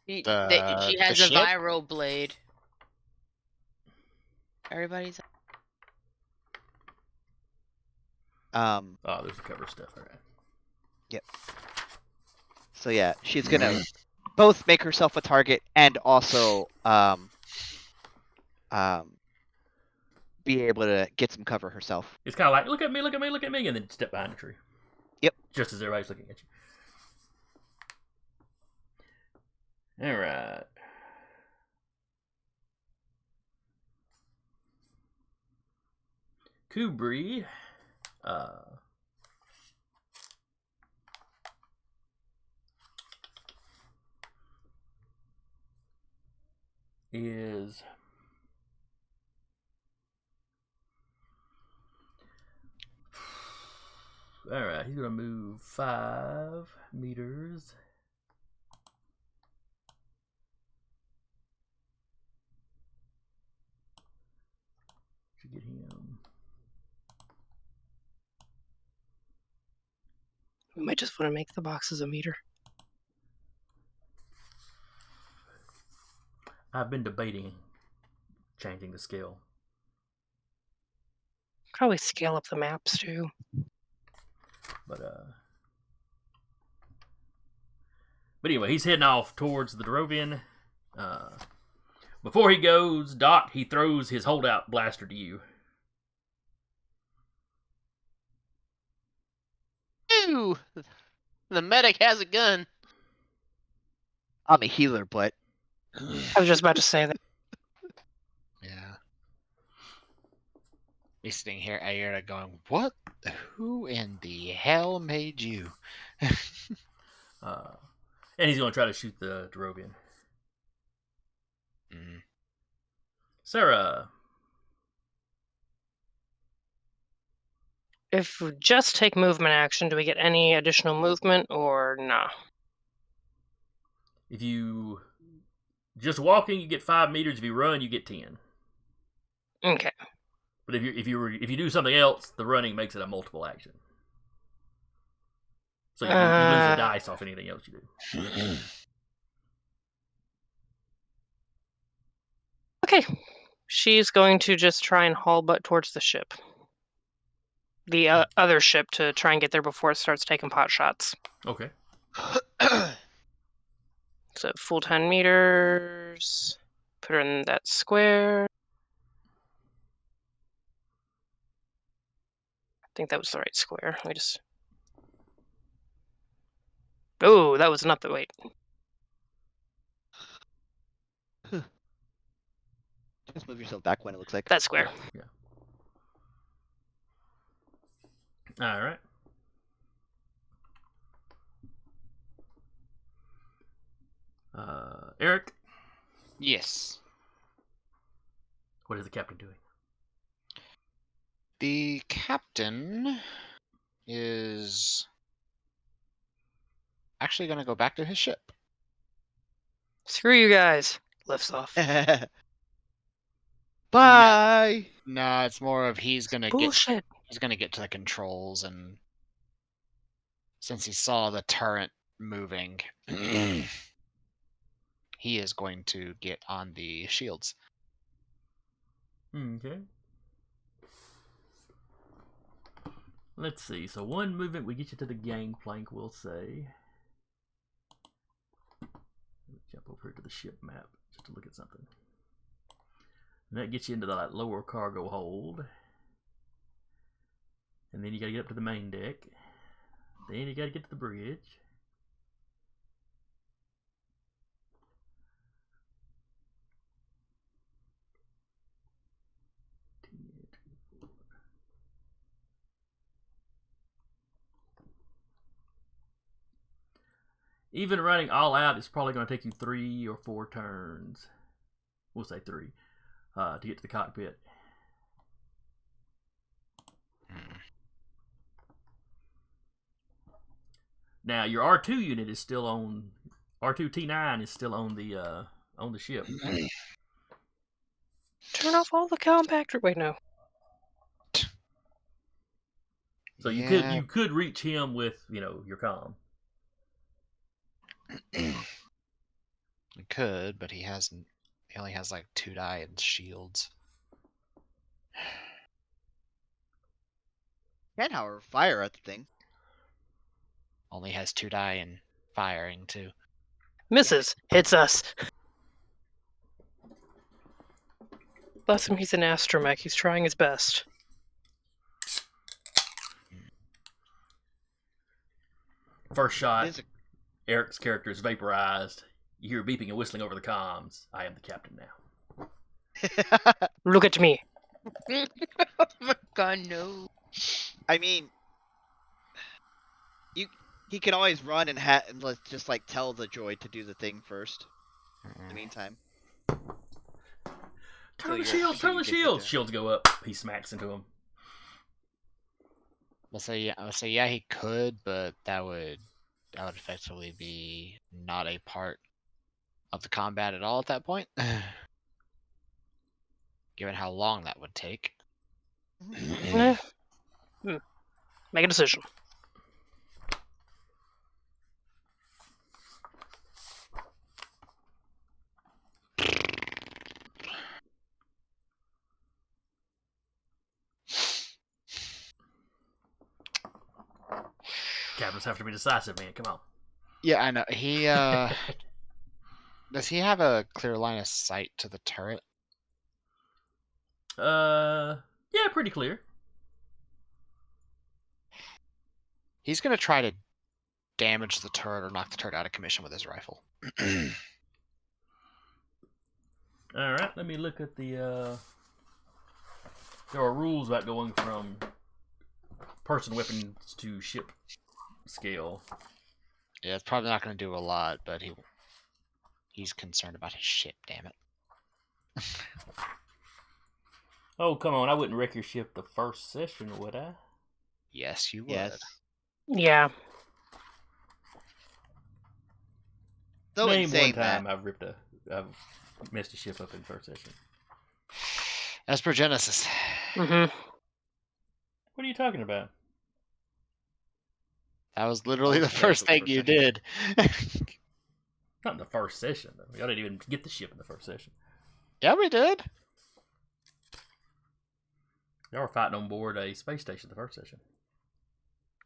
She The has a ship? viral blade. Everybody's. Oh, there's the cover stuff. All right. Yep. So yeah, she's gonna both make herself a target and also be able to get some cover herself. It's kind of like, look at me, look at me, look at me, and then step behind the tree. Yep. Just as everybody's looking at you. All right. Kubri. Is all right. He's gonna move 5 meters. To get him. We might just want to make the boxes a meter. I've been debating changing the scale. Could always scale up the maps too. But anyway, he's heading off towards the Darovian. Before he goes, Doc, he throws his holdout blaster to you. Ooh, the medic has a gun. I'm a healer, but I was just about to say that. Yeah. He's sitting here, Ayerta, going, "What? Who in the hell made you?" And he's going to try to shoot the Darovian. Sarah. If we just take movement action, do we get any additional movement or nah? If you just walking, you get 5 meters. If you run, you get 10. Okay. But if you do something else, the running makes it a multiple action. So you lose a dice off anything else you do. Okay. She's going to just try and haul butt towards the ship. The other ship to try and get there before it starts taking pot shots. Okay. So full 10 meters. Put her in that square. I think that was the right square. Let me just. Oh, that was not the wait. just move yourself back when it looks like. That square. Yeah. All right. Eric, Yes. what is the captain doing? The captain is actually going to go back to his ship. Screw you guys. Lifts off. Bye. No, it's more of he's going to Bullshit. get to the controls, and since he saw the turret moving, he is going to get on the shields. Okay. Let's see. So 1 movement we get you to the gangplank, we'll say. Jump over to the ship map just to look at something. And that gets you into the lower cargo hold. And then you gotta get up to the main deck. Then you gotta get to the bridge. Even running all out is probably going to take you 3 or 4 turns. We'll say 3 to get to the cockpit. Now your R2 unit is still on. R2T9 is still on the ship. Turn off all the compactor. Wait, no. So you Yeah. could reach him with your comm. He could, but he hasn't. He only has like 2 die and shields. Can't, however, fire at the thing. Only has 2 die and firing too. Misses. Hits us. Bless him, he's an astromech. He's trying his best. First shot, It is Eric's character is vaporized. You hear beeping and whistling over the comms. I am the captain now. Look at me. Oh my god, no. I mean, he can always run and let's just like tell the droid to do the thing first. In the meantime, Turn the you're- shields! so Turn you the get shields! the- Shields go up. He smacks into him. I would say yeah, he could, but that would effectively be not a part of the combat at all at that point. Given how long that would take. Eh. Make a decision. Captains have to be decisive, man. Come on. Yeah, I know. He does he have a clear line of sight to the turret? Yeah, pretty clear. He's gonna try to damage the turret or knock the turret out of commission with his rifle. All right, let me look at the. There are rules about going from person weapons to ship scale. Yeah, it's probably not gonna do a lot, but he's concerned about his ship. Damn it. Oh, come on! I wouldn't wreck your ship the first session, would I? Yes, you would. yes. Yeah. Though in Name one saying time that, I've messed a ship up in first session. As per Genesis. Mm-hmm. What are you talking about? That was literally the yeah, first the thing first you session. did. Not in the first session, though. Y'all didn't even get the ship in the first session. Yeah, we did. Y'all were fighting on board a space station the first session.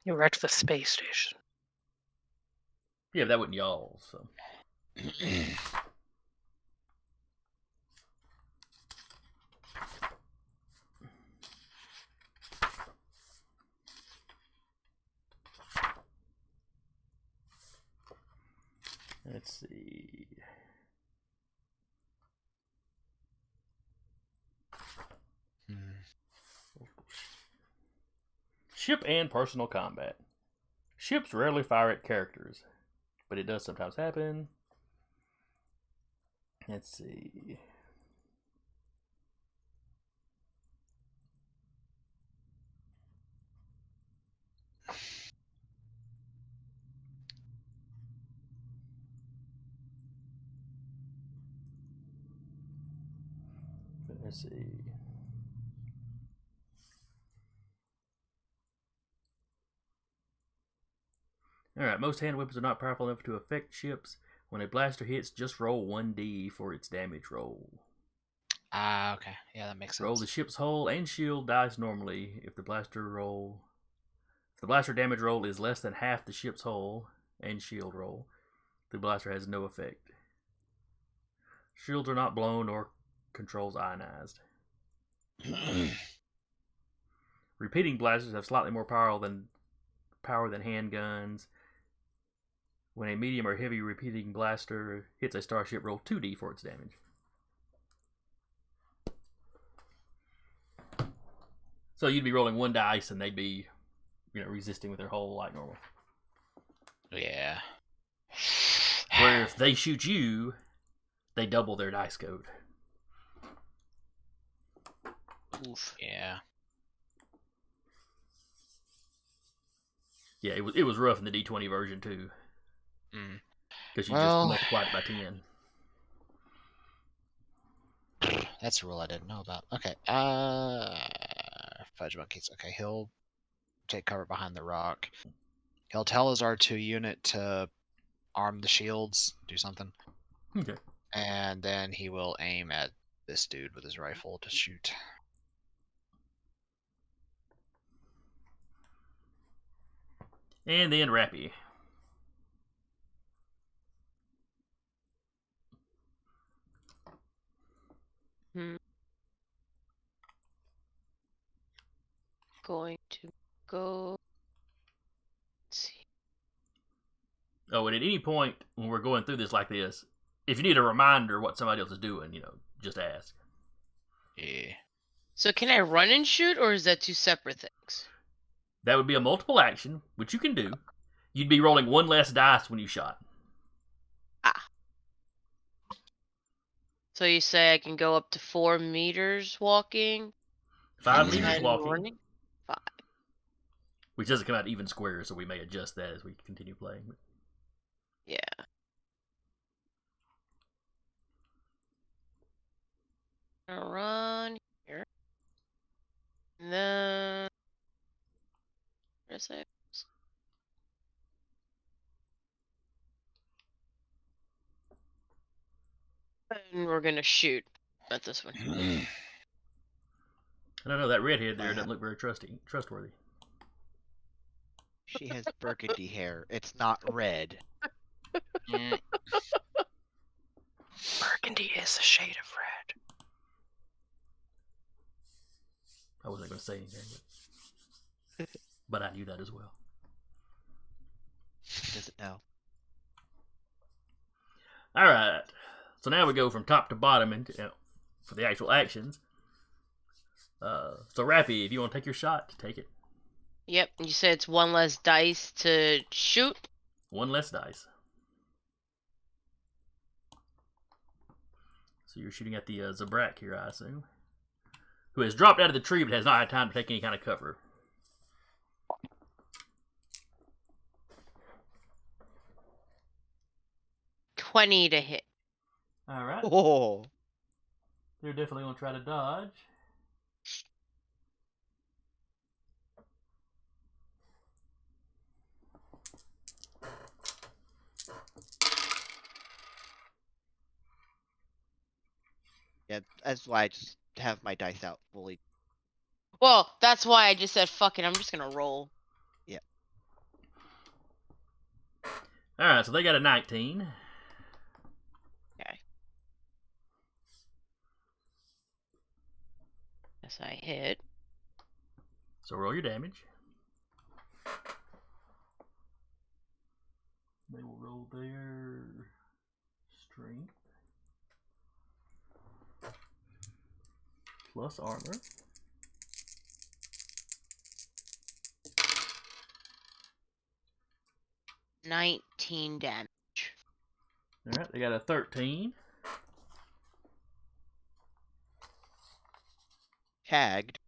You wrecked the space station. Yeah, but that wasn't y'all, so. Let's see. Ship and personal combat. Ships rarely fire at characters, but it does sometimes happen. Let's see. Let's see. Alright, most hand weapons are not powerful enough to affect ships. When a blaster hits, just roll 1d for its damage roll. Ah, okay. Yeah, that makes sense. Roll the ship's hull and shield dice normally. If the blaster damage roll is less than half the ship's hull and shield roll, the blaster has no effect. Shields are not blown or controls ionized. Repeating blasters have slightly more power than handguns. When a medium or heavy repeating blaster hits a starship, roll 2d for its damage. So you'd be rolling 1 dice and they'd be, resisting with their hull like normal. Yeah. Where if they shoot you, they double their dice code. Oof. Yeah. Yeah, it was rough in the D20 version too. Mm. Because you Well- just multiplied it by 10. That's a rule I didn't know about. Okay. Fudge monkeys. Okay, he'll take cover behind the rock. He'll tell his R2 unit to arm the shields, do something, Okay. and then he will aim at this dude with his rifle to shoot. And then Rappy. Going to go. Let's see. Oh, and at any point when we're going through this like this, if you need a reminder what somebody else is doing, just ask. Yeah. So can I run and shoot, or is that two separate things? That would be a multiple action, which you can do. You'd be rolling one less dice when you shot. So you say I can go up to 4 meters walking? 5 and meters 10 walking, running? 5. which doesn't come out even squares, so we may adjust that as we continue playing. Yeah. Gonna run here. And then. Where's it? And we're gonna shoot at this one. I don't know, that redhead there doesn't look very trustworthy. She has burgundy hair. It's not red. Mm. Burgundy is a shade of red. I wasn't going to say anything, but I knew that as well. Doesn't know. All right. So now we go from top to bottom into, for the actual actions. So Rappy, if you want to take your shot, take it. Yep, you said it's 1 less dice to shoot. 1 less dice. So you're shooting at the Zabrak here, I assume, who has dropped out of the tree but has not had time to take any kind of cover. $20 to hit. All right. Oh, They're definitely going to try to dodge. yeah. That's why I just have my dice out fully. Well, that's why I just said fuck it, I'm just gonna roll. All right, so they got a 19. Okay. Yes, I hit. So roll your damage. They will roll their strength plus armor. $19 damage. All right, they got a 13. Tagged.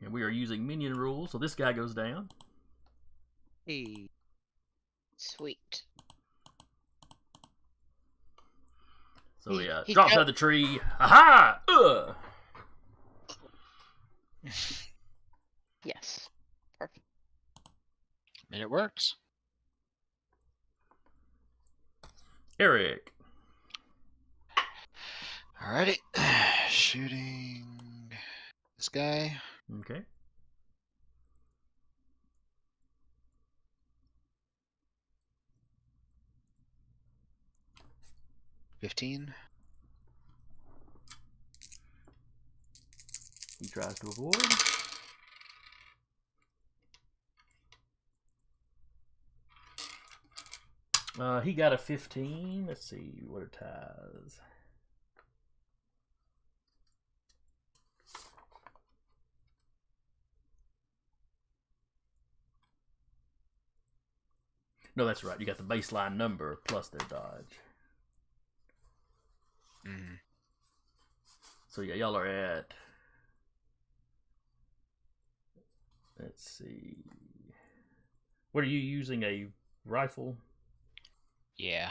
And we are using minion rules, so this guy goes down. Hey. Sweet. So he He drops got- out of the tree. Aha! Yes. Perfect. And it works. Eric. Alrighty. Shooting this guy. Okay. $15. He tries to avoid. He got a 15. Let's see what it ties. No, that's right. You got the baseline number plus their dodge. Mhm. So yeah, y'all are at. Let's see. What are you using? A rifle? Yeah.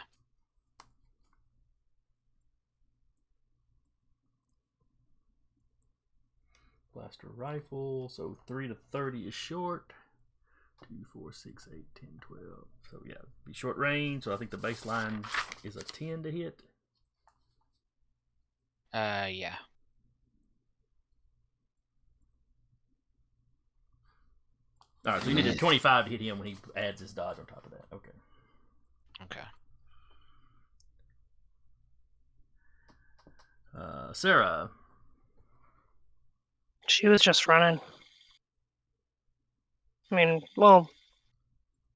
Blaster rifle. So 3 to 30 is short. 2, 4, 6, 8, 10, 12. So yeah, be short range. So I think the baseline is a 10 to hit. Yeah. All right, so you need a 25 to hit him when he adds his dodge on top of that. Okay. Okay. Sarah. She was just running. I mean, well,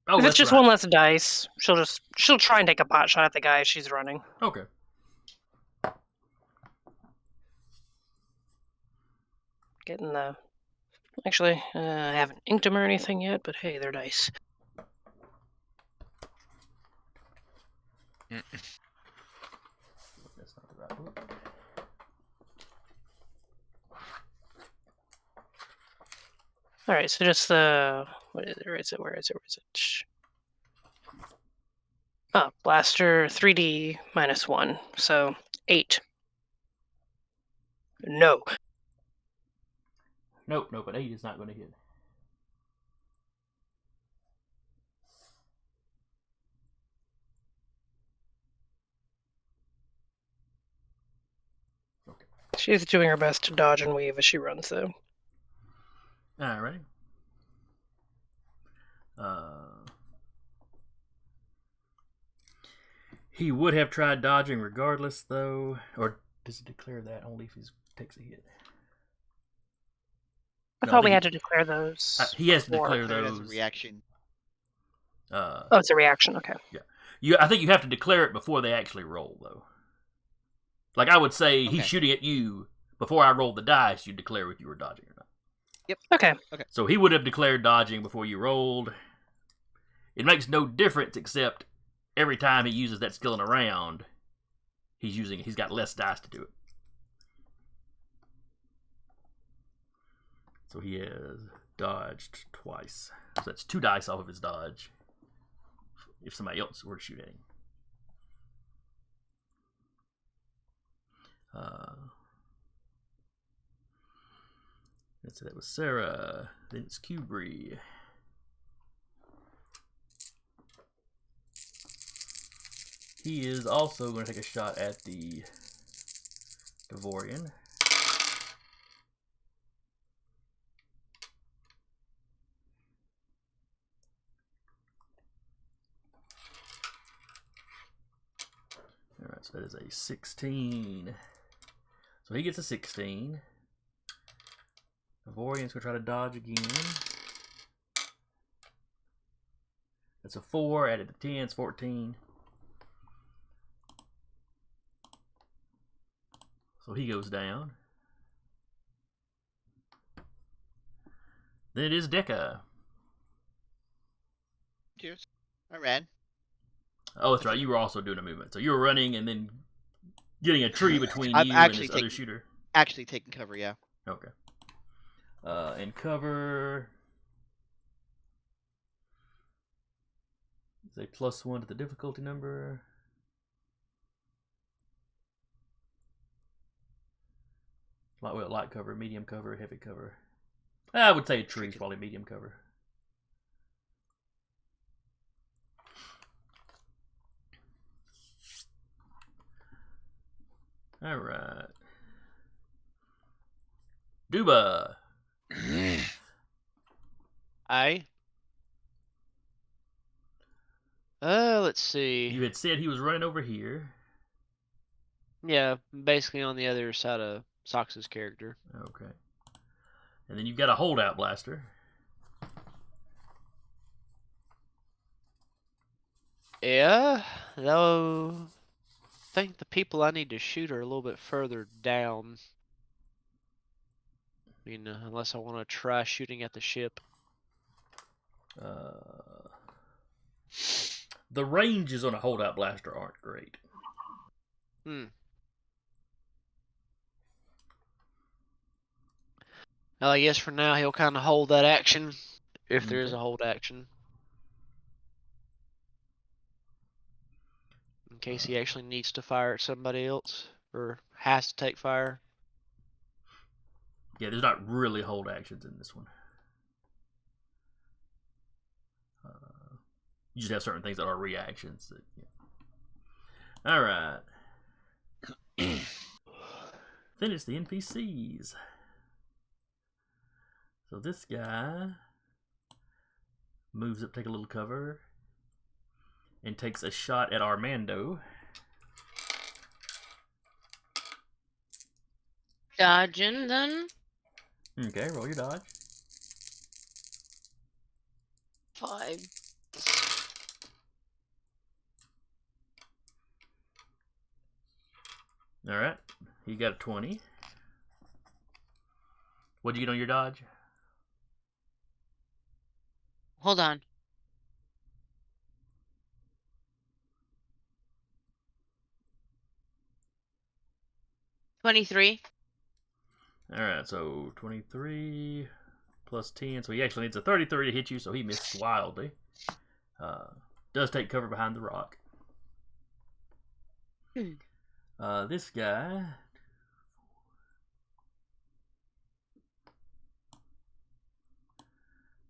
Oh, if that's it's just right. one less dice, she'll try and take a pot shot at the guy as she's running. Okay. Getting the. Actually, I haven't inked them or anything yet, but hey, they're dice. That's not the right book. All right, so just the what is it? Where is it? Where is it? Oh, blaster 3D -1, so 8. No. Nope, but 8 is not going to hit. Okay. She's doing her best to dodge and weave as she runs, though. All right. He would have tried dodging regardless, though. Or does it declare that only if he takes a hit? I No, thought we think had to declare those. he has to before. declare Declare it as a those. reaction. Oh, it's a reaction. Okay. I think you have to declare it before they actually roll, though. Like I would say, Okay. he's shooting at you. Before I rolled the dice, you declare if you were dodging or not. Yep. Okay. So he would have declared dodging before you rolled. It makes no difference except every time he uses that skill in a round, he's got less dice to do it. So he has dodged twice. So that's 2 dice off of his dodge. If somebody else were to shoot at him. So that was Sarah. Then it's Kubri. He is also going to take a shot at the Devorian. Alright, so that is a 16. So he gets a 16. Devorian's going to try to dodge again. That's a 4, added to 10, it's 14. So he goes down. Then it is Deca. Cheers. I ran. Oh, that's right. You were also doing a movement. So you were running and then getting a tree between I'm you actually and this other shooter. Actually taking cover, yeah. Okay. And cover. It's a +1 to the difficulty number. Light cover, medium cover, heavy cover. I would say a tree is probably medium cover. All right. Duba. Let's see. You had said he was running over here. Yeah, basically on the other side of Sox's character. Okay. And then you've got a holdout blaster. Yeah, though I think the people I need to shoot are a little bit further down. I mean, unless I want to try shooting at the ship. The ranges on a holdout blaster aren't great. Well, I guess for now he'll kind of hold that action, if there is Okay. a hold action. In case he actually needs to fire at somebody else, or has to take fire. Yeah, there's not really hold actions in this one. You just have certain things that are reactions. That, yeah. All right. Then it's the NPCs. So this guy moves up, take a little cover, and takes a shot at Armando. Dodging then. Okay, roll your dodge. 5. All right. You got a 20. What'd you get on your dodge? Hold on. $23. All right, so 23 plus 10. So he actually needs a 33 to hit you, so he missed wildly. Does take cover behind the rock. This guy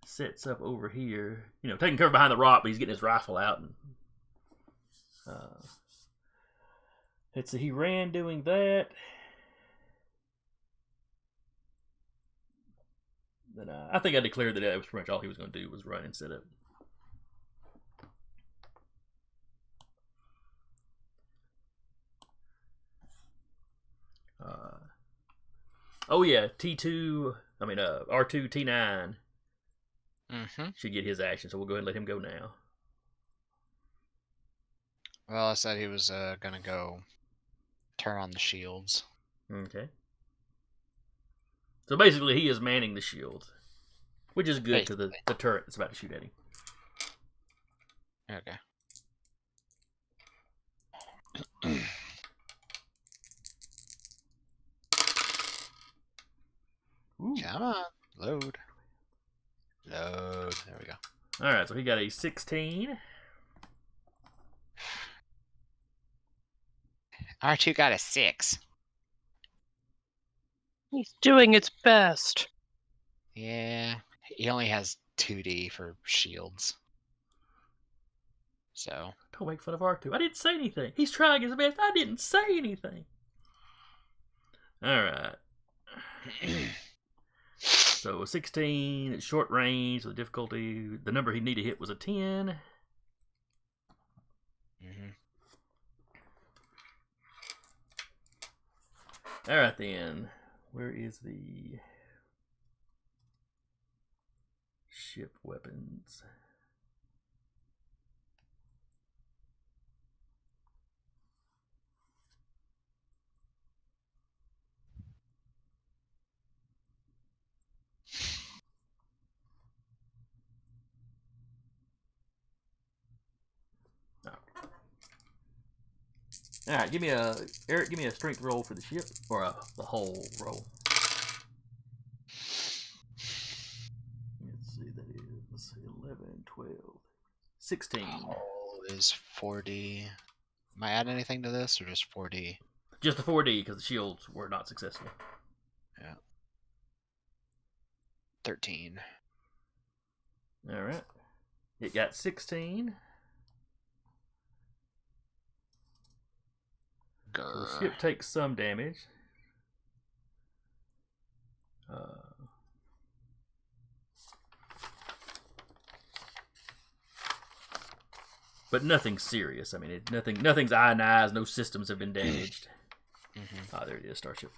sets up over here, taking cover behind the rock, but he's getting his rifle out. And let's see, he ran doing that. Then I think I declared that was pretty much all he was going to do was run and set up. Oh yeah, R2 T9 should get his action, so we'll go ahead and let him go now. Well, I said he was gonna go turn on the shields. Okay. So basically, he is manning the shield, which is good because the turret is about to shoot at him. Okay. Ooh. Come on, load. There we go. All right, so he got a 16. R2 got a 6. He's doing its best. Yeah, he only has 2D for shields. So. Don't make fun of R2. I didn't say anything. He's trying his best. I didn't say anything. All right. So a 16, short range, so the difficulty, the number he needed to hit was a 10. All right then. Where is the ship weapons? All right, Eric, give me a strength roll for the ship, or the whole roll. Let's see, that is 11, 12, 16. Hull is 4D. Am I adding anything to this, or just 4D? Just the 4D, because the shields were not successful. Yeah. 13. All right. It got 16. So the ship takes some damage. But nothing serious. I mean, nothing's ionized. No systems have been damaged. Ah, there it is, Starship.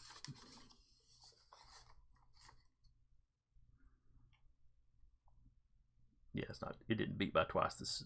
Yeah, it's not. It didn't beat by twice the.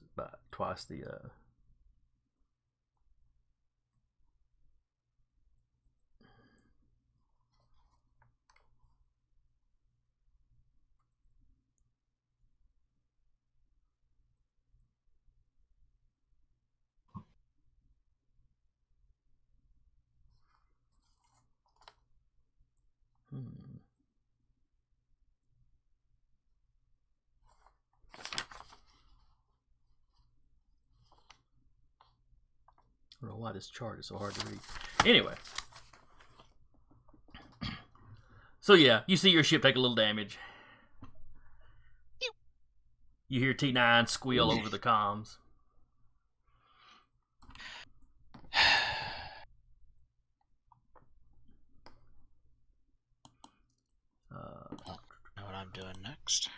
why this chart is so hard to read. Anyway. So yeah, you see your ship take a little damage. You hear T9 squeal over the comms. Know what I'm doing next.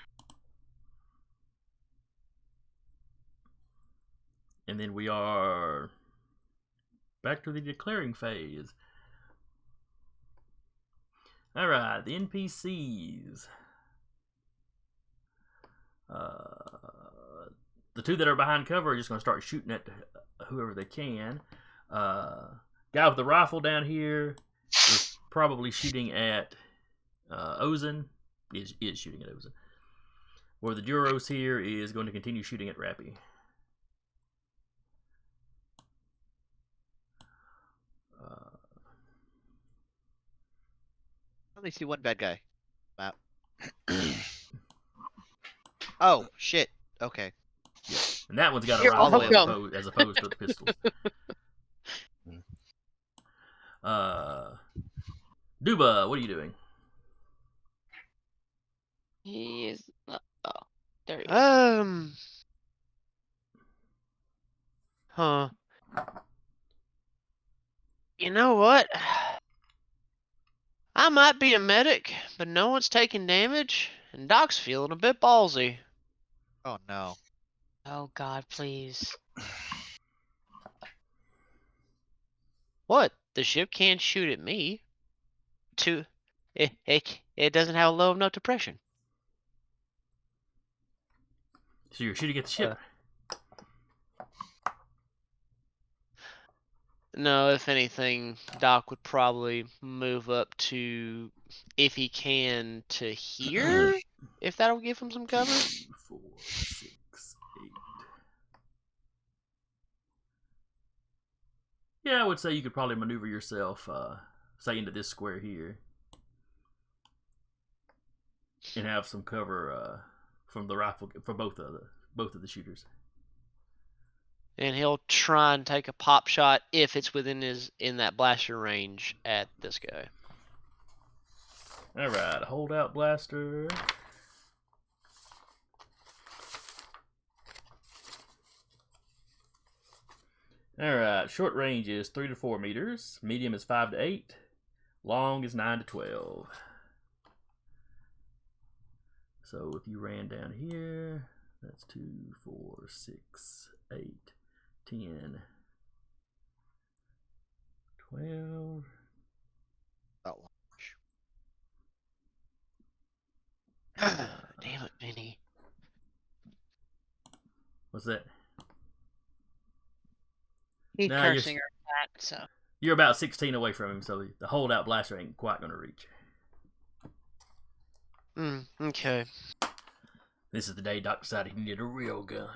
And then we are back to the declaring phase. Alright, the NPCs. The two that are behind cover are just going to start shooting at whoever they can. Guy with the rifle down here is probably shooting at Ozin. Is shooting at Ozin. Where the Duros here is going to continue shooting at Rappy. I only see one bad guy. Map. Oh shit. Okay. Yeah. And that one's got a You're rifle welcome. as opposed to the pistols. Duba, what are you doing? He is. Oh, there he is. Huh. You know what? I might be a medic, but no one's taking damage, and Doc's feeling a bit ballsy. Oh no. Oh God, please. What? The ship can't shoot at me. It doesn't have a low enough depression. So you're shooting at the ship. No, if anything, Doc would probably move up to, if he can, to here, if that'll give him some cover. 2, 4, 6, 8. Yeah, I would say you could probably maneuver yourself, say, into this square here, and have some cover from the rifle for both of the shooters. And he'll try and take a pop shot if it's within in that blaster range at this guy. All right, holdout blaster. All right, short range is 3 to 4 meters. Medium is 5 to 8. Long is 9 to 12. So if you ran down here, that's 2, 4, 6, 8, 10, 12. That one. Damn it, Vinny. What's that? He's Nah, cursing her at, so. You're about 16 away from him, so the holdout blaster ain't quite going to reach. Okay. This is the day Doc decided he needed a real gun.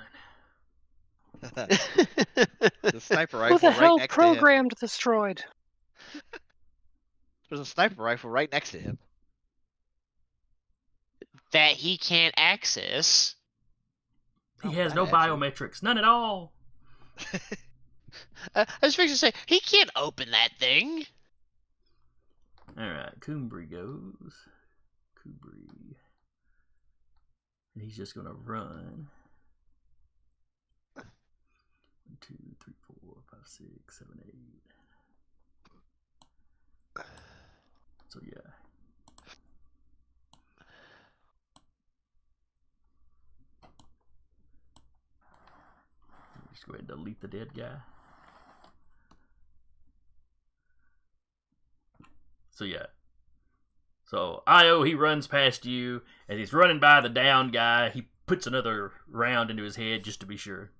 The sniper Who rifle the right hell next to him. programmed this droid? There's a sniper rifle right next to him. That he can't access. He Not has bad, no actually. biometrics, none at all. I was fixing to say, he can't open that thing. Alright, Kumbri goes. Kumbri. And he's just gonna run. 1, 2, 3, 4, 5, 6, 7, 8. So yeah. Just go ahead and delete the dead guy. So yeah. So Io, he runs past you. As he's running by the down guy, he puts another round into his head just to be sure.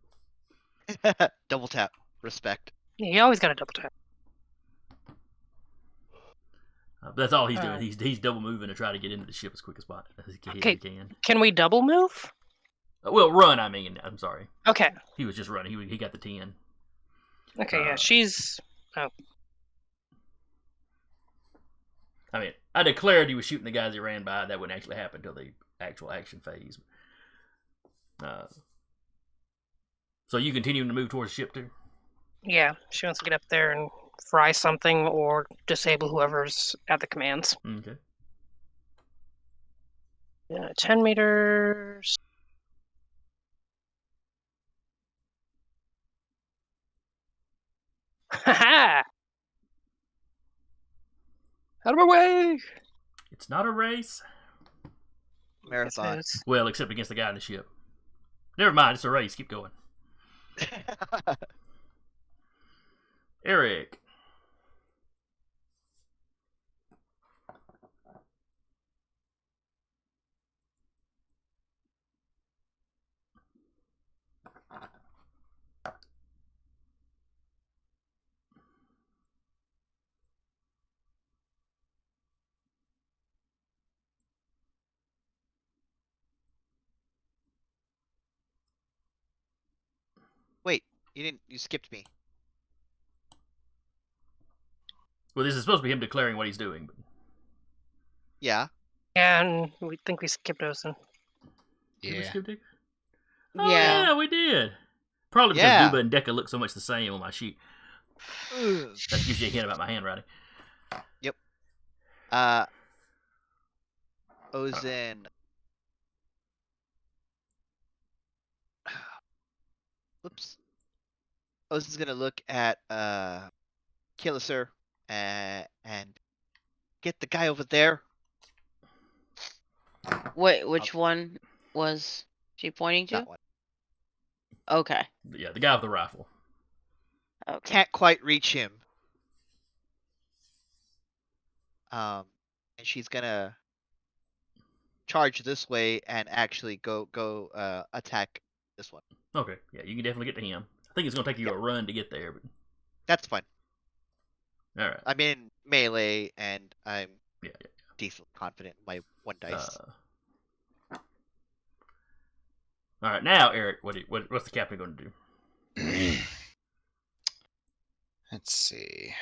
Double tap. Respect. Yeah, you always got to double tap. But that's all he's doing. He's double moving to try to get into the ship as quick as he Okay. can. Can we double move? Well, run. I mean, I'm sorry. Okay. He was just running. He got the 10. Okay, yeah, she's. Oh. I mean, I declared he was shooting the guys he ran by. That wouldn't actually happen until the actual action phase. So you continuing to move towards the ship too? Yeah, she wants to get up there and fry something or disable whoever's at the commands. Okay. 10 meters. Haha! Out of my way! It's not a race. Marathon. Yes, it is. Well, except against the guy in the ship. Never mind, it's a race. Keep going. Eric. Wait, you skipped me. Well, this is supposed to be him declaring what he's doing. But... Yeah. Yeah, and we think we skipped Osen. Did we Yeah. skip Dick? Oh, Yeah. yeah, we did. Probably because Yeah. Duba and Deca look so much the same on my sheet. Ugh. That gives you a hint about my handwriting. Ozen. Oops. Ozen's gonna look at Killiser and get the guy over there. Wait, which one was she pointing to? That one. Okay. Yeah, the guy with the rifle. Okay. Can't quite reach him. And she's gonna charge this way and actually go attack this one. Okay, yeah, you can definitely get to him. I think it's going to take you a run to get there, but That's fine. all right. I'm in melee and I'm Yeah, decently confident in my one dice. All right, now Eric, what's the captain going to do? Let's see.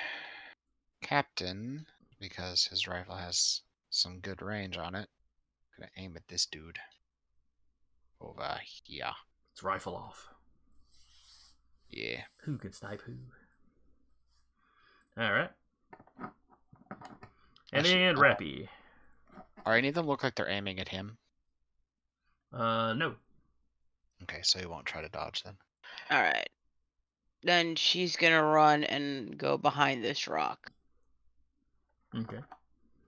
Captain, because his rifle has some good range on it, gonna aim at this dude over here. It's rifle off. Yeah. Who can snipe who? All right. And Actually, then Rappy. Are any of them look like they're aiming at him? No. Okay, so he won't try to dodge then. All right. Then she's gonna run and go behind this rock Okay.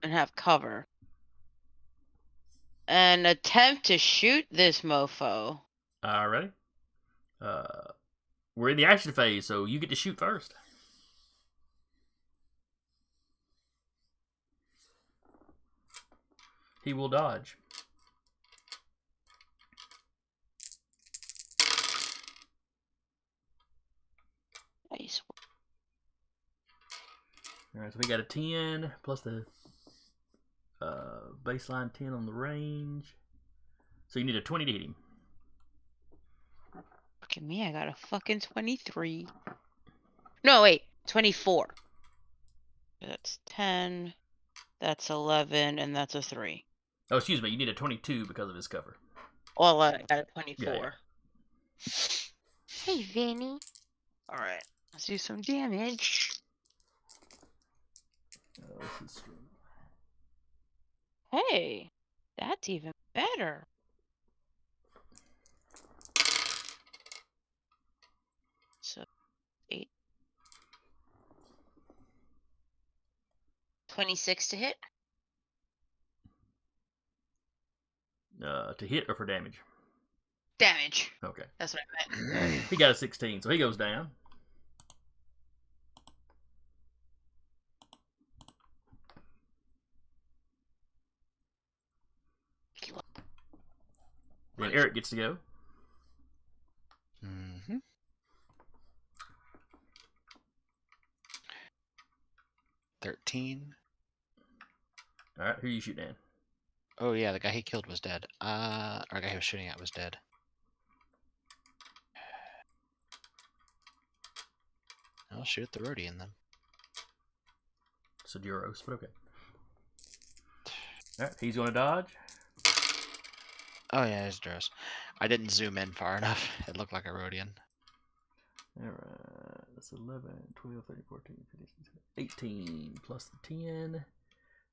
and have cover. And attempt to shoot this mofo. All right. We're in the action phase, so you get to shoot first. He will dodge. Nice. All right, so we got a 10 plus the baseline 10 on the range. So you need a 20 to hit him. Look at me, I got a fucking 23. No, wait, 24. That's 10. That's 11, and that's a 3. Oh, excuse me. You need a 22 because of his cover. Well, I got a 24. Yeah. Hey, Vinny. Alright, let's do some damage. This is... Hey, that's even better. So, 8. 26 to hit? To hit or for damage? Damage. Okay. That's what I meant. He got a 16, so he goes down. Then Eric gets to go. Mm-hmm. $13. All right, who you shooting at? Oh yeah, the guy he killed was dead. Or the guy he was shooting at was dead. I'll shoot at the Rhodian then. It's a Duros, but okay. All right, he's going to dodge. Oh yeah, it's Duros. I didn't zoom in far enough. It looked like a Rhodian. Alright, that's 11, 12, 13, 14, 15, 18 plus the 10,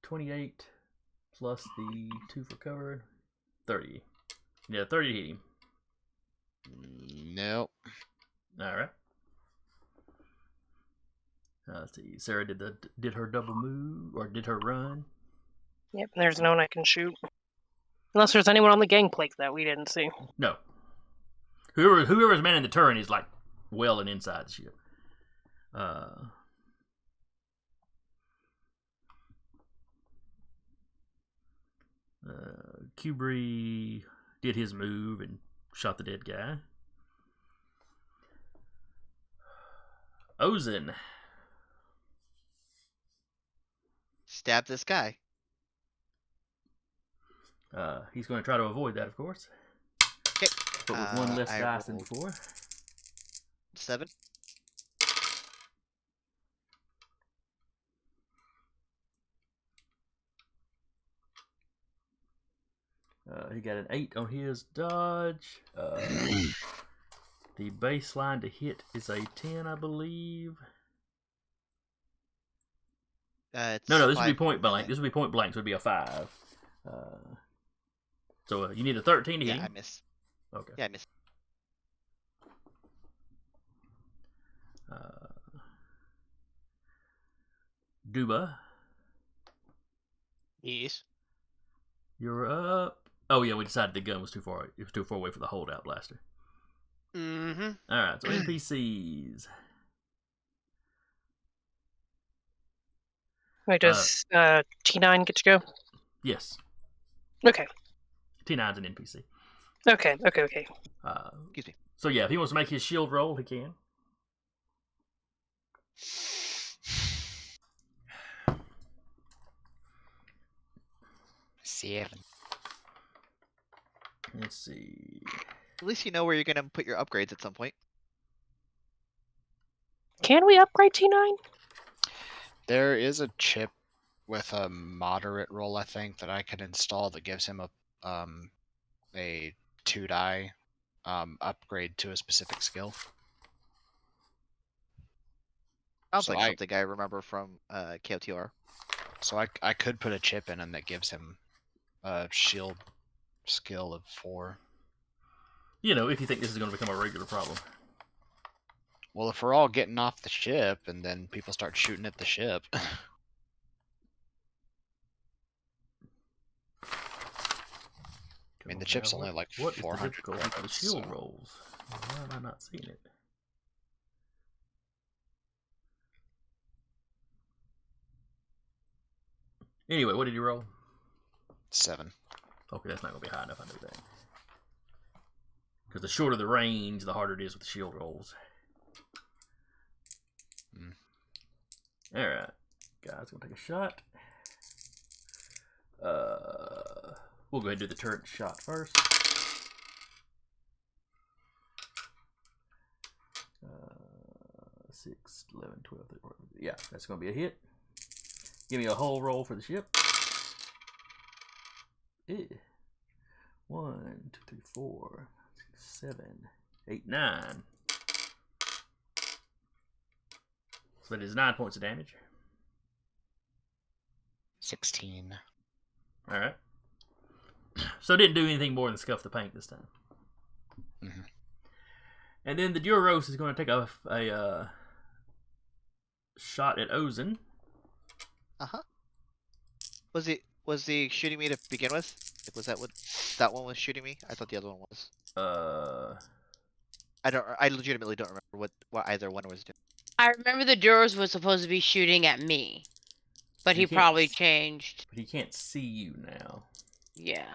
28 plus the 2 for cover, 30. Yeah, 30 to hit him. Nope. Alright. Let's see. Sarah did her double move, or did her run? Yep, there's no one I can shoot. Unless there's anyone on the gangplank that we didn't see. No. Whoever's manning the turret is like well and inside the ship. Kubri did his move and shot the dead guy. Zsinj. Stab this guy. He's going to try to avoid that, of course. Okay. But with one less I dice than rolled before. 7. He got an 8 on his dodge. The baseline to hit is a 10, I believe. No, this would be point blank. This would be point blank, so it would be a 5. So you need a 13 to hit Yeah, I him? missed. Okay. Yeah, I missed. Duba, Yes. you're up. Oh yeah, we decided the gun was too far. It was too far away for the holdout blaster. Mm-hmm. All right, so NPCs. Wait, does T9 get to go? Yes, Okay. T9's an NPC. Okay. Excuse me. So yeah, if he wants to make his shield roll, he can. Seven. Let's see. At least you know where you're gonna put your upgrades at some point. Can we upgrade T9? There is a chip with a moderate roll, I think, that I could install that gives him a 2-die upgrade to a specific skill. Sounds So like something I remember from KOTR. So I could put a chip in him that gives him a shield skill of 4. You know, if you think this is going to become a regular problem. Well, if we're all getting off the ship and then people start shooting at the ship. I mean, the chip's only like What is the 400 difficulty for the credits, shield so- rolls? Why am I not seeing it? Anyway, what did you roll? 7. Okay, that's not going to be high enough, I know that. Because the shorter the range, the harder it is with the shield rolls. Alright. Guys, going to take a shot. We'll go ahead and do the turret shot first. 6, 11, 12, 13, 14. Yeah, that's going to be a hit. Give me a whole roll for the ship. 1, 2, 3, 4, 6, 7, 8, 9. So that is 9 points of damage. 16. Alright. So it didn't do anything more than scuff the paint this time. Mm-hmm. And then the Duros is going to take a shot at Zsinj. Was he shooting me to begin with? Like, was that what that one was shooting me? I thought the other one was. I legitimately don't remember what either one was doing. I remember the Duros was supposed to be shooting at me, but You he can't probably s- changed. But he can't see you now. Yeah.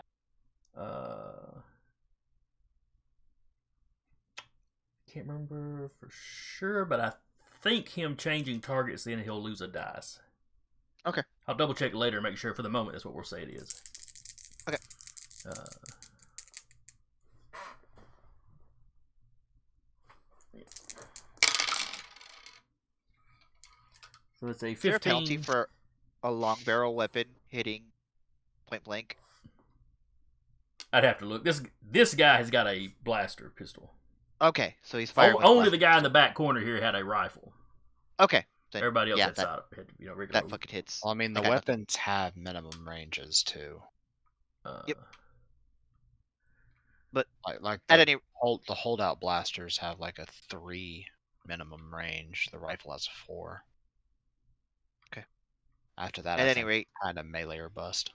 Can't remember for sure, but I think him changing targets, then he'll lose a dice. Okay. I'll double check later and make sure. For the moment, that's what we'll say it is. Okay. So it's a 15. Is there a penalty for a long barrel weapon hitting point blank? I'd have to look. This guy has got a blaster pistol. Okay, so he's firing with Only the guy in blasters. the back corner here had a rifle. Okay. Then, Everybody else yeah, had that, side, had, regular. that fucking hits. Well, I mean, the I got nothing. weapons have minimum ranges too. Yep. Like At the any the holdout blasters have like a 3 minimum range. The rifle has a 4. Okay. After that, At I any think rate, kind of melee or bust.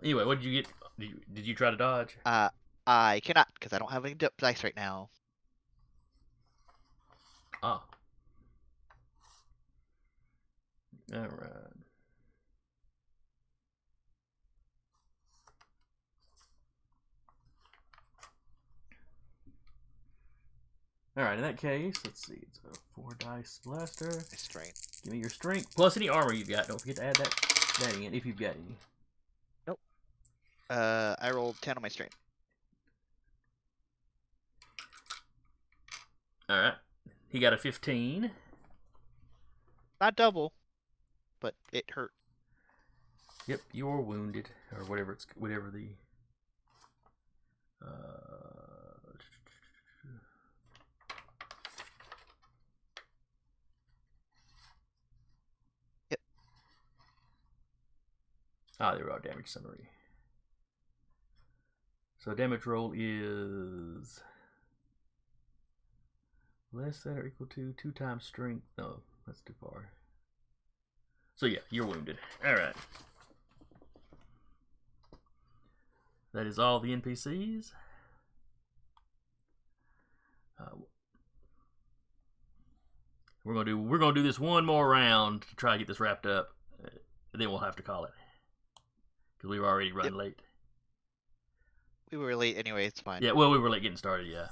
Anyway, what did you get? Did you try to dodge? I cannot because I don't have any dice right now. Ah. All right. All right. In that case, let's see. It's a 4 dice blaster. My strength. Give me your strength plus any armor you've got. Don't forget to add that in if you've got any. Nope. I rolled 10 on my strength. All right. He got a 15. Not double, but it hurt. Yep, you're wounded, or whatever the. Yep. There we are. Damage summary. So damage roll is less than or equal to 2 times strength. No, that's too far. So yeah, you're wounded. All right. That is all the NPCs. We're gonna do this one more round to try to get this wrapped up. Then we'll have to call it because we were already running late. We were late anyway. It's fine. Yeah, well, we were late getting started. Yeah.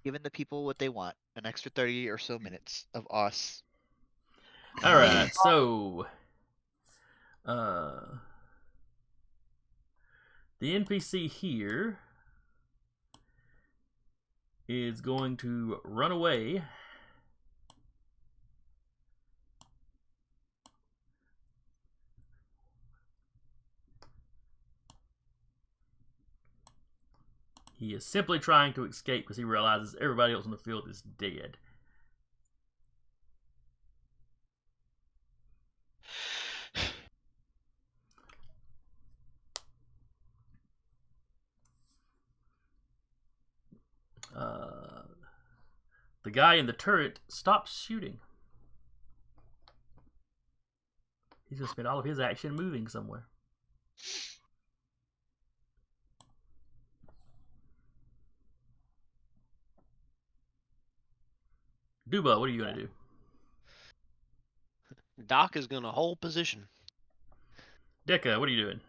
Giving the people what they want. An extra 30 or so minutes of us. All right. So, the NPC here is going to run away. He is simply trying to escape because he realizes everybody else on the field is dead. The guy in the turret stops shooting. He's going to spend all of his action moving somewhere. Duba, what are you going to do? Doc is gonna hold position. Deca, what are you doing?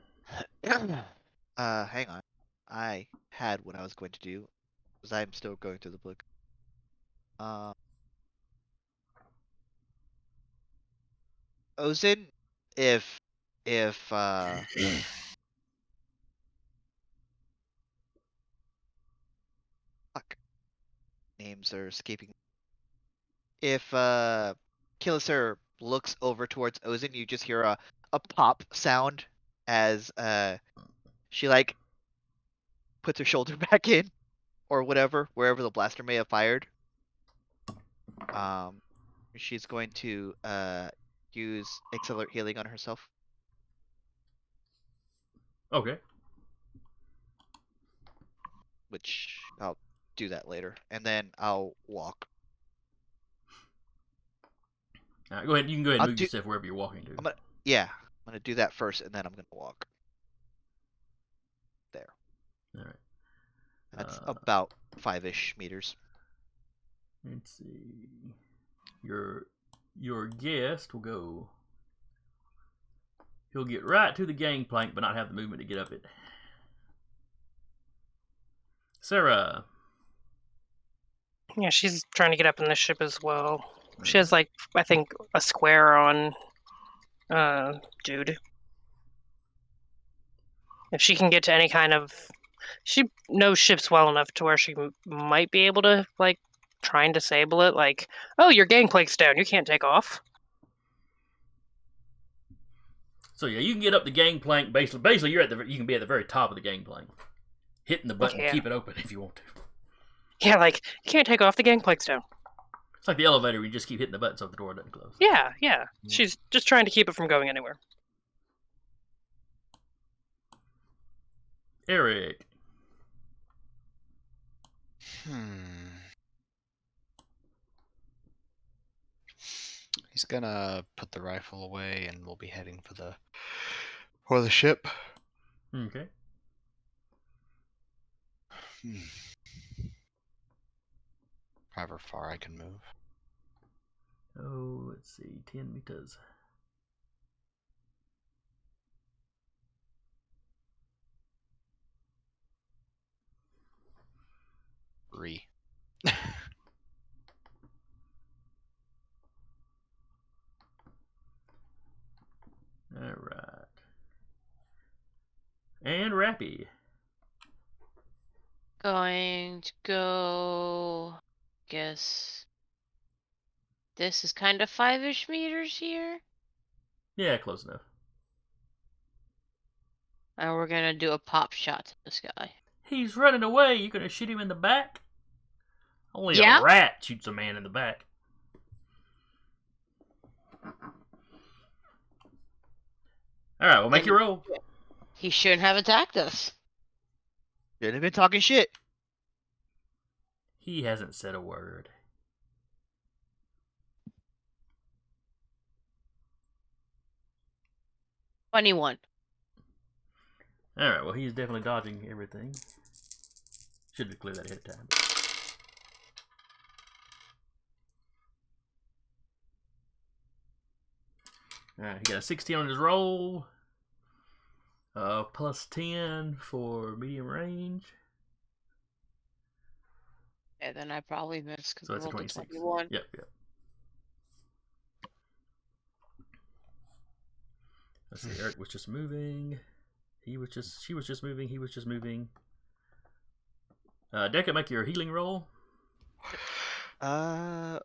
Hang on. I had what I was going to do. Because I'm still going through the book. Ozin, if fuck. Names are escaping. If Killiser looks over towards Ozin, you just hear a pop sound as she like puts her shoulder back in or whatever, wherever the blaster may have fired. She's going to use Accelerate Healing on herself. Okay. Which I'll do that later. And then I'll walk. All right, go ahead. You can go ahead and I'll move do- yourself wherever you're walking to. I'm gonna do that first, and then I'm gonna walk. There. All right. That's about 5-ish meters. Let's see. Your guest will go. He'll get right to the gangplank, but not have the movement to get up it. Sarah. Yeah, she's trying to get up in the ship as well. She has, like, I think, a square on dude. If she can get to any kind of... She knows ships well enough to where she might be able to, like, try and disable it. Like, oh, your gangplank's down. You can't take off. So yeah, you can get up the gangplank. Basically, you can be at the very top of the gangplank, hitting the button Okay, to yeah. keep it open if you want to. Yeah, like, you can't take off the gangplank's down. It's like the elevator; you just keep hitting the button so the door doesn't close. Yeah. She's just trying to keep it from going anywhere. Eric. He's gonna put the rifle away, and we'll be heading for the ship. Okay. However far I can move. Oh, let's see, 10 meters. Three. All right. And Rappy. Going to go. Guess this is kind of 5-ish meters here. Yeah, close enough. And we're gonna do a pop shot to this guy. He's running away. You gonna shoot him in the back? Only Yeah. a rat shoots a man in the back. All right, well, make your roll. He shouldn't have attacked us. Shouldn't have been talking shit. He hasn't said a word. $21. All right, well, he's definitely dodging everything. Should have cleared that ahead of time. All right, he got a 16 on his roll. Plus 10 for medium range. Yeah, then I probably missed because So I that's a rolled a 26. 21. Yep. Let's see, Eric was just moving. She was just moving. He was just moving. Deca, make your healing roll. Let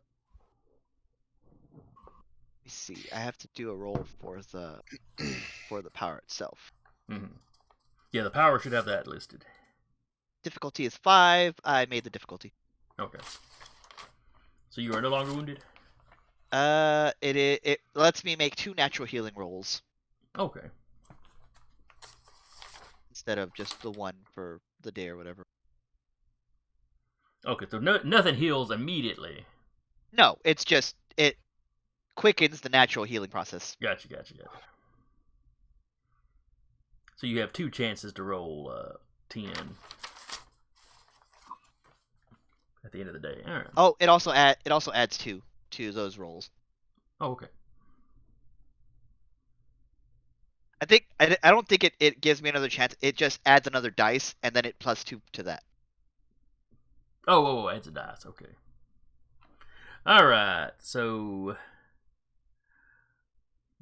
me see. I have to do a roll for the power itself. Mm-hmm. Yeah, the power should have that listed. Difficulty is 5. I made the difficulty. Okay. So you are no longer wounded? It lets me make 2 natural healing rolls Okay. instead of just the one for the day or whatever. Okay, so nothing heals immediately. No, it's just it quickens the natural healing process. Gotcha. So you have 2 chances to roll 10 at the end of the day. All right. Oh, it also adds 2 to those rolls. Oh, okay. I don't think it gives me another chance. It just adds another dice and then it plus 2 to that. Oh, adds a dice. Okay. All right. So,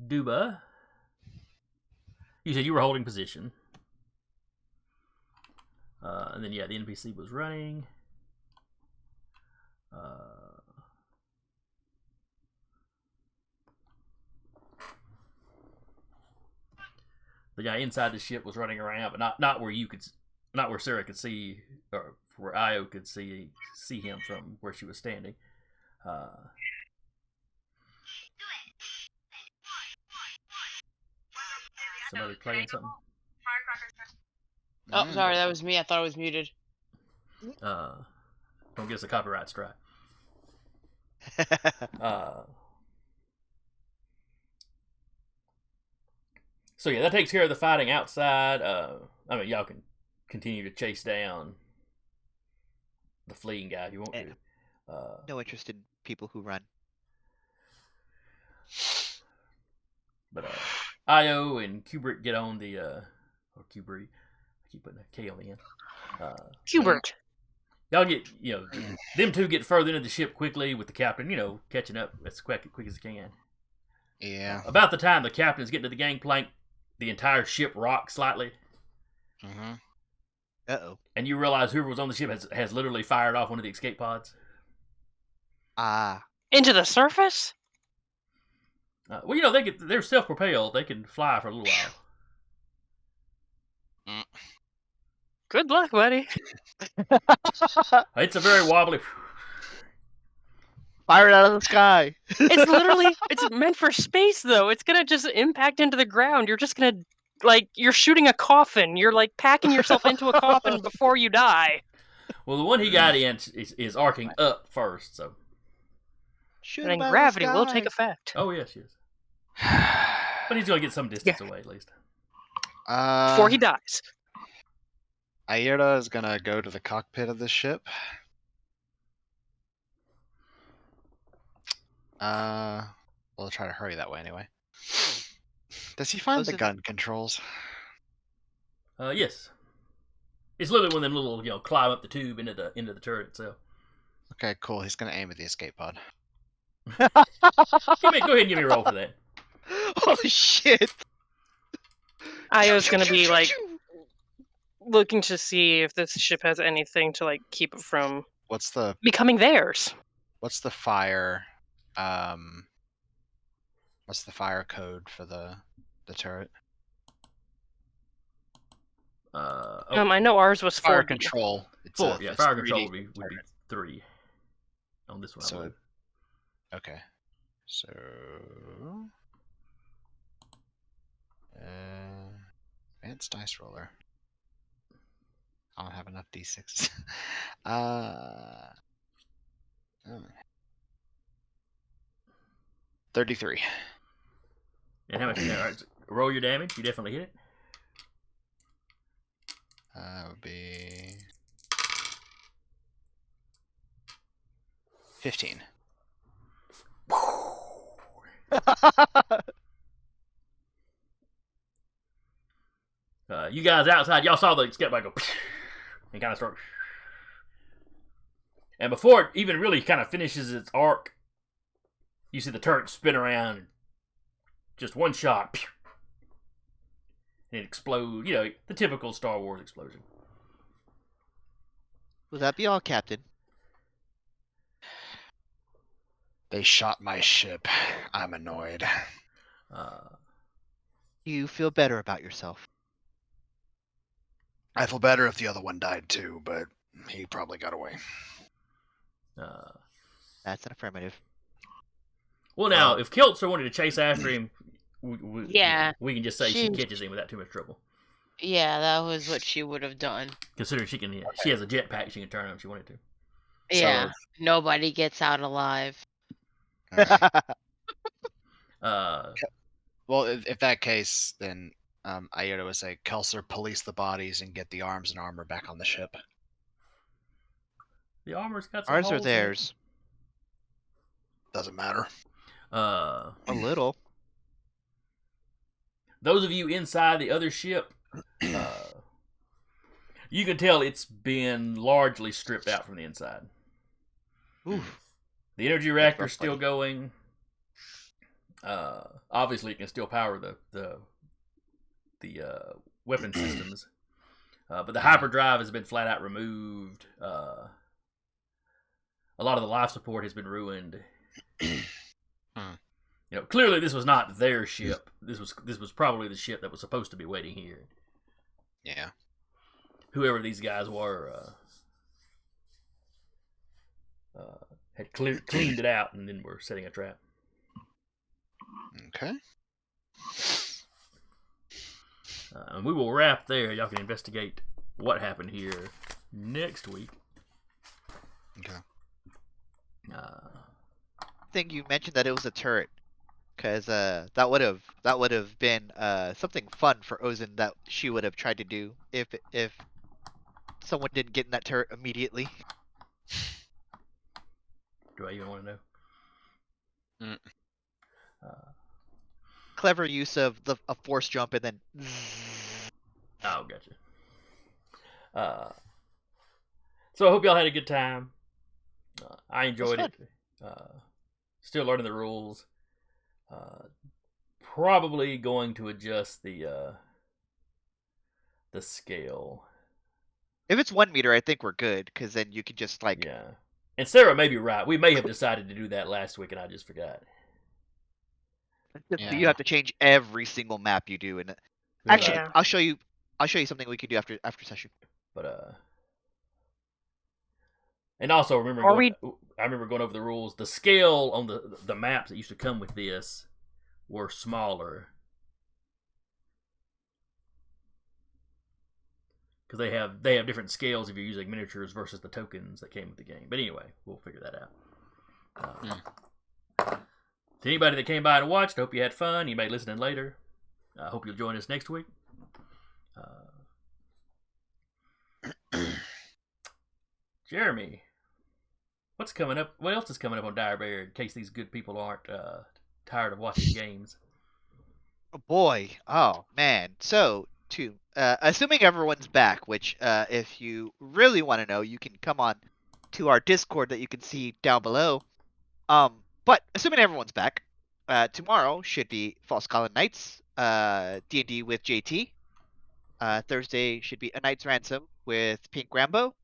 Duba, you said you were holding position, and then yeah, the NPC was running. The guy inside the ship was running around, but not where Sarah could see, or where Io could see him from where she was standing. Somebody playing something? Oh, sorry, that was me. I thought I was muted. Don't get us a copyright strike. So yeah, that takes care of the fighting outside. I mean, y'all can continue to chase down the fleeing guy if you want to. No interest in people who run. But Io and Kubrick get on the or Kubri. I keep putting a K on the end. Hubert. Y'all get them two get further into the ship quickly with the captain, catching up as quick as they can. Yeah. About the time the captain is getting to the gangplank, the entire ship rocks slightly. Mm-hmm. Uh-oh. And you realize whoever was on the ship has literally fired off one of the escape pods. Ah. Into the surface? Well, they're self-propelled. They can fly for a little while. Good luck, buddy. It's a very wobbly. Fire it out of the sky. It's literally it's meant for space though. It's gonna just impact into the ground. You're just gonna you're shooting a coffin. You're like packing yourself into a coffin before you die. Well, the one he got in is arcing up first, so. Shoot And him then out of the gravity will sky. take effect. Oh yes. But he's gonna get some distance away at least. Before he dies. Aira is gonna go to the cockpit of the ship. We'll try to hurry that way anyway. Does he find the gun controls? Yes. It's literally one of them little, climb up the tube into the turret itself. Okay, cool. He's gonna aim at the escape pod. Go ahead and give me a roll for that. Oh shit! Io's gonna be looking to see if this ship has anything to keep it from What's the becoming theirs. What's the fire? What's the fire code for the turret? I know ours was Fire 4. control. It's 4. Yeah, fire control 3D would be 3 on this one. I So, believe. okay. So, advanced dice roller. I don't have enough d6s. 33. And how much? All right, roll your damage. You definitely hit it. Would be 15. You guys outside, y'all saw the escape go and kind of start. And before it even really kind of finishes its arc, you see the turret spin around. Just one shot. And it explodes. The typical Star Wars explosion. Will that be all, Captain? They shot my ship. I'm annoyed. You feel better about yourself. I feel better if the other one died too, but he probably got away. That's an affirmative. Well, now, if Keltzer wanted to chase after him, we can just say she She- catches him without too much trouble. Yeah, that was what she would have done. Considering she has a jetpack she can turn on if she wanted to. Yeah, nobody gets out alive. Alright. Uh, Well, if that case, then Aira would say, Kelser, police the bodies and get the arms and armor back on the ship. the armor's got some Ours or holes in it. theirs? Doesn't matter. A little. Those of you inside the other ship, you can tell it's been largely stripped out from the inside. Oof. The energy reactor's still going. Obviously, it can still power the weapon systems, but the hyperdrive has been flat out removed. A lot of the life support has been ruined. Clearly this was not their ship. This was probably the ship that was supposed to be waiting here. Yeah. Whoever these guys were had cleaned it out and then were setting a trap. Okay. And we will wrap there. Y'all can investigate what happened here next week. Okay. I think you mentioned that it was a turret, because that would have been something fun for Ozin that she would have tried to do if someone didn't get in that turret immediately. Do I even want to know? Clever use of a force jump and then. Oh, gotcha. So I hope y'all had a good time. I enjoyed it. Still learning the rules. Probably going to adjust the scale. If it's 1 meter, I think we're good, because then you can just Yeah. And Sarah may be right. We may have decided to do that last week, and I just forgot. You Yeah. have to change every single map you do, and But, actually, Yeah. I'll show you something we can do after session. But and also remember Are I remember going over the rules. The scale on the maps that used to come with this were smaller because they have different scales if you're using miniatures versus the tokens that came with the game. But anyway, we'll figure that out. To anybody that came by and watched, hope you had fun. You may listen in later. I hope you'll join us next week. Jeremy, what's coming up? What else is coming up on Dire Bear in case these good people aren't tired of watching games? Oh boy, oh man. So, assuming everyone's back, which if you really want to know, you can come on to our Discord that you can see down below. But assuming everyone's back, tomorrow should be False Colin Knights, D&D with JT. Thursday should be A Knight's Ransom with Pink Rambo.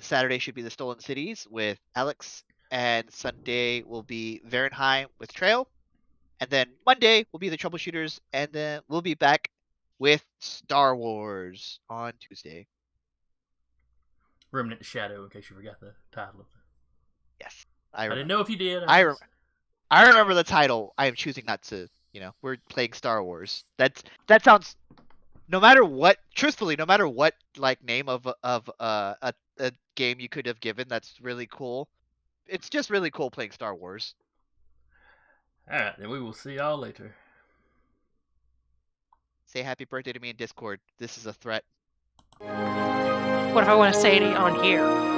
Saturday should be The Stolen Cities with Alex, and Sunday will be Varenheim with Trail. And then Monday will be the Troubleshooters, and then we'll be back with Star Wars on Tuesday. Remnant Shadow, in case you forgot the title of it. Yes, I didn't know if you did. I remember the title. I am choosing not to. We're playing Star Wars. That sounds. No matter what, truthfully, no matter what name of a game you could have given, that's really cool. It's just really cool playing Star Wars. All right, then we will see y'all later. Say happy birthday to me in Discord. This is a threat. What if I want to say it on here?